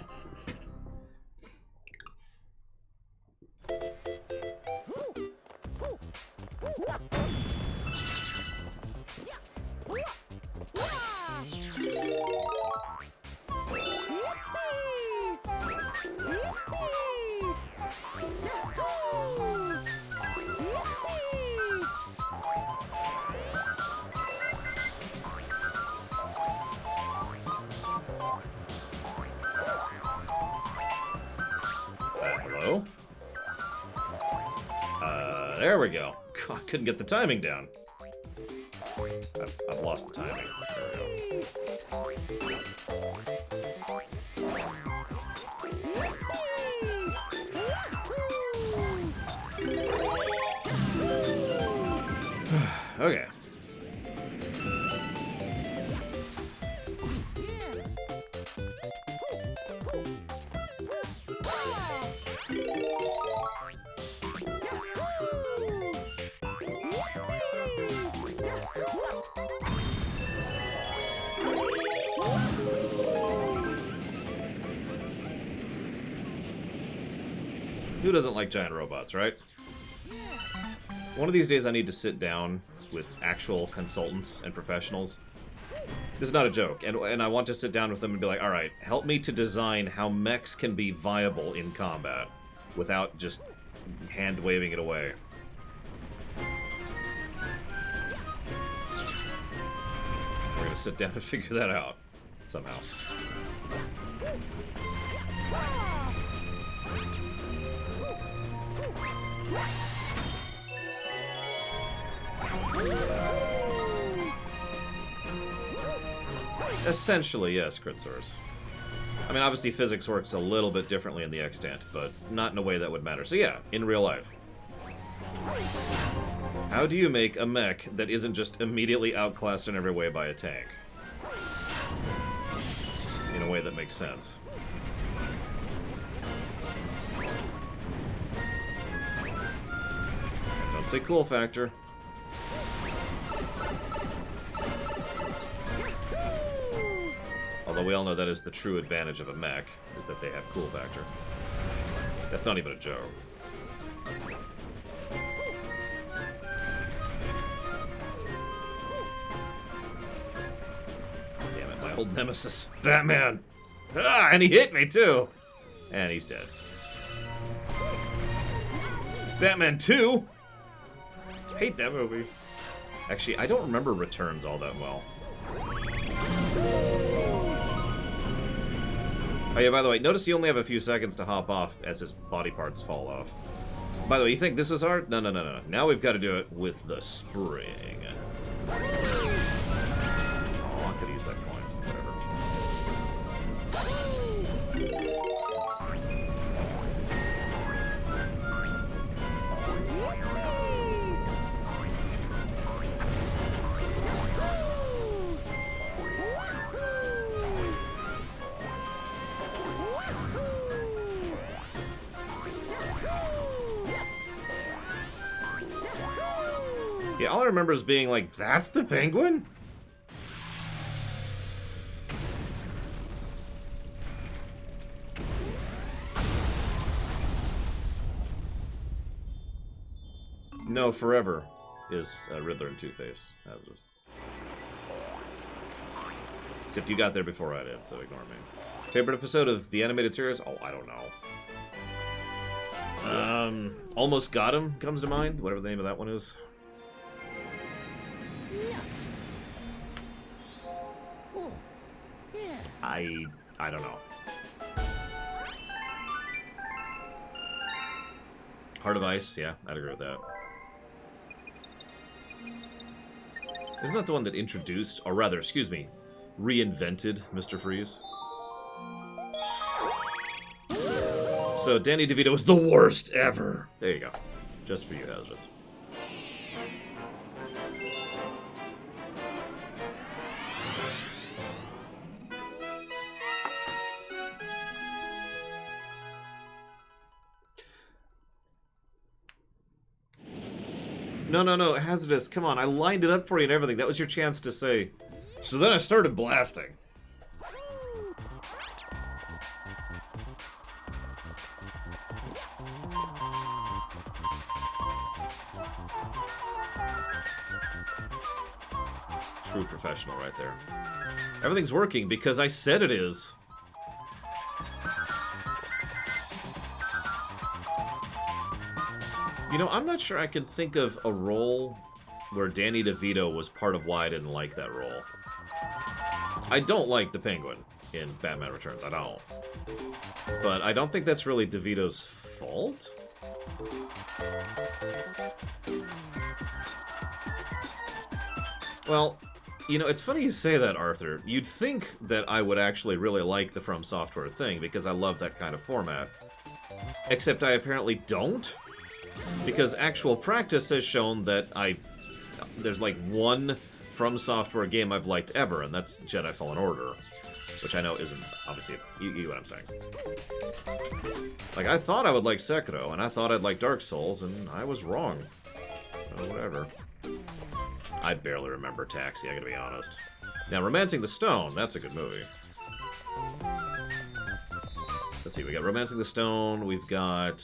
Hello? There we go. God, I couldn't get the timing down. I've lost the timing. There we go. Okay. Who doesn't like giant robots, right? One of these days I need to sit down with actual consultants and professionals. This is not a joke, and I want to sit down with them and be like, alright, help me to design how mechs can be viable in combat without just hand-waving it away. We're gonna sit down and figure that out, somehow. Essentially, yes, crit source. I mean, obviously physics works a little bit differently in the extant, but not in a way that would matter. So yeah, in real life. How do you make a mech that isn't just immediately outclassed in every way by a tank? In a way that makes sense. Don't say cool factor. Although we all know that is the true advantage of a mech, is that they have cool factor. That's not even a joke. Old nemesis. Batman. Ah, and he hit me, too. And he's dead. Batman 2? Hate that movie. Actually, I don't remember Returns all that well. Oh yeah, by the way, notice you only have a few seconds to hop off as his body parts fall off. By the way, you think this is hard? No, no, no, no. Now we've got to do it with the spring. Oh, I could use that coin. Whatever. Yeah, all I remember is being like, that's the penguin? No, Forever is Riddler and Two-Face, as is. Except you got there before I did, so ignore me. Favorite episode of the animated series? Oh, I don't know. Almost Got Him comes to mind, whatever the name of that one is. Oh, yeah. I don't know. Heart of Ice, yeah, I'd agree with that. Isn't that the one that introduced, or rather, excuse me, reinvented Mr. Freeze? So Danny DeVito was the worst ever. There you go. Just for you, Hazardous. No, no, no, Hazardous, come on, I lined it up for you and everything. That was your chance to say. So then I started blasting. True professional right there. Everything's working because I said it is. You know, I'm not sure I can think of a role where Danny DeVito was part of why I didn't like that role. I don't like the Penguin in Batman Returns, I don't. But I don't think that's really DeVito's fault. Well, you know, it's funny you say that, Arthur. You'd think that I would actually really like the From Software thing, because I love that kind of format. Except I apparently don't. Because actual practice has shown that there's like one From Software game I've liked ever, and that's Jedi Fallen Order. Which I know isn't, obviously, you get what I'm saying. Like, I thought I would like Sekiro, and I thought I'd like Dark Souls, and I was wrong. Oh, whatever. I barely remember Taxi, I gotta be honest. Now, Romancing the Stone, that's a good movie. Let's see, we got Romancing the Stone, we've got...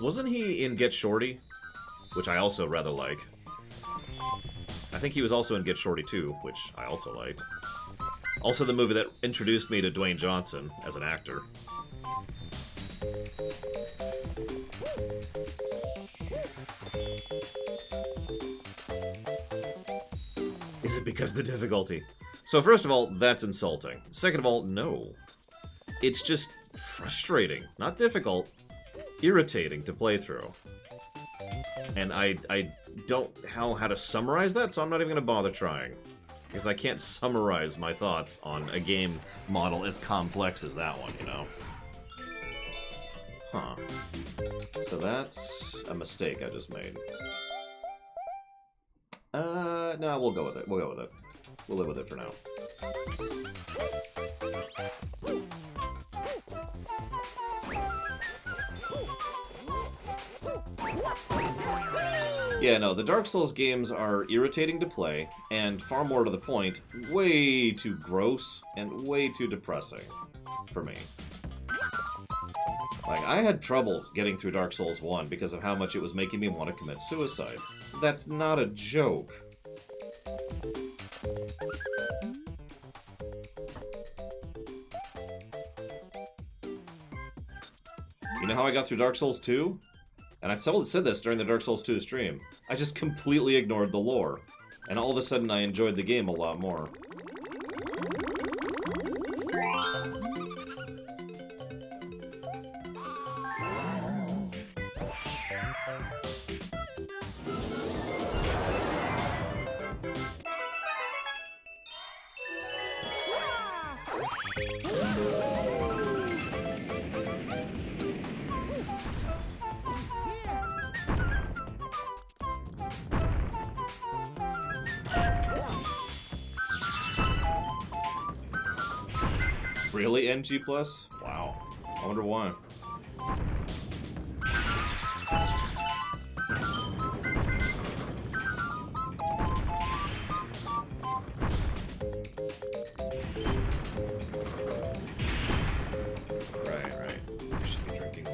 Wasn't he in Get Shorty? Which I also rather like. I think he was also in Get Shorty 2, which I also liked. Also the movie that introduced me to Dwayne Johnson as an actor. Is it because of the difficulty? So first of all, that's insulting. Second of all, no. It's just frustrating. Not difficult. Irritating to play through. And I don't know how to summarize that, so I'm not even going to bother trying. Because I can't summarize my thoughts on a game model as complex as that one, you know? Huh. So that's a mistake I just made. No, we'll go with it. We'll go with it. We'll live with it for now. Yeah, no, the Dark Souls games are irritating to play, and far more to the point, way too gross and way too depressing for me. Like, I had trouble getting through Dark Souls 1 because of how much it was making me want to commit suicide. That's not a joke. You know how I got through Dark Souls 2? And I said this during the Dark Souls 2 stream. I just completely ignored the lore. And all of a sudden I enjoyed the game a lot more. Really, NG+? Wow. I wonder why. Right. You should be drinking.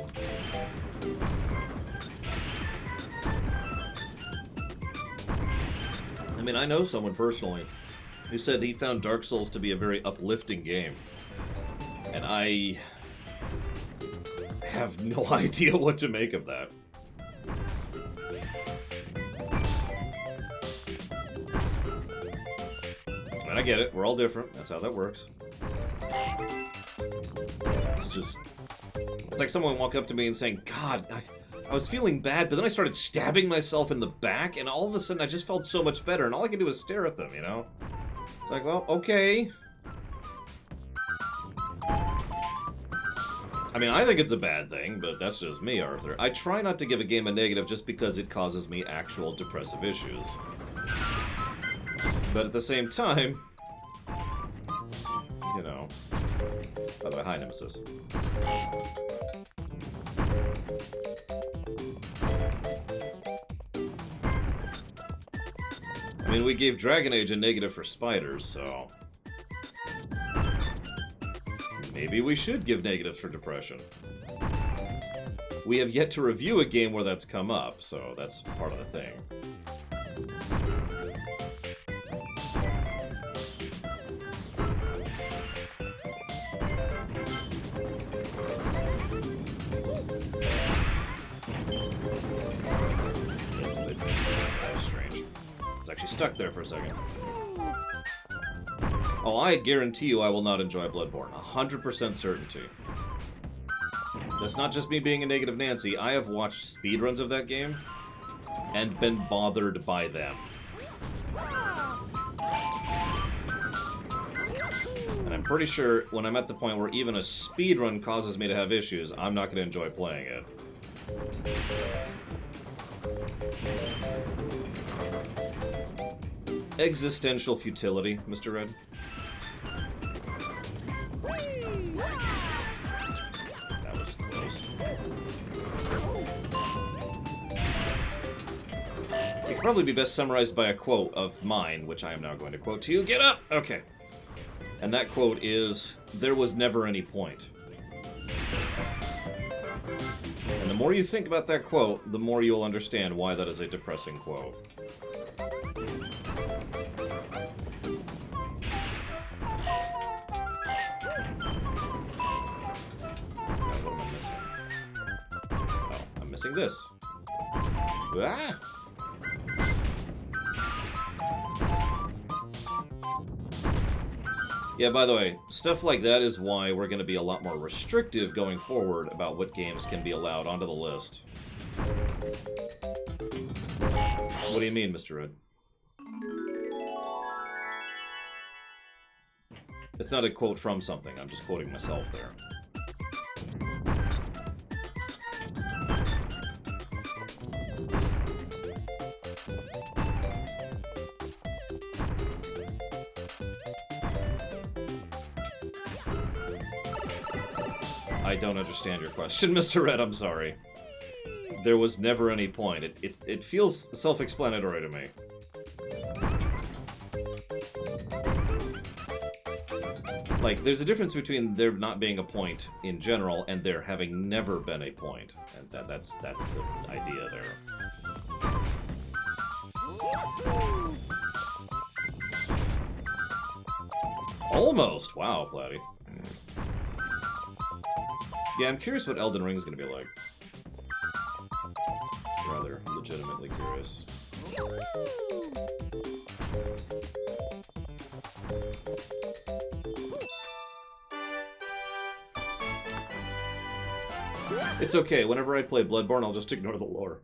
I mean, I know someone personally who said he found Dark Souls to be a very uplifting game. And I have no idea what to make of that. And I get it, we're all different, that's how that works. It's like someone walk up to me and saying, God, I was feeling bad, but then I started stabbing myself in the back, and all of a sudden I just felt so much better, and all I can do is stare at them, you know? It's like, well, okay. I mean, I think it's a bad thing, but that's just me, Arthur. I try not to give a game a negative just because it causes me actual depressive issues. But at the same time, you know... By the way, hi, Nemesis. I mean, we gave Dragon Age a negative for spiders, so... maybe we should give negatives for depression. We have yet to review a game where that's come up, so that's part of the thing. That was strange. It's actually stuck there for a second. Oh, I guarantee you I will not enjoy Bloodborne. 100% certainty. That's not just me being a negative Nancy. I have watched speedruns of that game and been bothered by them. And I'm pretty sure when I'm at the point where even a speedrun causes me to have issues, I'm not going to enjoy playing it. Existential futility, Mr. Red. That was close. It could probably be best summarized by a quote of mine, which I am now going to quote to you. Get up! Okay. And that quote is, "There was never any point." And the more you think about that quote, the more you'll understand why that is a depressing quote. Missing this. Ah! Yeah, by the way, stuff like that is why we're going to be a lot more restrictive going forward about what games can be allowed onto the list. What do you mean, Mr. Red? It's not a quote from something, I'm just quoting myself there. I don't understand your question, Mr. Red, I'm sorry. There was never any point. It feels self-explanatory to me. Like, there's a difference between there not being a point in general and there having never been a point. And that's the idea there. Almost! Wow, Platy. Yeah, I'm curious what Elden Ring is going to be like. Rather legitimately curious. It's okay. Whenever I play Bloodborne, I'll just ignore the lore.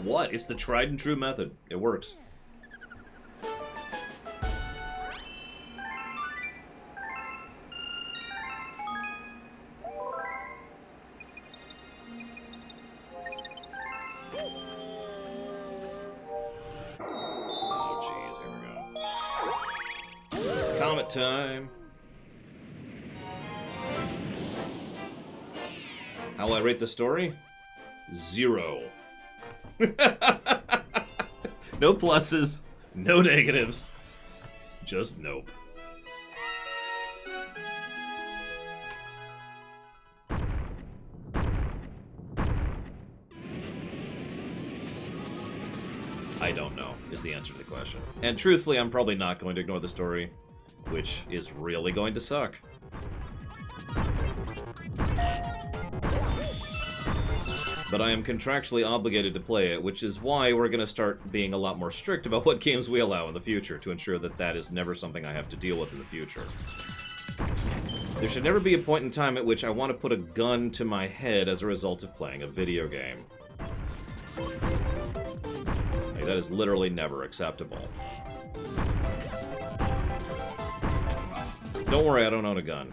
What? It's the tried and true method. It works. Oh, jeez. Here we go. Comet time. How will I rate the story? 0. No pluses, no negatives, just nope. I don't know, is the answer to the question. And truthfully, I'm probably not going to ignore the story, which is really going to suck. But I am contractually obligated to play it, which is why we're going to start being a lot more strict about what games we allow in the future, to ensure that that is never something I have to deal with in the future. There should never be a point in time at which I want to put a gun to my head as a result of playing a video game. Like, that is literally never acceptable. Don't worry, I don't own a gun.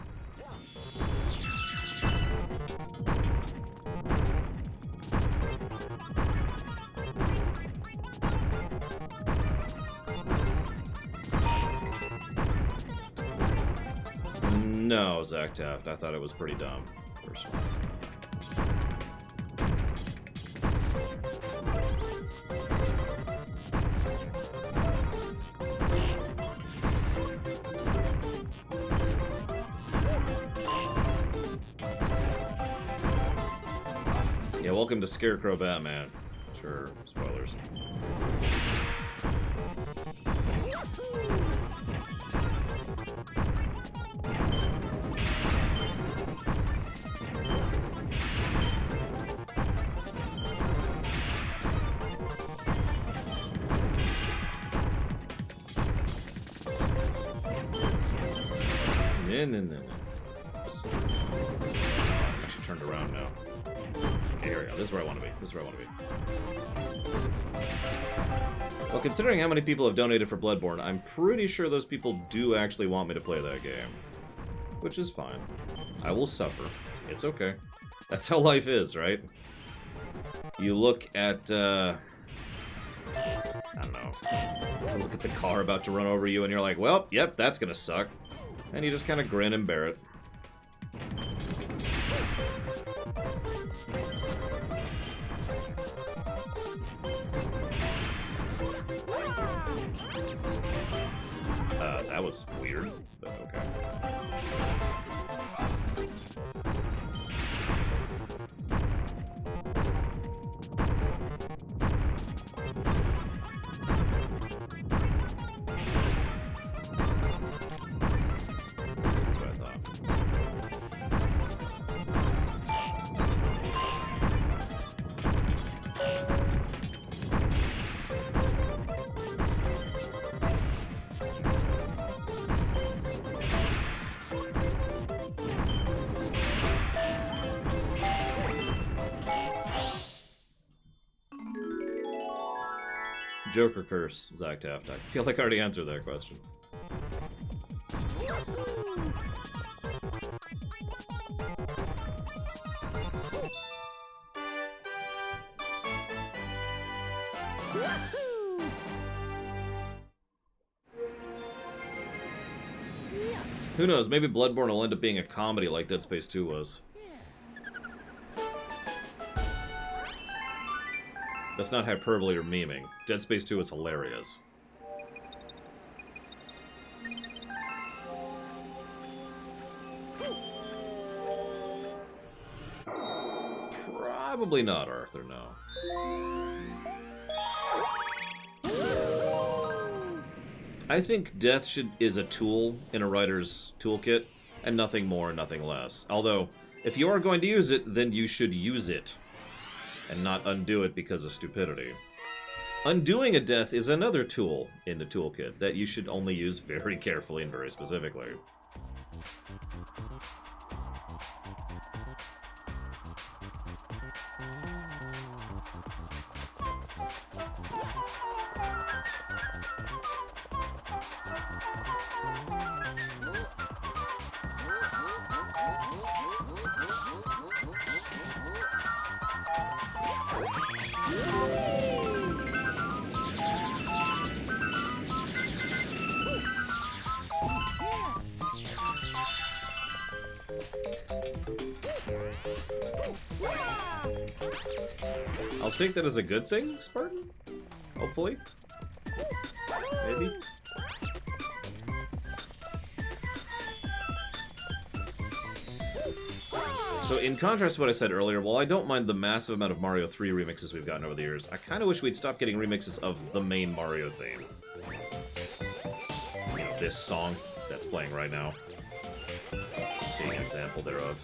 No, Zach Taft. I thought it was pretty dumb, personally. Yeah, welcome to Scarecrow Batman. Sure, spoilers. No. Actually turned around now. Okay, here we go. This is where I want to be. This is where I want to be. Well, considering how many people have donated for Bloodborne, I'm pretty sure those people do actually want me to play that game. Which is fine. I will suffer. It's okay. That's how life is, right? You look at, I don't know. You look at the car about to run over you and you're like, well, yep, that's gonna suck. And you just kind of grin and bear it. That was weird, but okay. Joker curse, Zach Taft. I feel like I already answered that question. Who knows, maybe Bloodborne will end up being a comedy like Dead Space 2 was. That's not hyperbole or memeing. Dead Space 2 is hilarious. Probably not, Arthur, no. I think death is a tool in a writer's toolkit, and nothing more, nothing less. Although, if you are going to use it, then you should use it, and not undo it because of stupidity. Undoing a death is another tool in the toolkit that you should only use very carefully and very specifically. I'll take that as a good thing, Spartan? Hopefully. Maybe. So in contrast to what I said earlier, while I don't mind the massive amount of Mario 3 remixes we've gotten over the years, I kind of wish we'd stop getting remixes of the main Mario theme. You know, this song that's playing right now. Being an example thereof.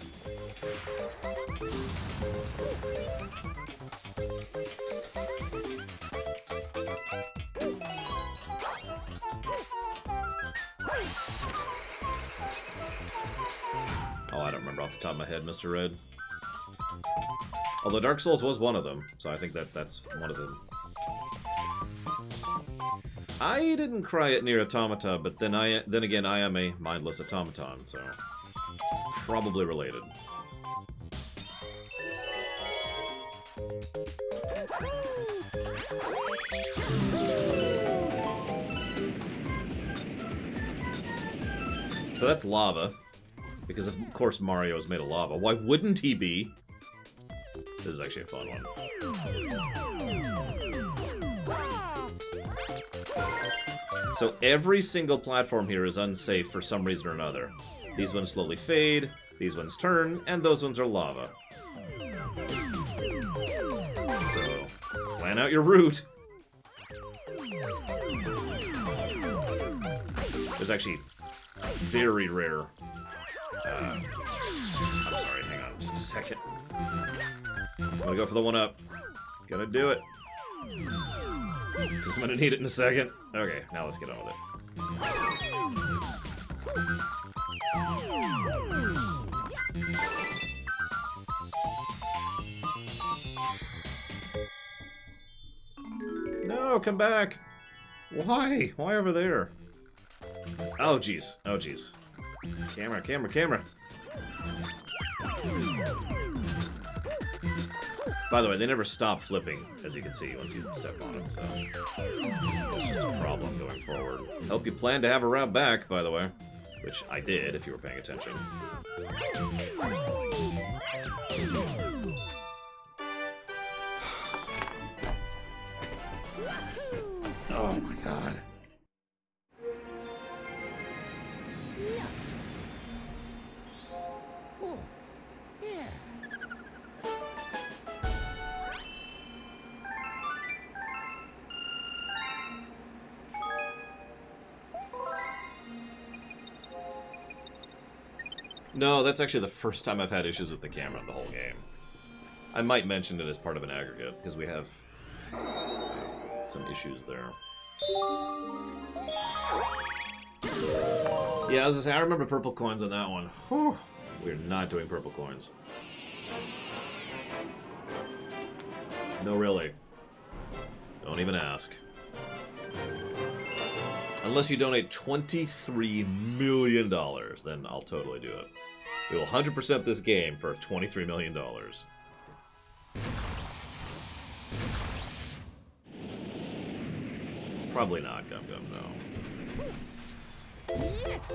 Oh, I don't remember off the top of my head, Mr. Red. Although Dark Souls was one of them, so I think that's one of them. I didn't cry at Nier Automata, but then again, I am a mindless automaton, so it's probably related. So that's lava. Because of course Mario is made of lava. Why wouldn't he be? This is actually a fun one. So every single platform here is unsafe for some reason or another. These ones slowly fade, these ones turn, and those ones are lava. So, plan out your route. There's actually very rare... I'm sorry, hang on just a second. I'm gonna go for the 1-up. Gonna do it. Because I'm gonna need it in a second. Okay, now let's get on with it. No, come back! Why? Why over there? Oh, jeez. Oh, jeez. Camera, camera, camera! By the way, they never stop flipping, as you can see, once you step on them, so... It's just a problem going forward. Hope you plan to have a route back, by the way. Which I did, if you were paying attention. Oh my god. Oh, yeah. No, that's actually the first time I've had issues with the camera in the whole game. I might mention it as part of an aggregate, because we have some issues there. Yeah, I was gonna say, I remember purple coins on that one. Whew. We're not doing purple coins. No, really. Don't even ask. Unless you donate $23 million, then I'll totally do it. We will 100% this game for $23 million. Probably not, Gum Gum, no. Yes.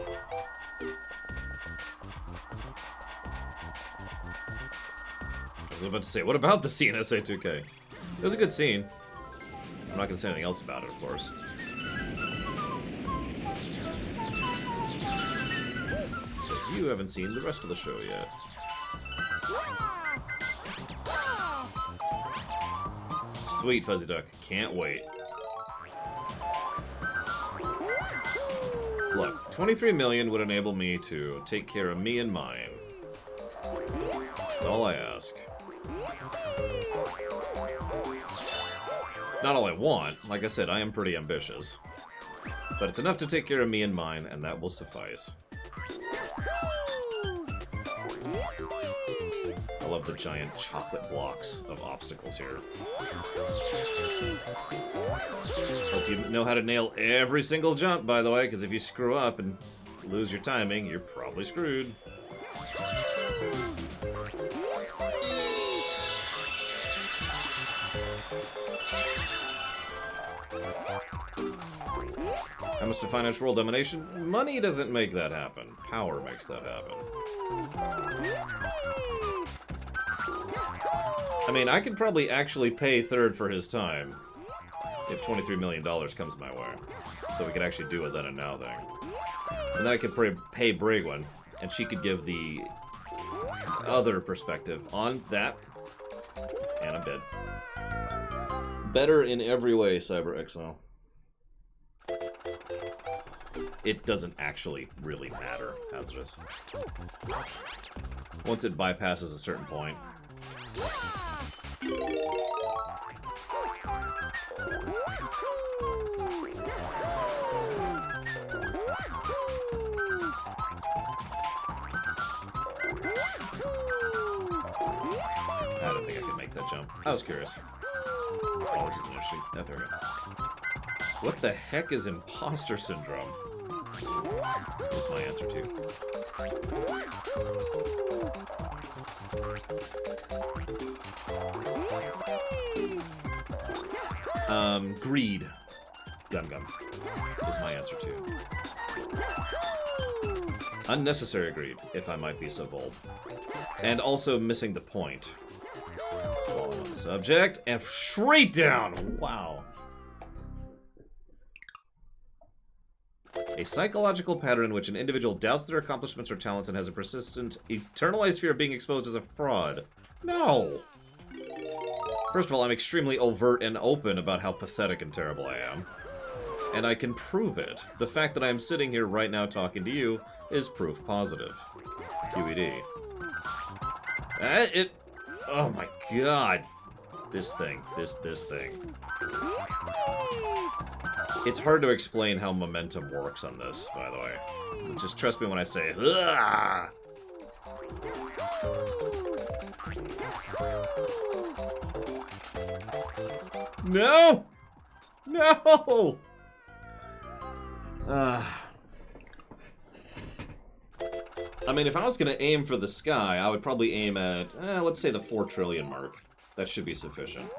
I was about to say, what about the scene in SA2K? It was a good scene. I'm not going to say anything else about it, of course. Because you haven't seen the rest of the show yet. Sweet, Fuzzy Duck. Can't wait. 23 million would enable me to take care of me and mine. That's all I ask. It's not all I want. Like I said, I am pretty ambitious. But it's enough to take care of me and mine, and that will suffice. I love the giant chocolate blocks of obstacles here. Hope you know how to nail every single jump, by the way, because if you screw up and lose your timing, you're probably screwed. How much to finance world domination? Money doesn't make that happen. Power makes that happen. I mean, I could probably actually pay Third for his time if $23 million comes my way. So we could actually do a then and now thing. And then I could pay Brigwin, and she could give the other perspective on that. And I'm dead. Better in every way, Cyber Exile. It doesn't actually really matter, Hazardous. Once it bypasses a certain point. I don't think I could make that jump. I was curious. Oh, this is interesting. Oh, there we go. What the heck is imposter syndrome? Is my answer to. Greed. Gum is my answer to. Unnecessary greed, if I might be so bold. And also missing the point. While I'm on the subject, and straight down! Wow. A psychological pattern in which an individual doubts their accomplishments or talents and has a persistent, eternalized fear of being exposed as a fraud. No! First of all, I'm extremely overt and open about how pathetic and terrible I am. And I can prove it. The fact that I am sitting here right now talking to you is proof positive. QED. Oh my god. This thing. This thing. It's hard to explain how momentum works on this, by the way. Just trust me when I say, ugh! No! No! I mean, if I was going to aim for the sky, I would probably aim at, let's say the 4 trillion mark. That should be sufficient.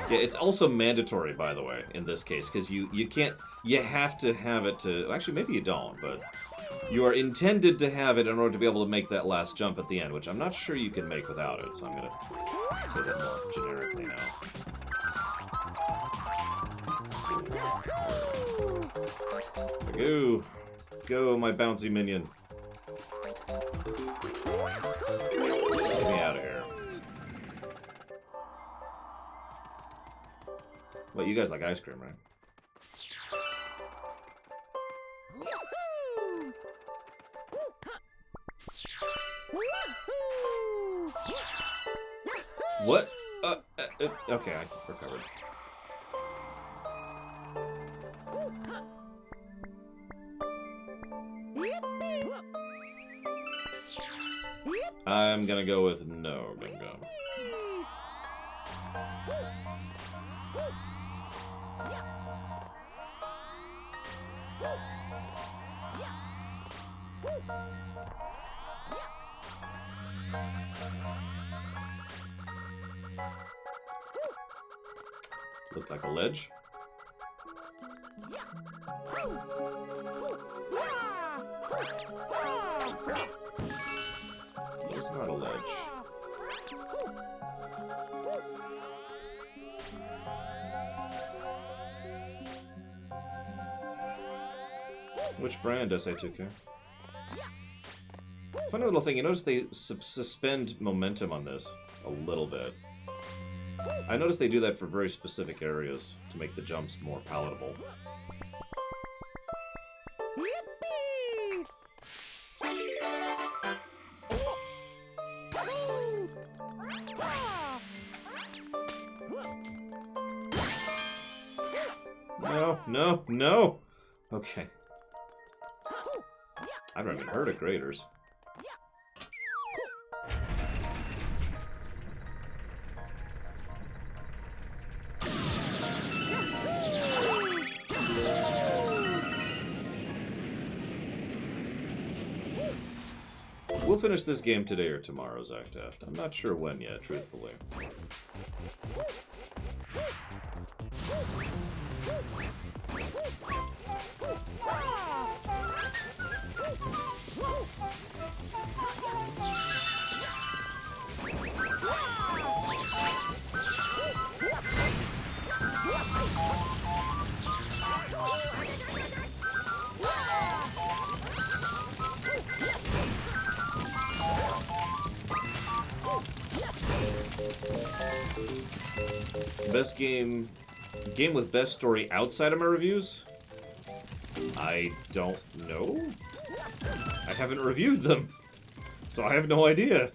Yeah, it's also mandatory, by the way, in this case, because you can't, you have to have it to, actually, maybe you don't, but you are intended to have it in order to be able to make that last jump at the end, which I'm not sure you can make without it, so I'm going to say that more generically now. Go! Go, my bouncy minion. Get me out of here. Well, you guys like ice cream, right? What? Okay, I recovered. I'm gonna go with no, Gum Gum. Looked like a ledge. It's not a ledge. Which brand, SA2K? Funny little thing, you notice they suspend momentum on this a little bit. I noticed they do that for very specific areas to make the jumps more palatable. Yippee! No, no, no! Okay. I've never even heard of graders. We'll finish this game today or tomorrow, Zactaft. I'm not sure when yet, truthfully. Best game with best story outside of my reviews? I don't know. I haven't reviewed them, so I have no idea.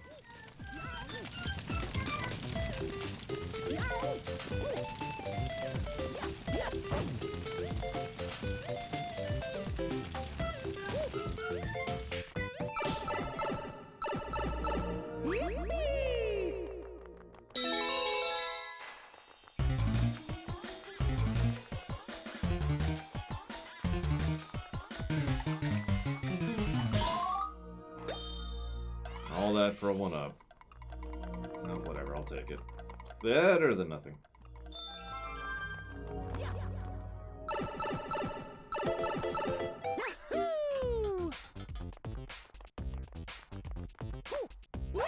All that for a 1-up. No, whatever, I'll take it. Better than nothing. Yahoo! Yeah!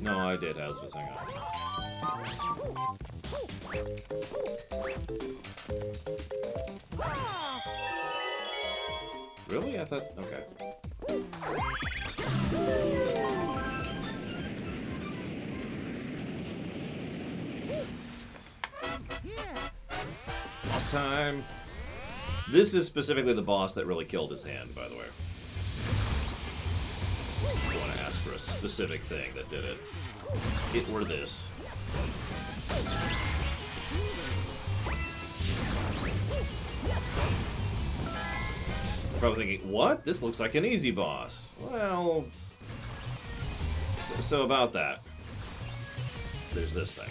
No, I did, Asvis, hang on. Really? I thought... okay. Yeah! Boss time! This is specifically the boss that really killed his hand, by the way. If you want to ask for a specific thing that did it. It were this. Probably thinking, what? This looks like an easy boss. Well... So about that. There's this thing.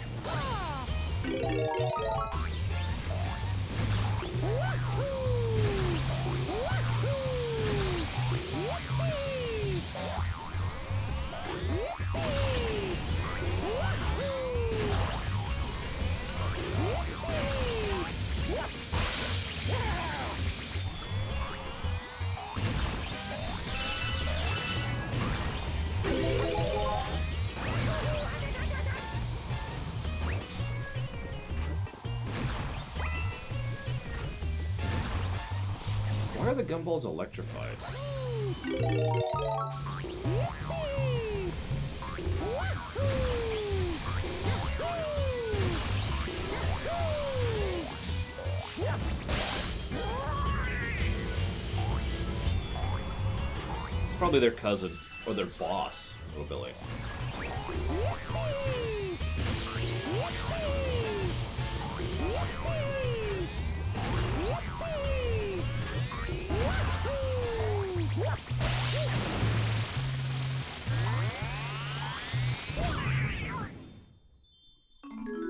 Why are the gumballs electrified? It's probably their cousin, or their boss, Little Billy.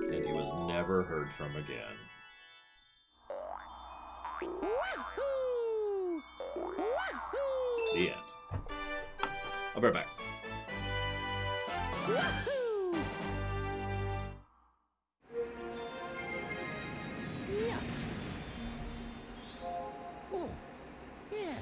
And he was never heard from again. The end. I'll be right back. Yeah. Oh, yeah.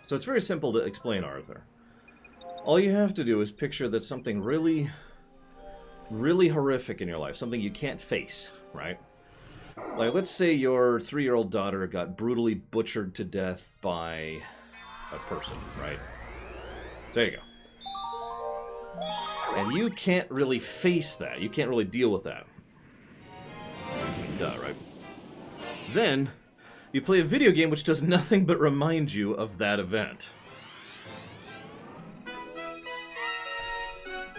So it's very simple to explain, Arthur. All you have to do is picture that something really, really horrific in your life, something you can't face, right? Like, let's say your 3-year-old daughter got brutally butchered to death by a person, right? There you go. And you can't really face that. You can't really deal with that. Duh, right? Then, you play a video game which does nothing but remind you of that event.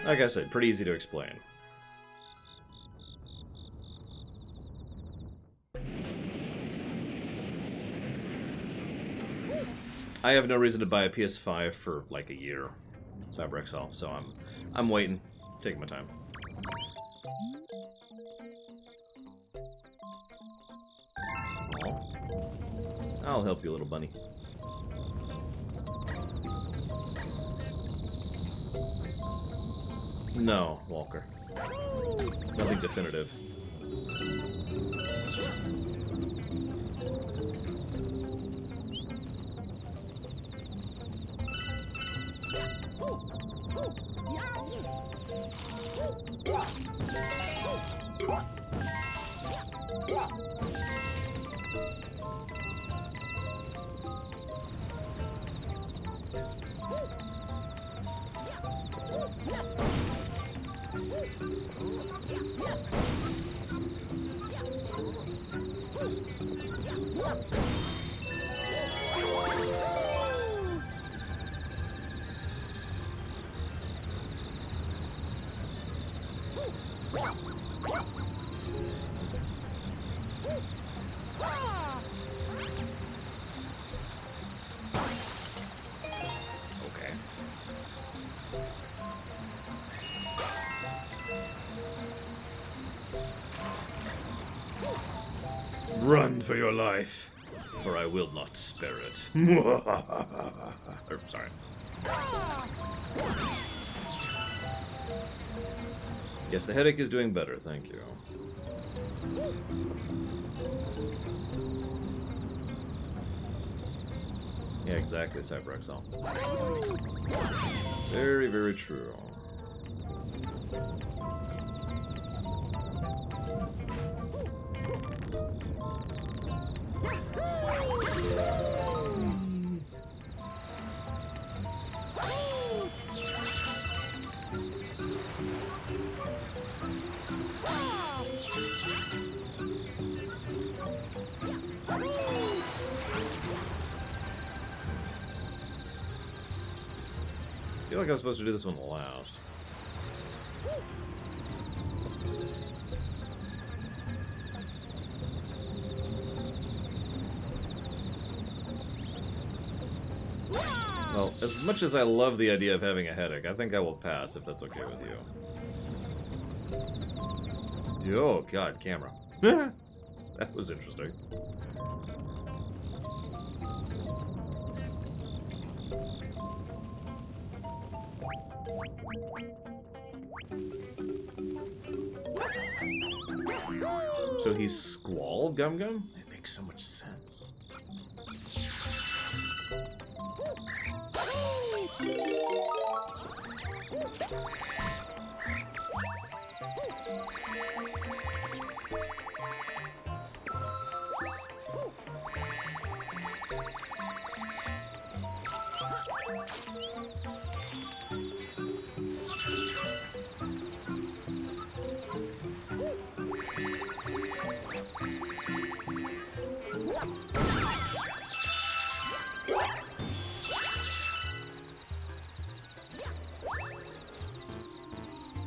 Like I said, pretty easy to explain. I have no reason to buy a PS5 for like a year, CyberXL, so I'm waiting, taking my time. I'll help you, little bunny. No, Walker. Nothing definitive. Okay. Run for your life, for I will not spare it. Sorry. Yes, the headache is doing better, thank you. Yeah, exactly, CyberXL. Very, very true. I feel like I was supposed to do this one last. Well, as much as I love the idea of having a headache, I think I will pass if that's okay with you. Oh, God, camera. That was interesting. So he's Squall Gum Gum? It makes so much sense.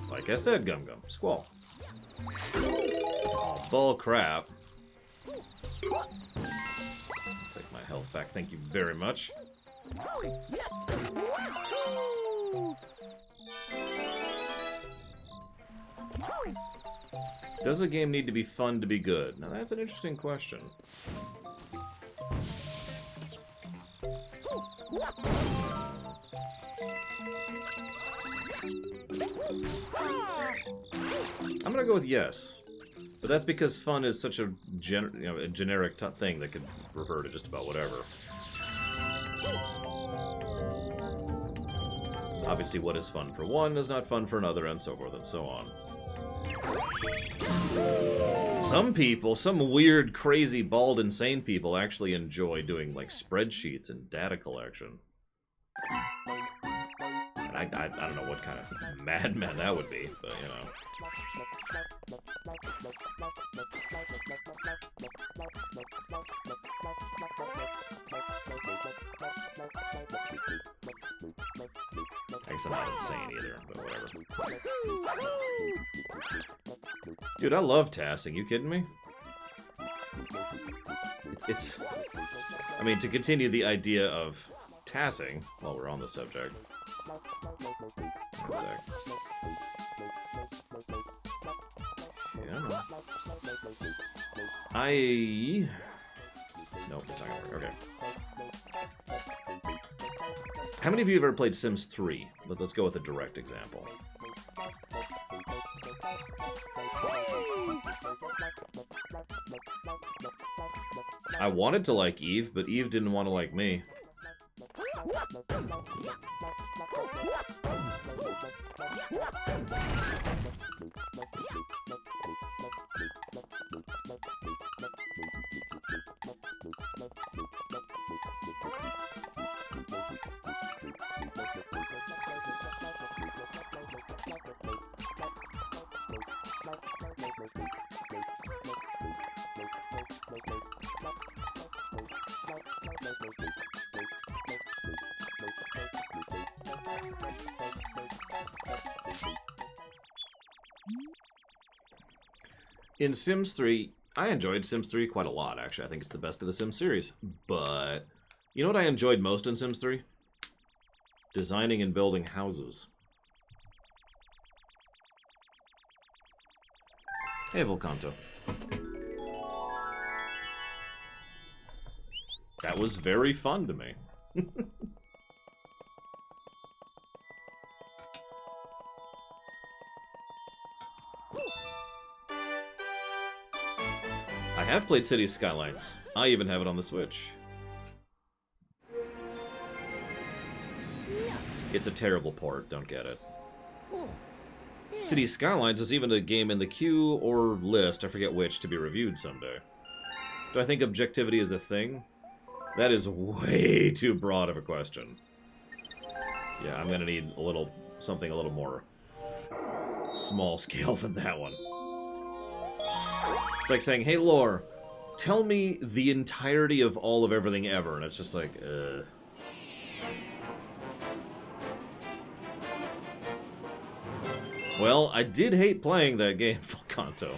Like I said, Gum Gum. Squall. Oh, bull crap. Take my health back, thank you very much. Does a game need to be fun to be good? Now that's an interesting question. I'm gonna go with yes. But that's because fun is such a, a generic thing that could refer to just about whatever. Obviously, what is fun for one is not fun for another, and so forth and so on. Some people, some weird, crazy, bald, insane people actually enjoy doing, like, spreadsheets and data collection. And I don't know what kind of madman that would be, but, you know. I guess I'm not insane either, but whatever. Dude, I love tassing. You kidding me? It's... I mean, to continue the idea of tassing, while we're on the subject. One sec. Yeah. Nope, it's not gonna work. Okay. How many of you have ever played Sims 3? Let's go with a direct example. I wanted to like Eve, but Eve didn't want to like me. In Sims 3, I enjoyed Sims 3 quite a lot, actually. I think it's the best of the Sims series. But, you know what I enjoyed most in Sims 3? Designing and building houses. Hey, Volcanto. That was very fun to me. I have played Cities Skylines. I even have it on the Switch. It's a terrible port, don't get it. Cities Skylines is even a game in the queue or list, I forget which, to be reviewed someday. Do I think objectivity is a thing? That is way too broad of a question. Yeah, I'm gonna need a little, something a little more small scale than that one. It's like saying, hey, lore, tell me the entirety of all of everything ever. And it's just like, Well, I did hate playing that game, Volcanto.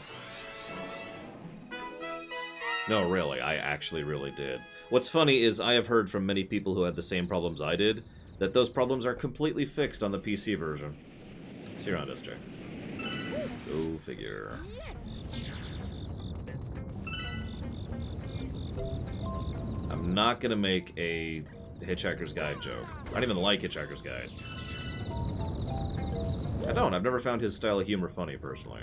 No, really, I actually really did. What's funny is I have heard from many people who had the same problems I did, that those problems are completely fixed on the PC version. See you around, SJ. Go figure. I'm not gonna make a Hitchhiker's Guide joke. I don't even like Hitchhiker's Guide. I don't. I've never found his style of humor funny, personally.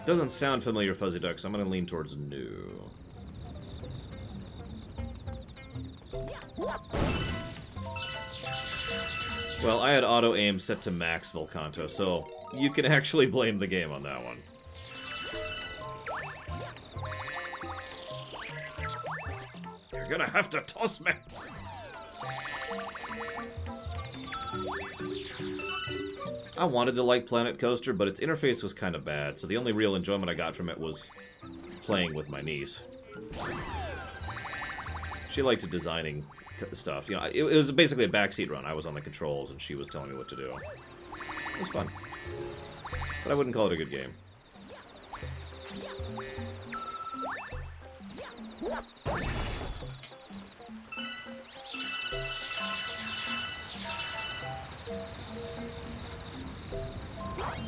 Doesn't sound familiar, Fuzzy Duck, so I'm gonna lean towards new. Well, I had auto-aim set to max, Volcanto, so you can actually blame the game on that one. You're gonna have to toss me! I wanted to like Planet Coaster, but its interface was kind of bad, so the only real enjoyment I got from it was playing with my niece. She liked designing stuff. You know, it was basically a backseat run. I was on the controls, and she was telling me what to do. It was fun. But I wouldn't call it a good game.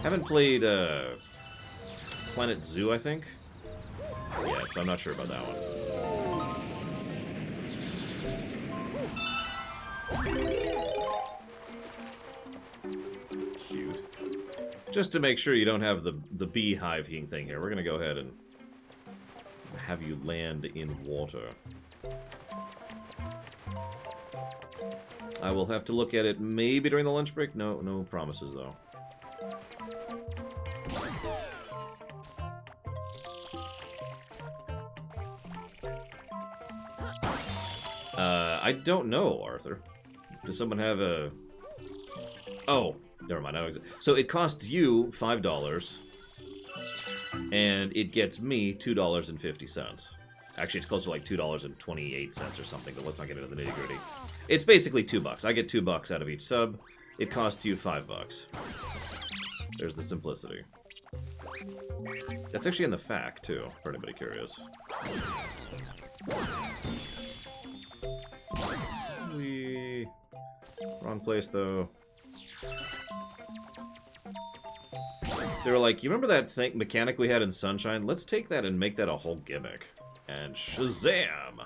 Haven't played Planet Zoo, I think. Yeah, so I'm not sure about that one. Cute. Just to make sure you don't have the beehive thing here, we're gonna go ahead and have you land in water. I will have to look at it maybe during the lunch break. No promises though. I don't know, Arthur. Does someone have a... Oh, never mind. So it costs you $5, and it gets me $2.50. Actually, it's closer to like $2.28 or something, but let's not get into the nitty-gritty. It's basically $2. I get $2 out of each sub. It costs you $5. There's the simplicity. That's actually in the FAQ, too, for anybody curious. Wrong place, though. They were like, you remember that thing mechanic we had in Sunshine? Let's take that and make that a whole gimmick. And Shazam!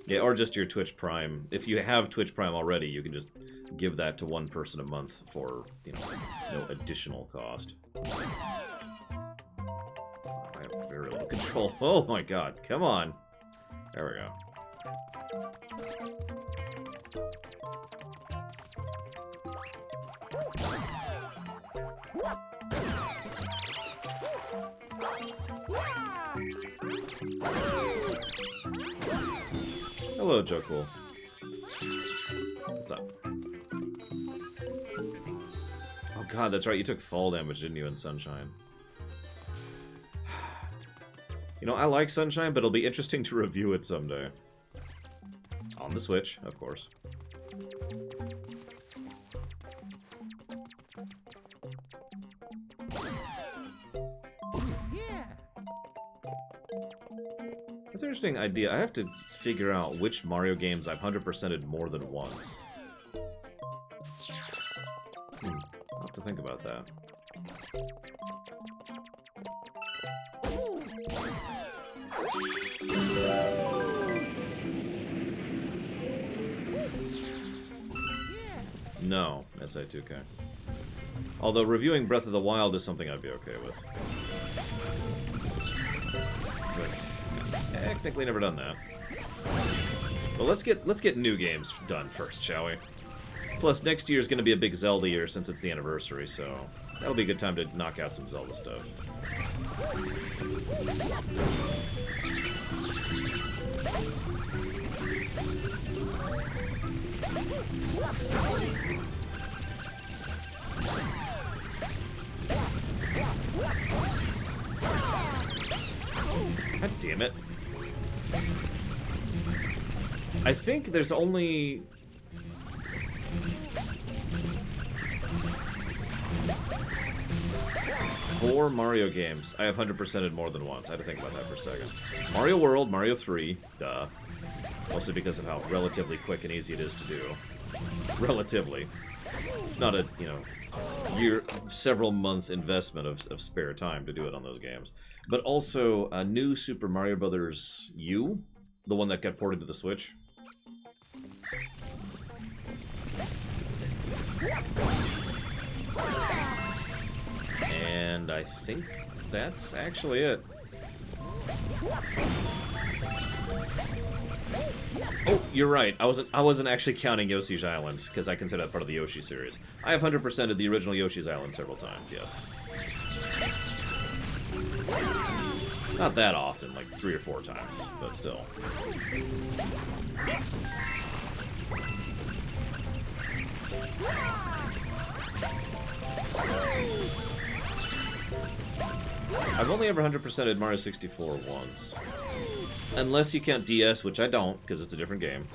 Yeah, or just your Twitch Prime. If you have Twitch Prime already, you can just give that to one person a month for, you know, no additional cost. I have very little control. Oh my god, come on. There we go. Hello, Joe Cool. What's up? Oh god, that's right, you took fall damage, didn't you, in Sunshine? You know, I like Sunshine, but it'll be interesting to review it someday. On the Switch, of course. Yeah. That's an interesting idea. I have to figure out which Mario games I've 100%ed more than once. I'll have to think about that. No, SI2K. Although reviewing Breath of the Wild is something I'd be okay with. But technically never done that. But let's get new games done first, shall we? Plus next year is going to be a big Zelda year since it's the anniversary, so that'll be a good time to knock out some Zelda stuff. God damn it. I think there's only... four Mario games I have 100%ed more than once. I had to think about that for a second. Mario World, Mario 3, duh. Mostly because of how relatively quick and easy it is to do. Relatively. It's not a, you know, several month investment of spare time to do it on those games. But also, a new Super Mario Bros. U, the one that got ported to the Switch. And I think that's actually it. Oh, you're right. I wasn't actually counting Yoshi's Island because I consider that part of the Yoshi series. I have 100%ed the original Yoshi's Island several times. Yes. Not that often, like 3 or 4 times, but still. I've only ever 100%ed Mario 64 once. Unless you count DS, which I don't, because it's a different game.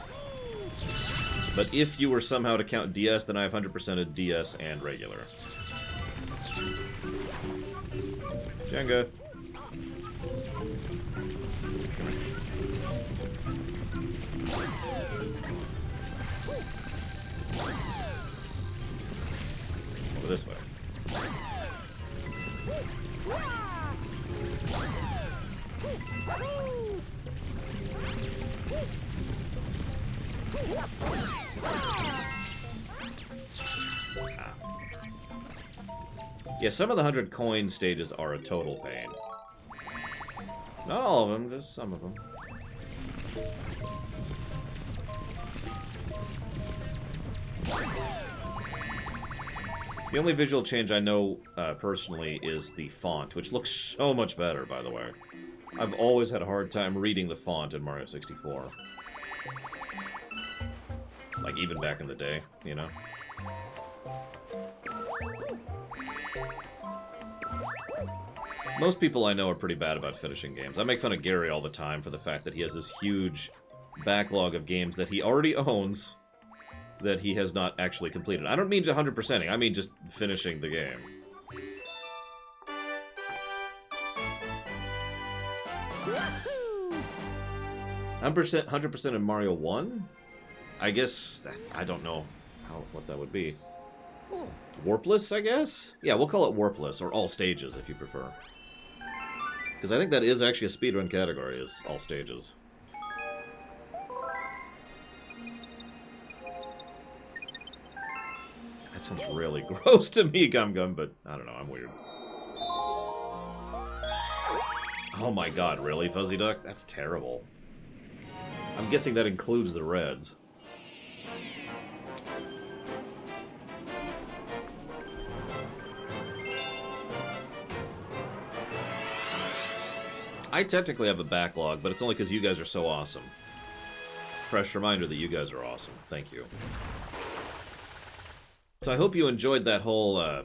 But if you were somehow to count DS, then I have 100%ed DS and regular. Jenga. Over this way. Ah. Yeah, some of the 100 coin stages are a total pain. Not all of them, just some of them. The only visual change I know personally is the font, which looks so much better, by the way. I've always had a hard time reading the font in Mario 64. Like, even back in the day, you know? Most people I know are pretty bad about finishing games. I make fun of Gary all the time for the fact that he has this huge backlog of games that he already owns that he has not actually completed. I don't mean 100%ing, I mean just finishing the game. 100% in Mario 1? I guess that I don't know what that would be. Warpless, I guess? Yeah, we'll call it Warpless, or all stages if you prefer. Because I think that is actually a speedrun category, is all stages. That sounds really gross to me, Gum Gum, but I don't know, I'm weird. Oh my god, really, Fuzzy Duck? That's terrible. I'm guessing that includes the reds. I technically have a backlog, but it's only because you guys are so awesome. Fresh reminder that you guys are awesome. Thank you. So I hope you enjoyed that whole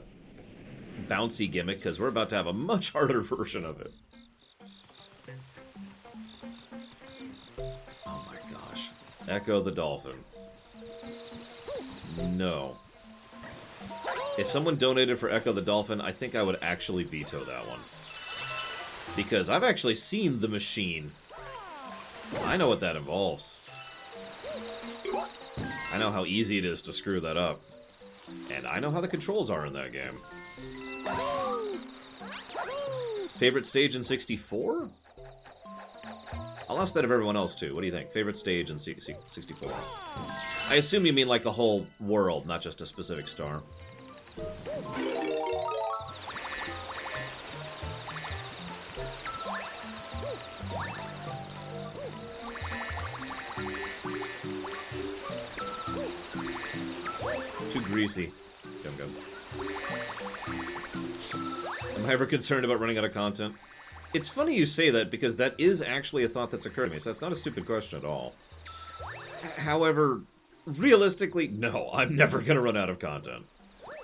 bouncy gimmick, because we're about to have a much harder version of it. Oh my gosh. Echo the Dolphin. No. If someone donated for Echo the Dolphin, I think I would actually veto that one. Because I've actually seen the machine. I know what that involves. I know how easy it is to screw that up. And I know how the controls are in that game. Favorite stage in 64? I'll ask that of everyone else too. What do you think? Favorite stage in 64? I assume you mean like the whole world, not just a specific star. Too greasy. Go. Am I ever concerned about running out of content? It's funny you say that, because that is actually a thought that's occurred to me, so that's not a stupid question at all. However, realistically, no, I'm never going to run out of content.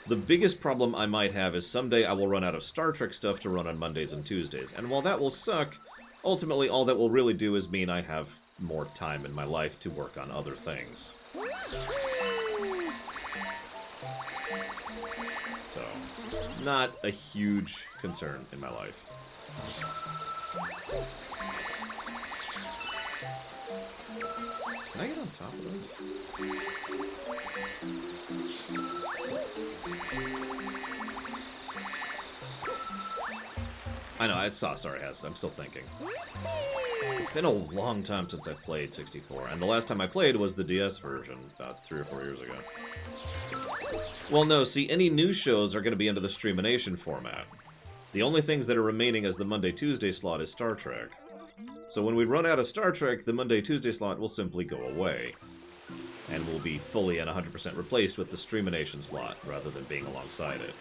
The biggest problem I might have is someday I will run out of Star Trek stuff to run on Mondays and Tuesdays, and while that will suck, ultimately all that will really do is mean I have more time in my life to work on other things. So, not a huge concern in my life. Can I get on top of this? I know, I saw, sorry, I'm still thinking. It's been a long time since I've played 64, and the last time I played was the DS version, about 3 or 4 years ago. Well, no, see, any new shows are going to be into the Streamination format. The only things that are remaining as the Monday-Tuesday slot is Star Trek. So when we run out of Star Trek, the Monday-Tuesday slot will simply go away. And will be fully and 100% replaced with the Streamination slot, rather than being alongside it.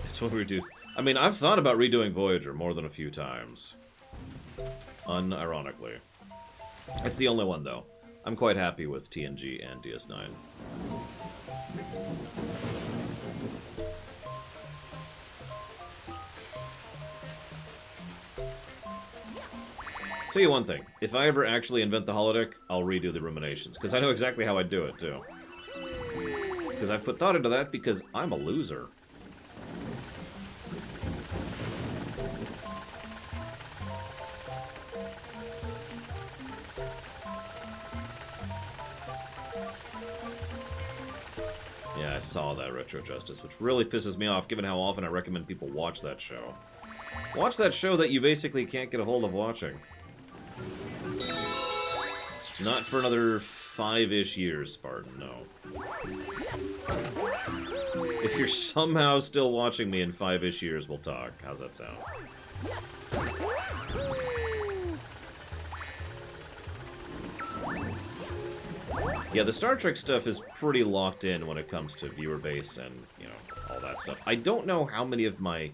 That's what we do. I mean, I've thought about redoing Voyager more than a few times. Unironically. It's the only one, though. I'm quite happy with TNG and DS9. Tell you one thing. If I ever actually invent the holodeck, I'll redo the Ruminations, because I know exactly how I'd do it, too. Because I've put thought into that because I'm a loser. saw that, Retro Justice, which really pisses me off given how often I recommend people watch that show. Watch that show that you basically can't get a hold of watching. Not for another 5-ish years, Spartan, no. If you're somehow still watching me in 5-ish years, we'll talk. How's that sound? Yeah, the Star Trek stuff is pretty locked in when it comes to viewer base and, you know, all that stuff. I don't know how many of my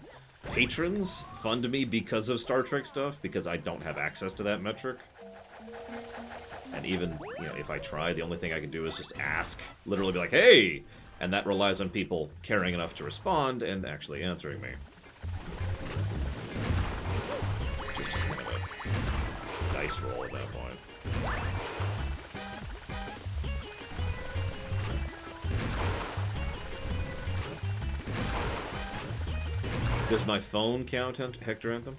patrons fund me because of Star Trek stuff, because I don't have access to that metric. And even, you know, if I try, the only thing I can do is just ask. Literally be like, hey! And that relies on people caring enough to respond and actually answering me. It's just kind of a dice roll at that point. Does my phone count, Hector Anthem?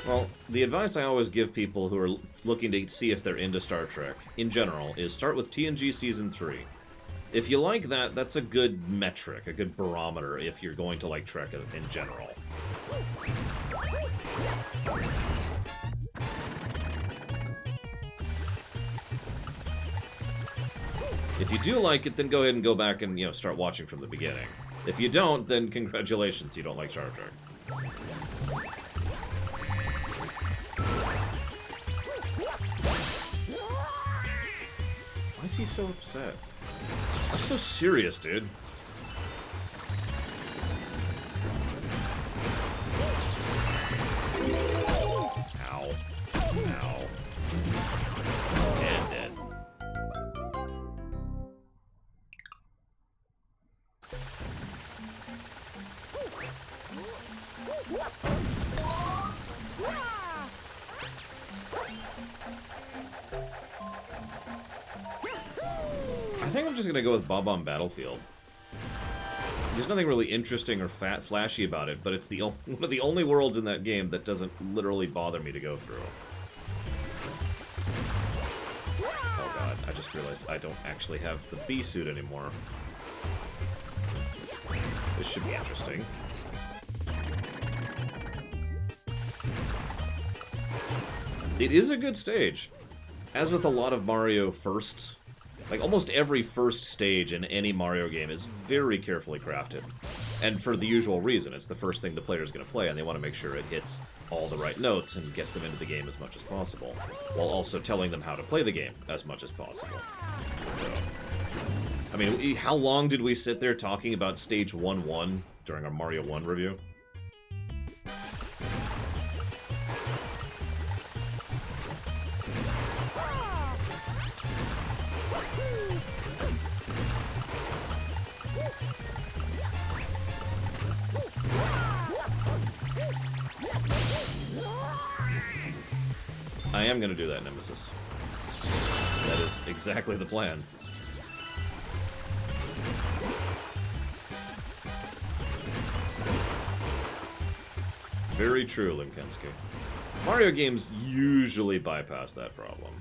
Well, the advice I always give people who are looking to see if they're into Star Trek, in general, is start with TNG Season 3. If you like that, that's a good metric, a good barometer if you're going to like Trek in general. If you do like it, then go ahead and go back and, you know, start watching from the beginning. If you don't, then congratulations, you don't like Star Trek. Why is he so upset? That's so serious, dude. Ow. Ow. And dead. I think I'm just gonna go with Bob on Battlefield. There's nothing really interesting or flashy about it, but it's the one of the only worlds in that game that doesn't literally bother me to go through. Oh god, I just realized I don't actually have the bee suit anymore. This should be interesting. It is a good stage. As with a lot of Mario firsts, like, almost every first stage in any Mario game is very carefully crafted. And for the usual reason, it's the first thing the player's going to play, and they want to make sure it hits all the right notes and gets them into the game as much as possible, while also telling them how to play the game as much as possible. So, I mean, how long did we sit there talking about Stage 1-1 during our Mario 1 review? I am going to do that, Nemesis. That is exactly the plan. Very true, Limkensky. Mario games usually bypass that problem.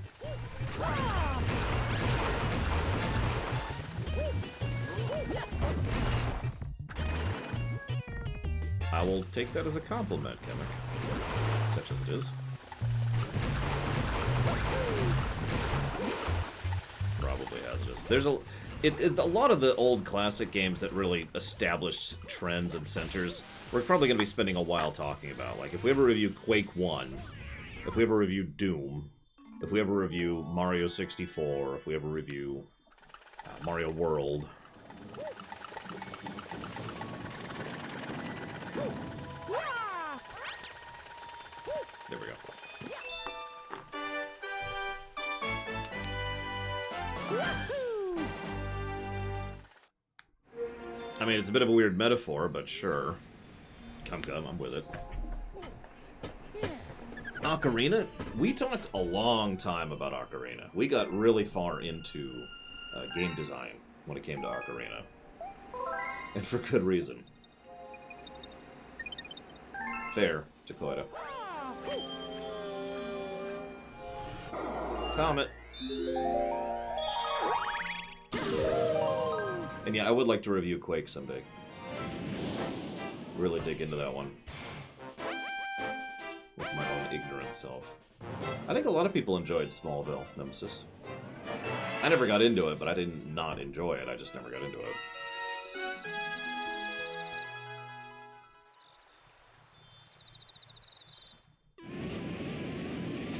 I will take that as a compliment, Kemek. Such as it is. Probably hazardous. There's a lot of the old classic games that really established trends and centers, we're probably going to be spending a while talking about. Like, if we ever review Quake 1, if we ever review Doom, if we ever review Mario 64, if we ever review Mario World. There we go. I mean, it's a bit of a weird metaphor, but sure. Come, I'm with it. Ocarina? We talked a long time about Ocarina. We got really far into game design when it came to Ocarina. And for good reason. Fair to Koida. Comet. And yeah, I would like to review Quake someday. Really dig into that one. With my own ignorant self. I think a lot of people enjoyed Smallville, Nemesis. I never got into it, but I didn't not enjoy it. I just never got into it.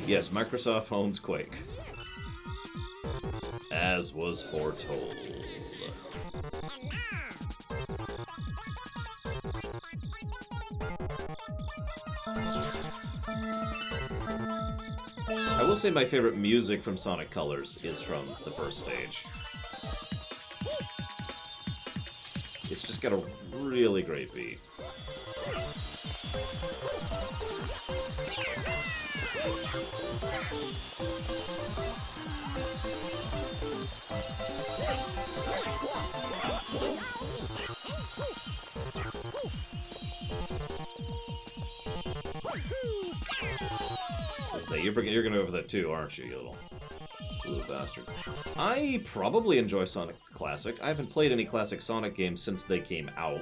Yes, Microsoft owns Quake. As was foretold. I will say my favorite music from Sonic Colors is from the first stage. It's just got a really great beat. You're gonna go for that too, aren't you, you little bastard? I probably enjoy Sonic Classic. I haven't played any classic Sonic games since they came out.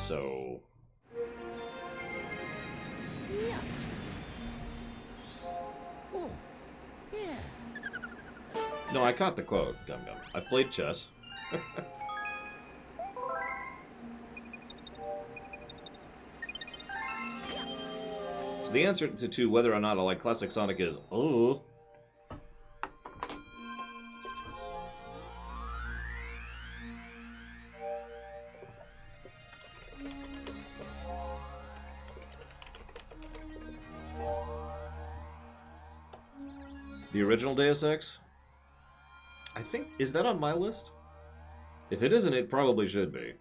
So... Yeah. Oh. Yeah. No, I caught the quote, Gum Gum. I've played chess. So the answer to whether or not I like classic Sonic is, oh. The original Deus Ex? I think, is that on my list? If it isn't, it probably should be.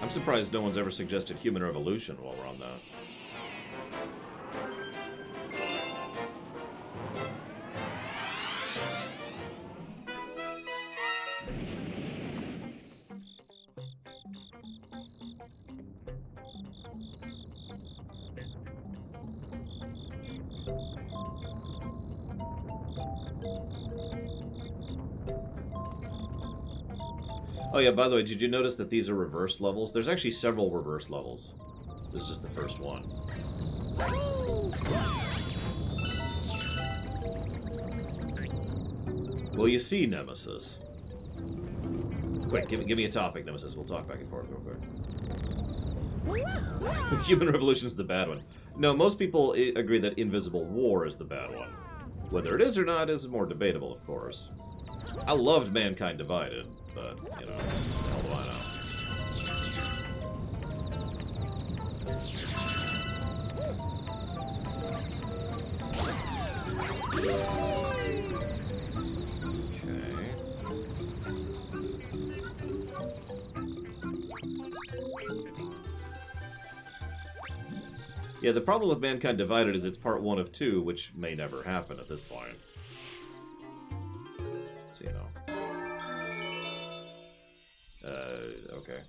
I'm surprised no one's ever suggested Human Revolution while we're on that. Oh yeah, by the way, did you notice that these are reverse levels? There's actually several reverse levels. This is just the first one. Well, you see, Nemesis. Quick, give me a topic, Nemesis. We'll talk back and forth real quick. Human Revolution is the bad one. No, most people agree that Invisible War is the bad one. Whether it is or not is more debatable, of course. I loved Mankind Divided, but, you know, the hell do I know? Yeah, the problem with Mankind Divided is it's part 1 of 2, which may never happen at this point. So, you know. Okay.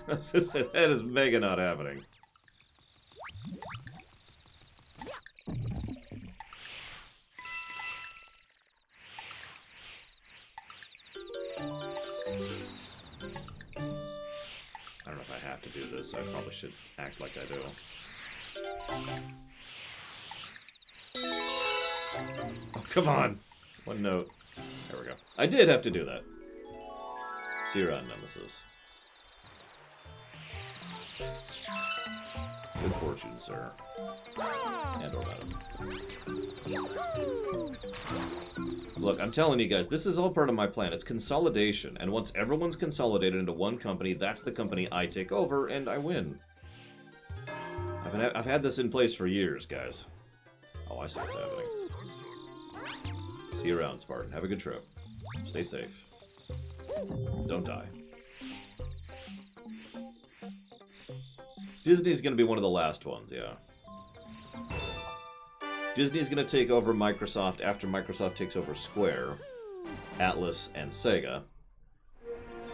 That is mega not happening. I don't know if I have to do this. I probably should act like I do. Oh, come on! One note. There we go. I did have to do that. See you around, Nemesis. Good fortune, sir. And or madam. Yahoo! Look, I'm telling you guys, this is all part of my plan. It's consolidation, and once everyone's consolidated into one company, that's the company I take over, and I win. I've had this in place for years, guys. Oh, I see what's happening. See you around, Spartan. Have a good trip. Stay safe. Don't die. Disney's gonna be one of the last ones, yeah. Disney's gonna take over Microsoft after Microsoft takes over Square, Atlas, and Sega.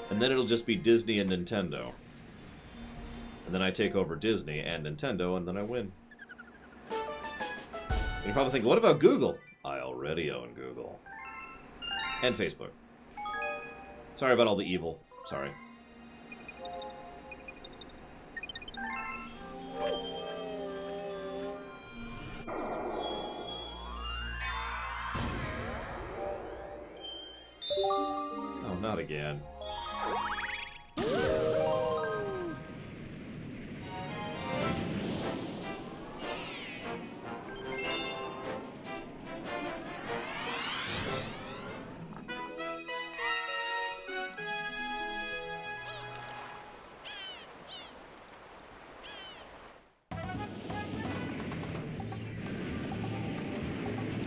And then it'll just be Disney and Nintendo. And then I take over Disney and Nintendo, and then I win. And you're probably thinking, what about Google? I already own Google. And Facebook. Sorry about all the evil. Sorry. Oh, not again.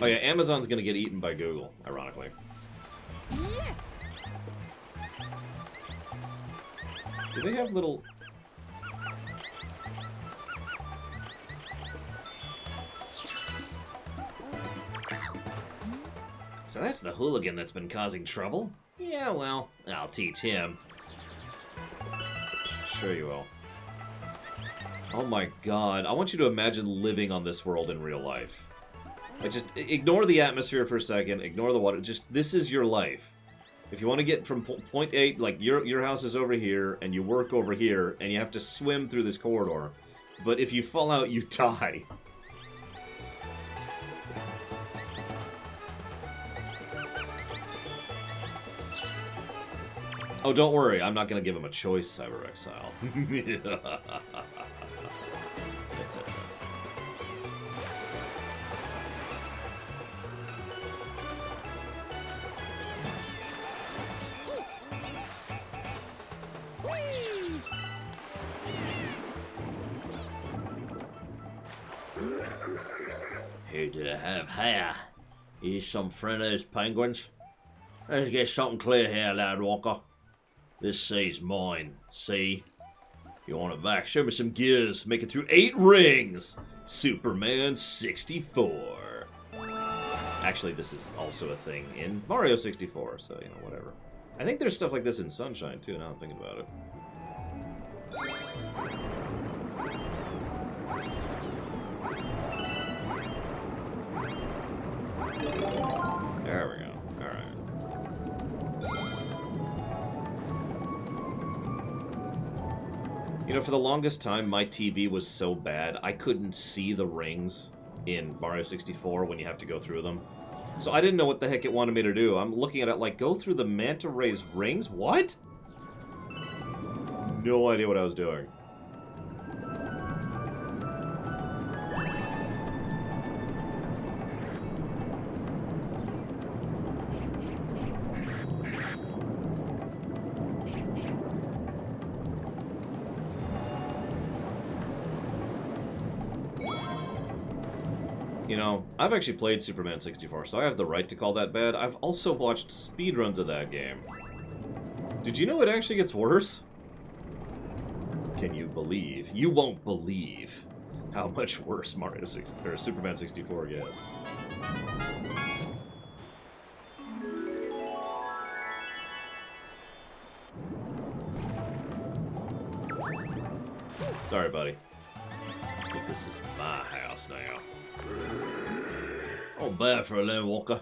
Oh yeah, Amazon's gonna get eaten by Google, ironically. Yes! Do they have little... So that's the hooligan that's been causing trouble? Yeah, well, I'll teach him. Sure you will. Oh my god, I want you to imagine living on this world in real life. Like, just ignore the atmosphere for a second, ignore the water, just, this is your life. If you want to get from point A, like, your house is over here, and you work over here, and you have to swim through this corridor. But if you fall out, you die. Oh, don't worry, I'm not going to give him a choice, Cyber Exile. That's it. Whee! Who do I have here? Here's some friend of those penguins. Let's get something clear here, lad Walker. This sea's mine, see? You want it back? Show me some gears. Make it through 8 rings! Superman 64. Actually, this is also a thing in Mario 64, so, you know, whatever. I think there's stuff like this in Sunshine, too, now I'm thinking about it. There we go. Alright. You know, for the longest time, my TV was so bad, I couldn't see the rings in Mario 64 when you have to go through them. So I didn't know what the heck it wanted me to do. I'm looking at it like, go through the Manta Ray's rings? What? No idea what I was doing. You know, I've actually played Superman 64, so I have the right to call that bad. I've also watched speedruns of that game. Did you know it actually gets worse? Can you believe? You won't believe how much worse Superman 64 gets. Sorry, buddy. I think this is my house now. Not bad for a lone walker.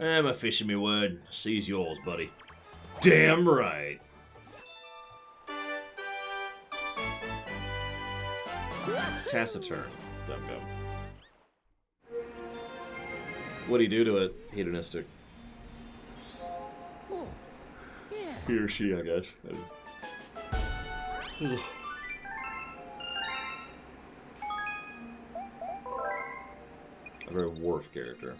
I'm a fishing me word. Sea's yours, buddy. Damn right. Taciturn. Dumb gum. What'd he do to it? Hedonistic. Oh, yeah. He or she, I guess. very Worf character.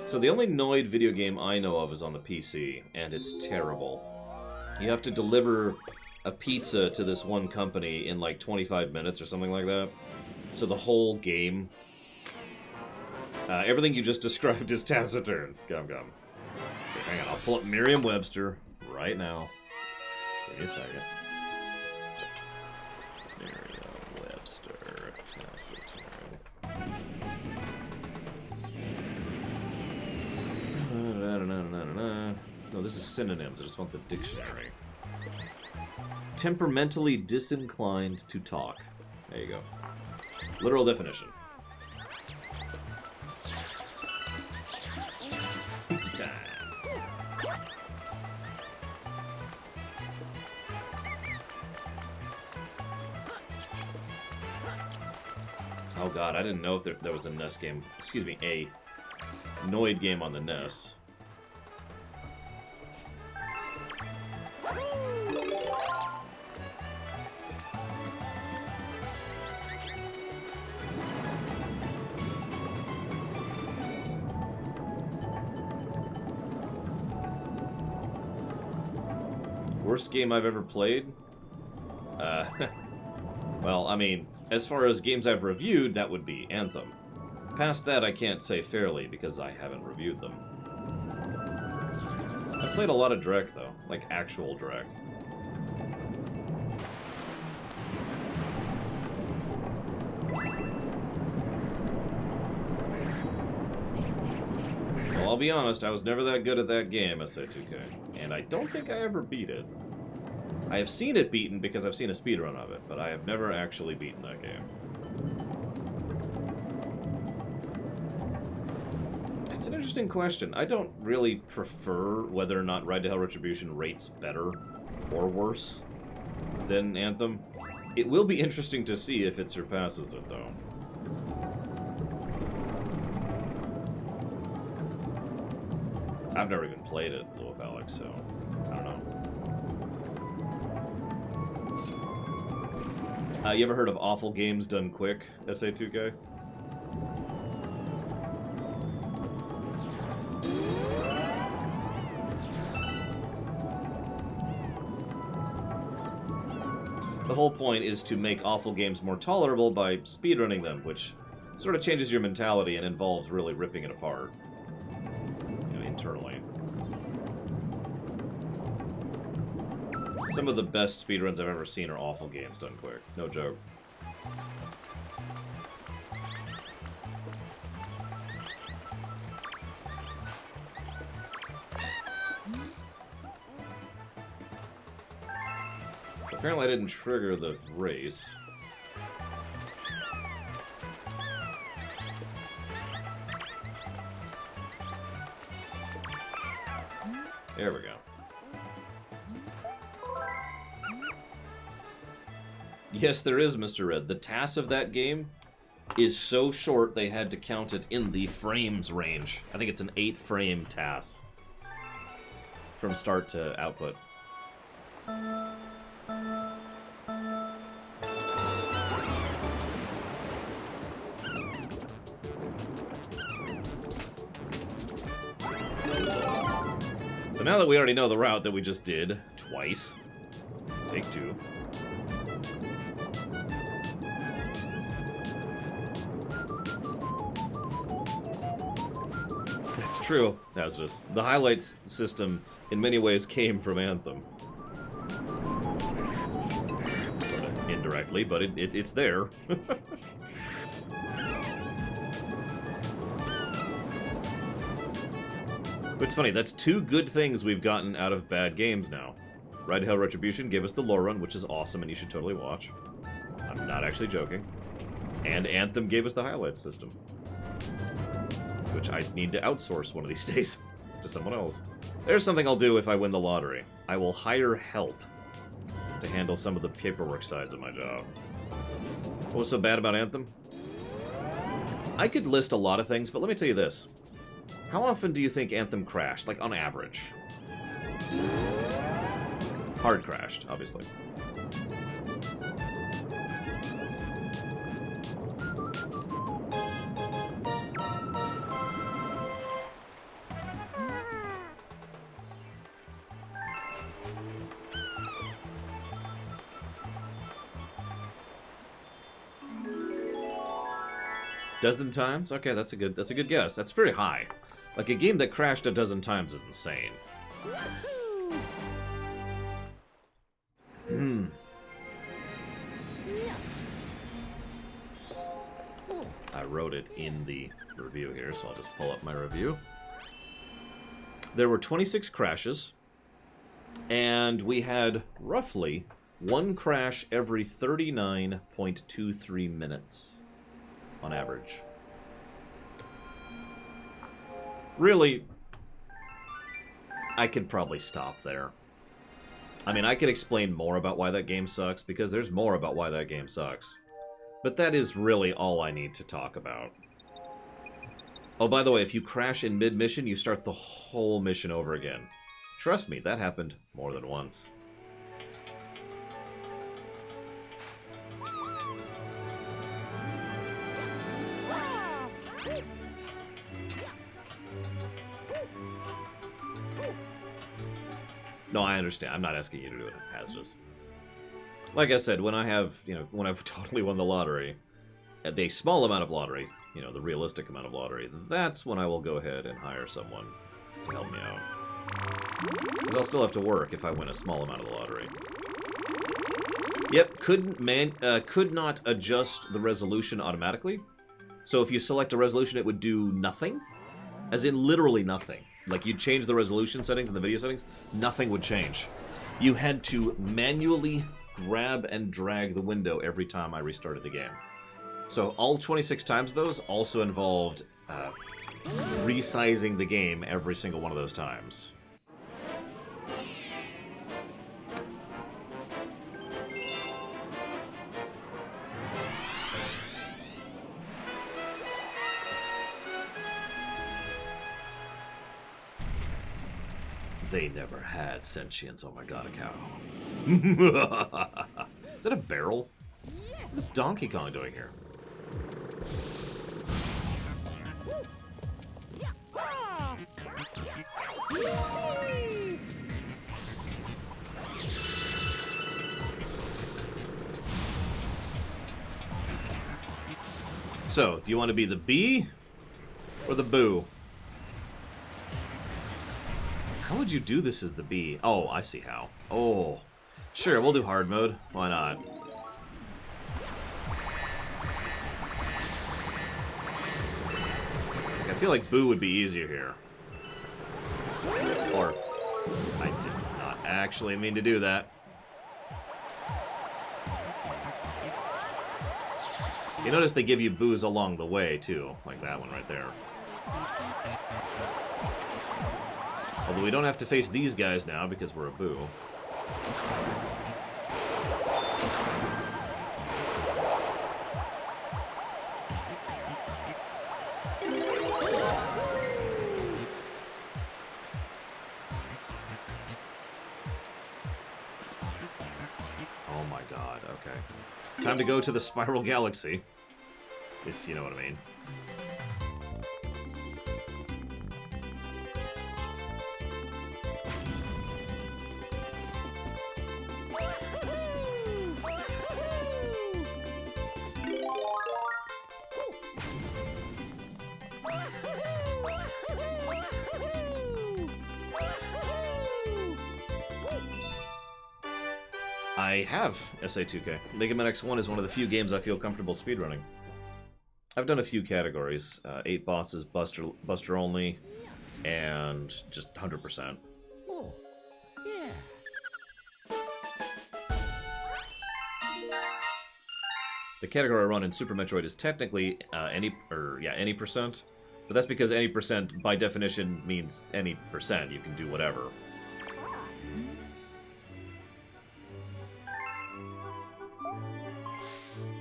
So the only Noid video game I know of is on the PC, and it's terrible. You have to deliver a pizza to this one company in like 25 minutes or something like that. So the whole game... everything you just described is taciturn. Gum. Okay, hang on, I'll pull up Merriam-Webster right now. Give me a second. Merriam-Webster, taciturn. No, this is synonyms. I just want the dictionary. Temperamentally disinclined to talk. There you go. Literal definition. Pizza time. Oh god, I didn't know if there was a NES game. Excuse me, a Noid game on the NES. Worst game I've ever played? Well, I mean, as far as games I've reviewed, that would be Anthem. Past that, I can't say fairly, because I haven't reviewed them. I've played a lot of Drek, though. Like, actual Drek. Well, I'll be honest, I was never that good at that game, SA2K. And I don't think I ever beat it. I have seen it beaten because I've seen a speedrun of it, but I have never actually beaten that game. It's an interesting question. I don't really prefer whether or not Ride to Hell Retribution rates better or worse than Anthem. It will be interesting to see if it surpasses it, though. I've never even played it, though, with Alex, so I don't know. You ever heard of Awful Games Done Quick, SA2K? The whole point is to make awful games more tolerable by speedrunning them, which sort of changes your mentality and involves really ripping it apart, you know, internally. Some of the best speedruns I've ever seen are awful games done quick. No joke. Apparently I didn't trigger the race. There we go. Yes, there is, Mr. Red. The TAS of that game is so short they had to count it in the frames range. I think it's an 8-frame TAS from start to output. So now that we already know the route that we just did twice, take two. That's true, Hazardous. The highlights system in many ways came from Anthem. Sort of indirectly, but it's there. It's funny, that's two good things we've gotten out of bad games now. Ride to Hell Retribution gave us the lore run, which is awesome and you should totally watch. I'm not actually joking. And Anthem gave us the highlights system, which I need to outsource one of these days to someone else. There's something I'll do if I win the lottery. I will hire help to handle some of the paperwork sides of my job. What was so bad about Anthem? I could list a lot of things, but let me tell you this. How often do you think Anthem crashed? Like, on average. Hard crashed, obviously. Dozen times? Okay, that's a good guess. That's very high. Like a game that crashed a dozen times is insane. Woohoo! Hmm. Yeah. I wrote it in the review here, so I'll just pull up my review. There were 26 crashes, and we had roughly one crash every 39.23 minutes on average. Really, I could probably stop there. I mean, I could explain more about why that game sucks, because there's more about why that game sucks. But that is really all I need to talk about. Oh, by the way, if you crash in mid-mission, you start the whole mission over again. Trust me, that happened more than once. No, I understand. I'm not asking you to do it hazardous. Like I said, when I have, when I've totally won the lottery, at the small amount of lottery, the realistic amount of lottery, that's when I will go ahead and hire someone to help me out. Because I'll still have to work if I win a small amount of the lottery. Yep, could not adjust the resolution automatically. So if you select a resolution, it would do nothing. As in literally nothing. Like, you'd change the resolution settings and the video settings, nothing would change. You had to manually grab and drag the window every time I restarted the game. So all 26 times those also involved resizing the game every single one of those times. They never had sentience. Oh my god, a cow. Is that a barrel? What is Donkey Kong doing here? Ah! Yippee! So, do you want to be the bee or the boo? How would you do this as the bee? Oh, I see how. Oh, sure, we'll do hard mode. Why not? I feel like boo would be easier here. Or, I did not actually mean to do that. You notice they give you boos along the way, too. Like that one right there. Although we don't have to face these guys now because we're a boo. Oh my god, okay. Time to go to the Spiral Galaxy. If you know what I mean. I have SA2K. Mega Man X1 is one of the few games I feel comfortable speedrunning. I've done a few categories. 8 bosses, Buster only, and just 100%. Oh, yeah. The category I run in Super Metroid is technically any percent, but that's because any percent by definition means any percent. You can do whatever.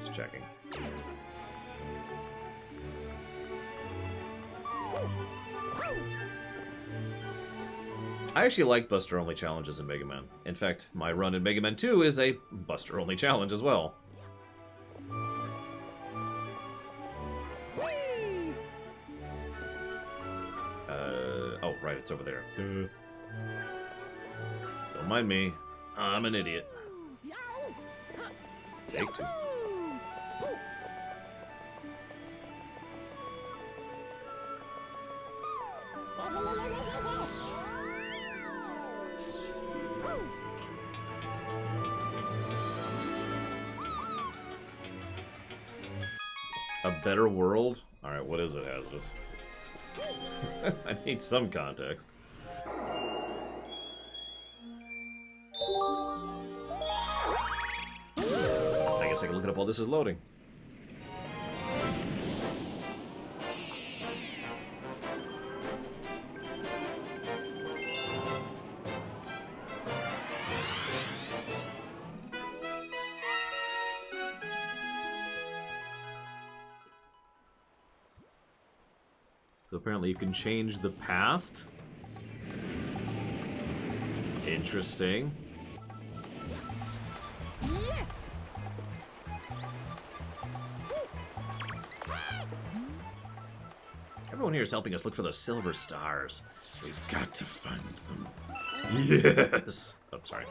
Just checking. I actually like Buster-only challenges in Mega Man. In fact, my run in Mega Man 2 is a Buster-only challenge as well. Whee! Oh, right, it's over there. Duh. Don't mind me. I'm an idiot. Yow! Take two. A better world? Alright, what is it, Hazardous? I need some context. I guess I can look it up while this is loading. So apparently you can change the past. Interesting. Yes. Everyone here is helping us look for those silver stars. We've got to find them. Yes. Oh, sorry.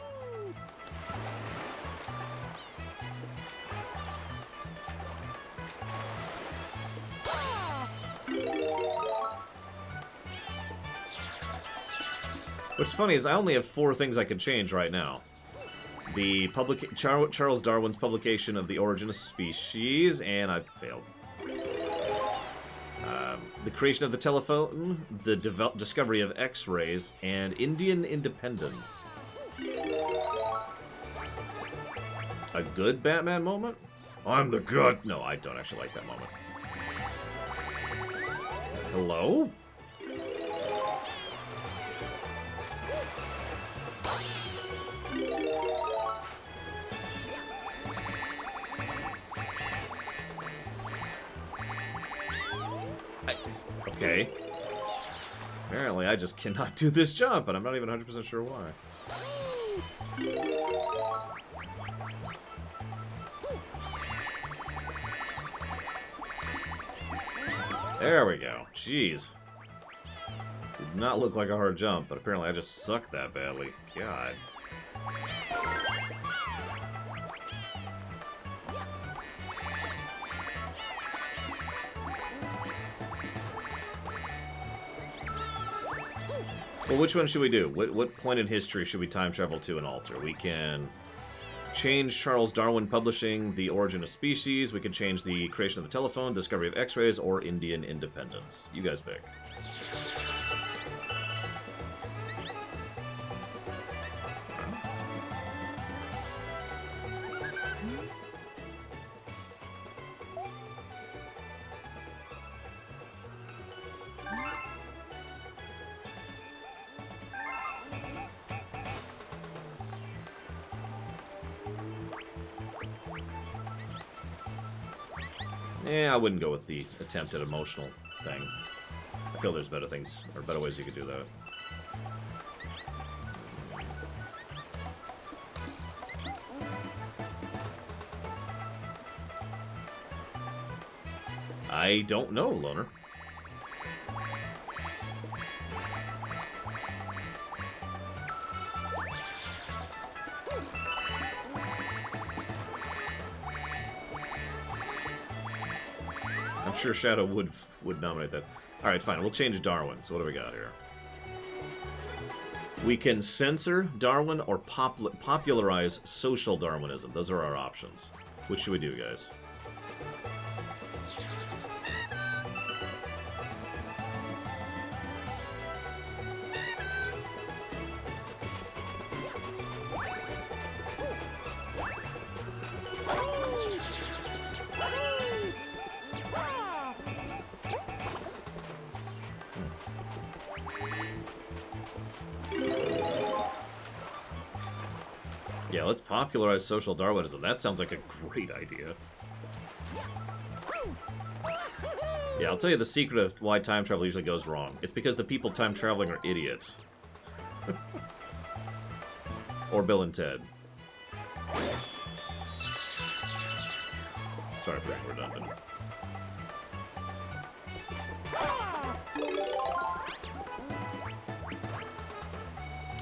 What's funny is I only have 4 things I can change right now. The Charles Darwin's publication of The Origin of Species, and I failed. The creation of the telephone, the discovery of X-rays, and Indian independence. A good Batman moment? I'm the god. No, I don't actually like that moment. Hello? Okay. Apparently I just cannot do this jump, and I'm not even 100% sure why. There we go. Jeez. Did not look like a hard jump, but apparently I just suck that badly. God. Well, which one should we do? What point in history should we time travel to and alter? We can change Charles Darwin publishing The Origin of Species. We can change the creation of the telephone, discovery of X-rays, or Indian independence. You guys pick. I wouldn't go with the attempted emotional thing. I feel there's better things, or better ways you could do that. I don't know, Loner. I'm sure Shadow would nominate that. Alright, fine. We'll change Darwin. So what do we got here? We can censor Darwin or popularize social Darwinism. Those are our options. Which should we do, guys? Yeah, let's popularize social Darwinism. That sounds like a great idea. Yeah, I'll tell you the secret of why time travel usually goes wrong. It's because the people time traveling are idiots. Or Bill and Ted. Sorry for being redundant.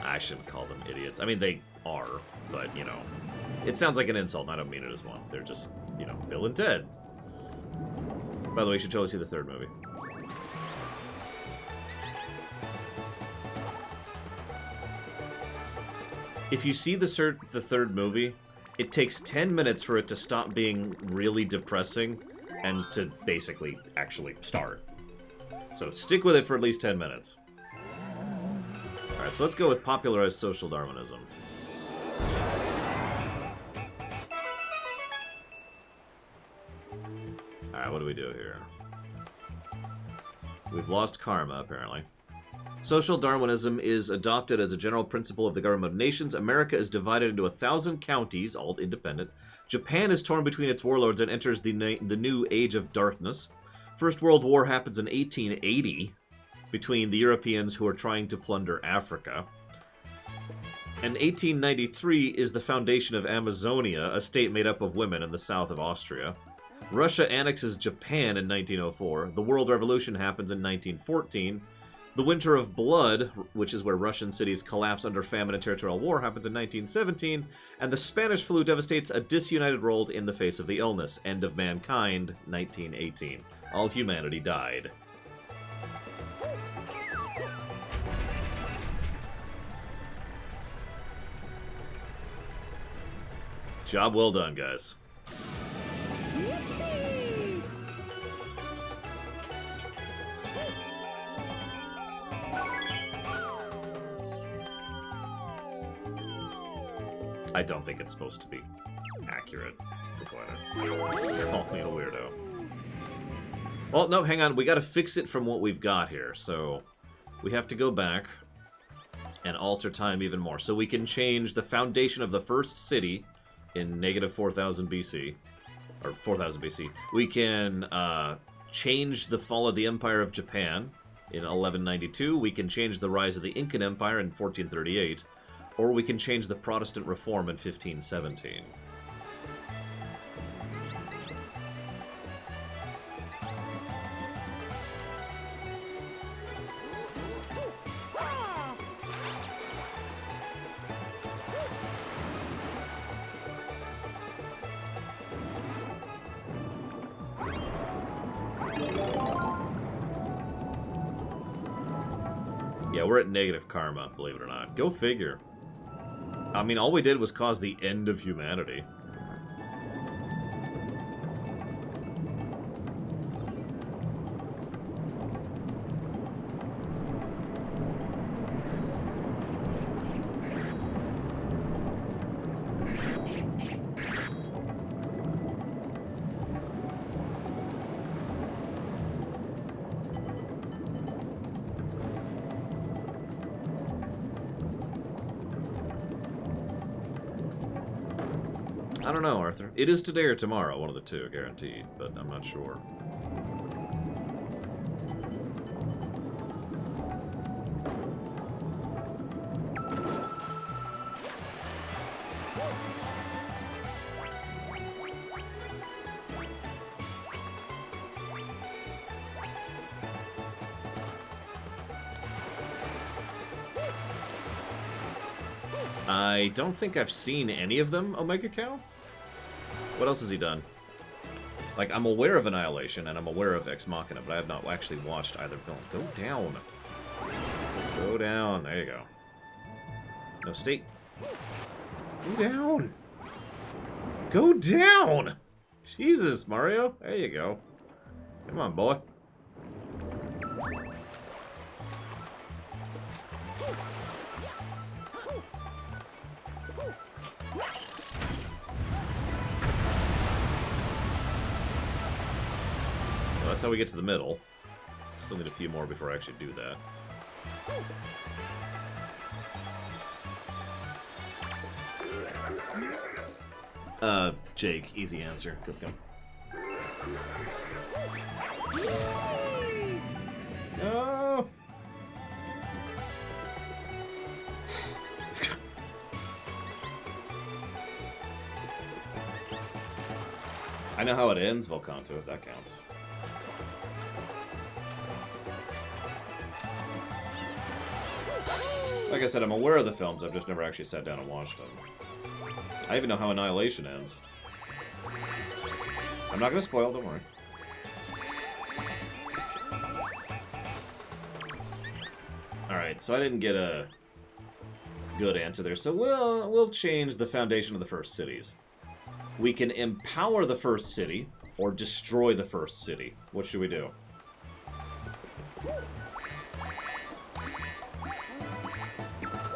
I shouldn't call them idiots. I mean, they are, but, you know, it sounds like an insult, and I don't mean it as one. They're just, you know, Bill and Ted. By the way, you should totally see the third movie. If you see the third movie, it takes 10 minutes for it to stop being really depressing and to basically actually start. So stick with it for at least 10 minutes. Alright, so let's go with popularized social Darwinism. Alright, what do we do here? We've lost karma, apparently. Social Darwinism is adopted as a general principle of the government of nations. America is divided into 1,000 counties, all independent. Japan is torn between its warlords and enters the new Age of Darkness. First World War happens in 1880 between the Europeans who are trying to plunder Africa. And 1893 is the foundation of Amazonia, a state made up of women in the south of Austria. Russia annexes Japan in 1904. The World Revolution happens in 1914. The Winter of Blood, which is where Russian cities collapse under famine and territorial war, happens in 1917. And the Spanish flu devastates a disunited world in the face of the illness. End of mankind, 1918. All humanity died. Job well done, guys. Yippee! I don't think it's supposed to be accurate. Call me a weirdo. Well, no, hang on. We gotta fix it from what we've got here. So, we have to go back and alter time even more. So we can change the foundation of the first city in negative 4000 BC. Or 4000 BC. We can change the fall of the Empire of Japan in 1192. We can change the rise of the Incan Empire in 1438. Or we can change the Protestant Reform in 1517. Ah! Yeah, we're at negative karma, believe it or not. Go figure. I mean, all we did was cause the end of humanity. I don't know, Arthur. It is today or tomorrow, one of the two, guaranteed, but I'm not sure. I don't think I've seen any of them, Omega Cow. What else has he done? Like, I'm aware of Annihilation, and I'm aware of Ex Machina, but I have not actually watched either film. Go down. Go down. There you go. No, stay. Go down. Go down! Jesus, Mario. There you go. Come on, boy. Well, that's how we get to the middle. Still need a few more before I actually do that. Jake, easy answer. Go, go. No! I know how it ends, Volcanto, if that counts. Like I said, I'm aware of the films, I've just never actually sat down and watched them. I even know how Annihilation ends. I'm not gonna spoil, don't worry. Alright, so I didn't get a good answer there, so we'll change the foundation of the first cities. We can empower the first city or destroy the first city? What should we do?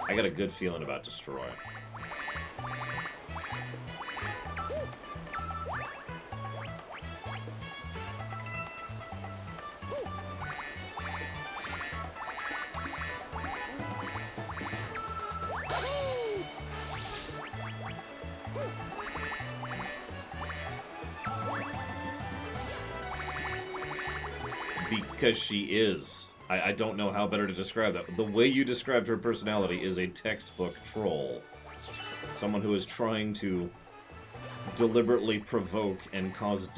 I got a good feeling about destroy. Because she is. I don't know how better to describe that. The way you described her personality is a textbook troll. Someone who is trying to deliberately provoke and cause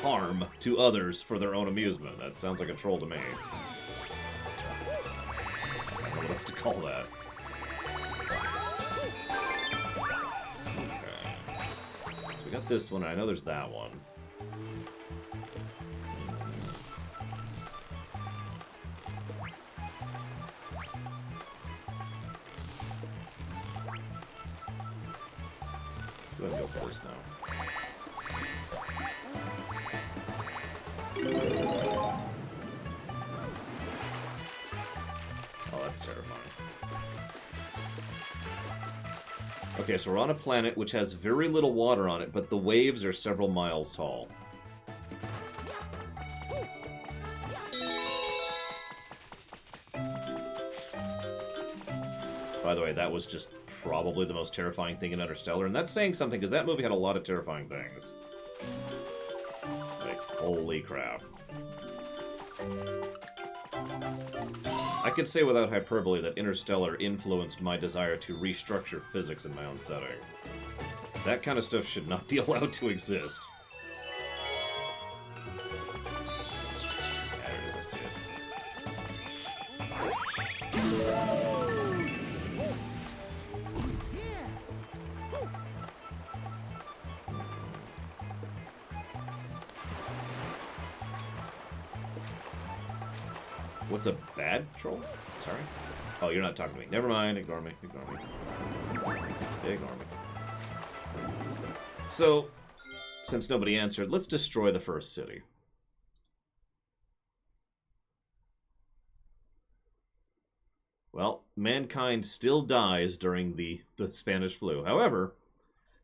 harm to others for their own amusement. That sounds like a troll to me. I don't know what else to call that. Okay. So we got this one. I know there's that one. Go ahead and go first now. Oh, that's terrifying. Okay, so we're on a planet which has very little water on it, but the waves are several miles tall. By the way, that was just probably the most terrifying thing in Interstellar, and that's saying something, because that movie had a lot of terrifying things. Like, holy crap. I could say without hyperbole that Interstellar influenced my desire to restructure physics in my own setting. That kind of stuff should not be allowed to exist. Yeah, there it is, I see it. What's a bad troll? Sorry? Oh, you're not talking to me. Never mind. Ignore me. Ignore me. Ignore me. So, since nobody answered, let's destroy the first city. Well, mankind still dies during the Spanish flu. However,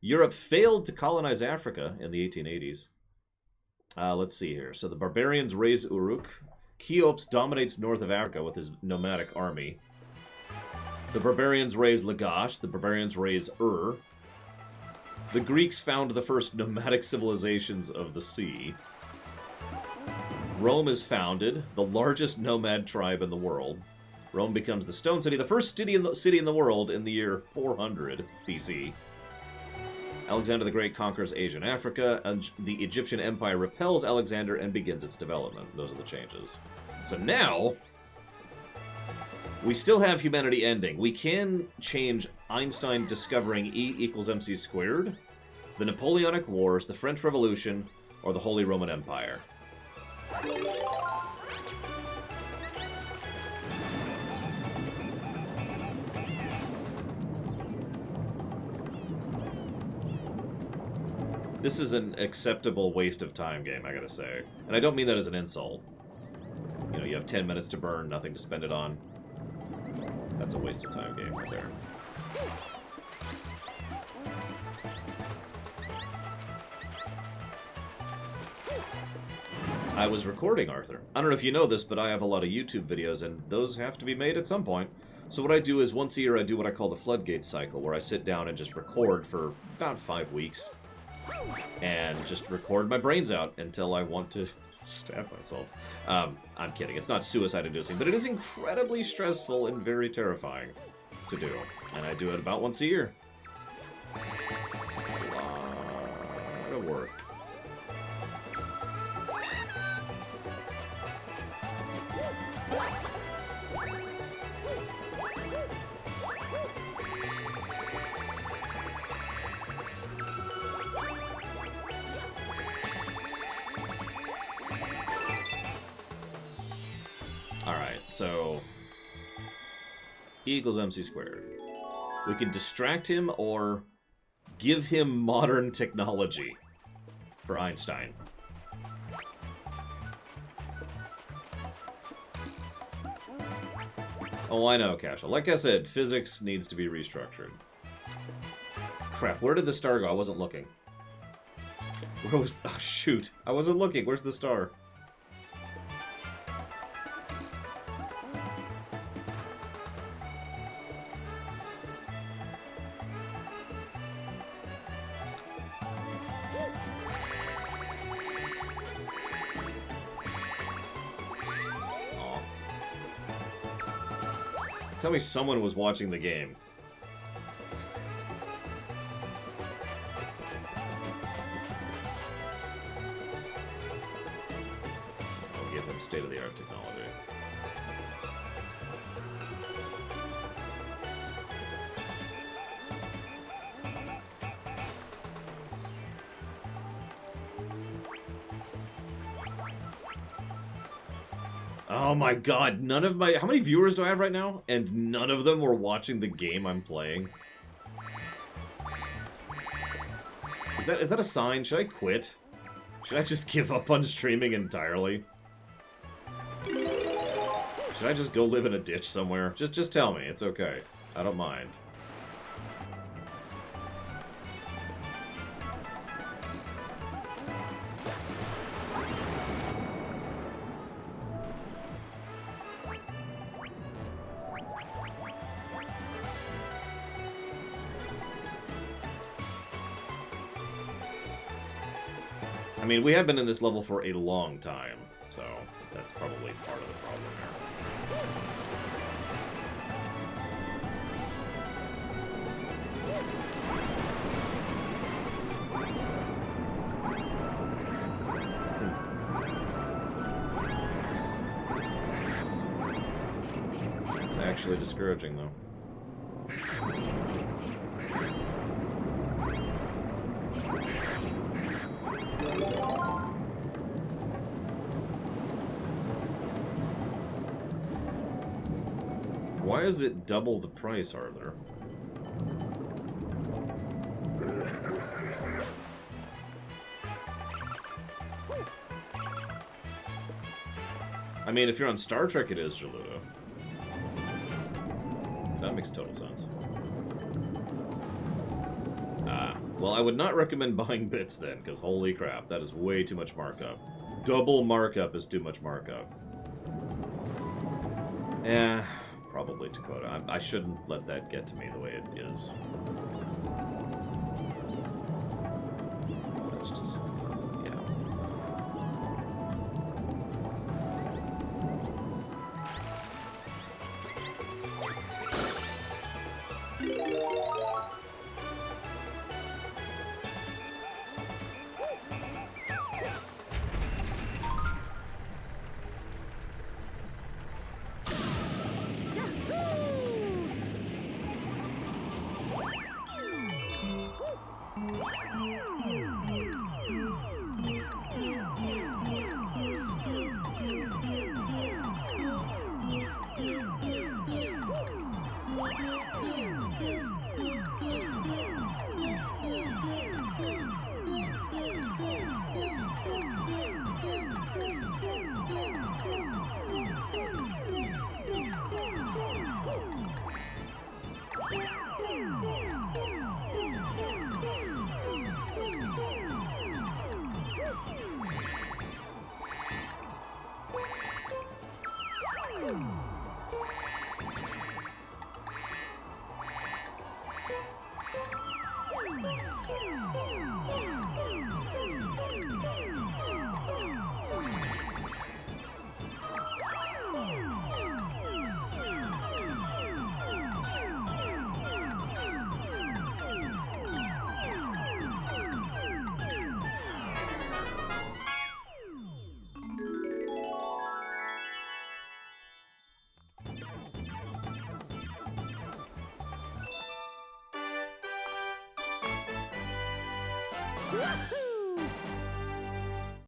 Europe failed to colonize Africa in the 1880s. Let's see here. So the barbarians raise Uruk. Cheops dominates north of Africa with his nomadic army. The barbarians raise Lagash. The barbarians raise Ur. The Greeks found the first nomadic civilizations of the sea. Rome is founded, the largest nomad tribe in the world. Rome becomes the Stone City, the first city in the world in the year 400 BC. Alexander the Great conquers Asia and Africa, and the Egyptian Empire repels Alexander and begins its development. Those are the changes. So now, we still have humanity ending. We can change Einstein discovering E=mc², the Napoleonic Wars, the French Revolution, or the Holy Roman Empire. This is an acceptable waste of time game, I gotta say. And I don't mean that as an insult. You know, you have 10 minutes to burn, nothing to spend it on. That's a waste of time game right there. I was recording, Arthur. I don't know if you know this, but I have a lot of YouTube videos, and those have to be made at some point. So what I do is, once a year, I do what I call the Floodgates cycle, where I sit down and just record for about 5 weeks. And just record my brains out until I want to stab myself. I'm kidding. It's not suicide-inducing, but it is incredibly stressful and very terrifying to do. And I do it about once a year. It's a lot of work. So, E=mc². We can distract him or give him modern technology. for Einstein. Oh, I know, Cashel. Like I said, physics needs to be restructured. Crap, where did the star go? I wasn't looking. Where was... Oh, shoot. I wasn't looking. Where's the star? Aw. Tell me someone was watching the game. I'll give them state-of-the-art technology. Oh my god, none of my... How many viewers do I have right now? And none of them were watching the game I'm playing? Is that a sign? Should I quit? Should I just give up on streaming entirely? Should I just go live in a ditch somewhere? Just tell me, it's okay. I don't mind. I mean, we have been in this level for a long time, so that's probably part of the problem here. That's actually discouraging, though. Why is it double the price, Arthur? I mean, if you're on Star Trek, it is Jaluda. That makes total sense. Well, I would not recommend buying bits then, because holy crap, that is way too much markup. Double markup is too much markup. Probably Dakota. I shouldn't let that get to me the way it is. That's just... yeah. Wahoo!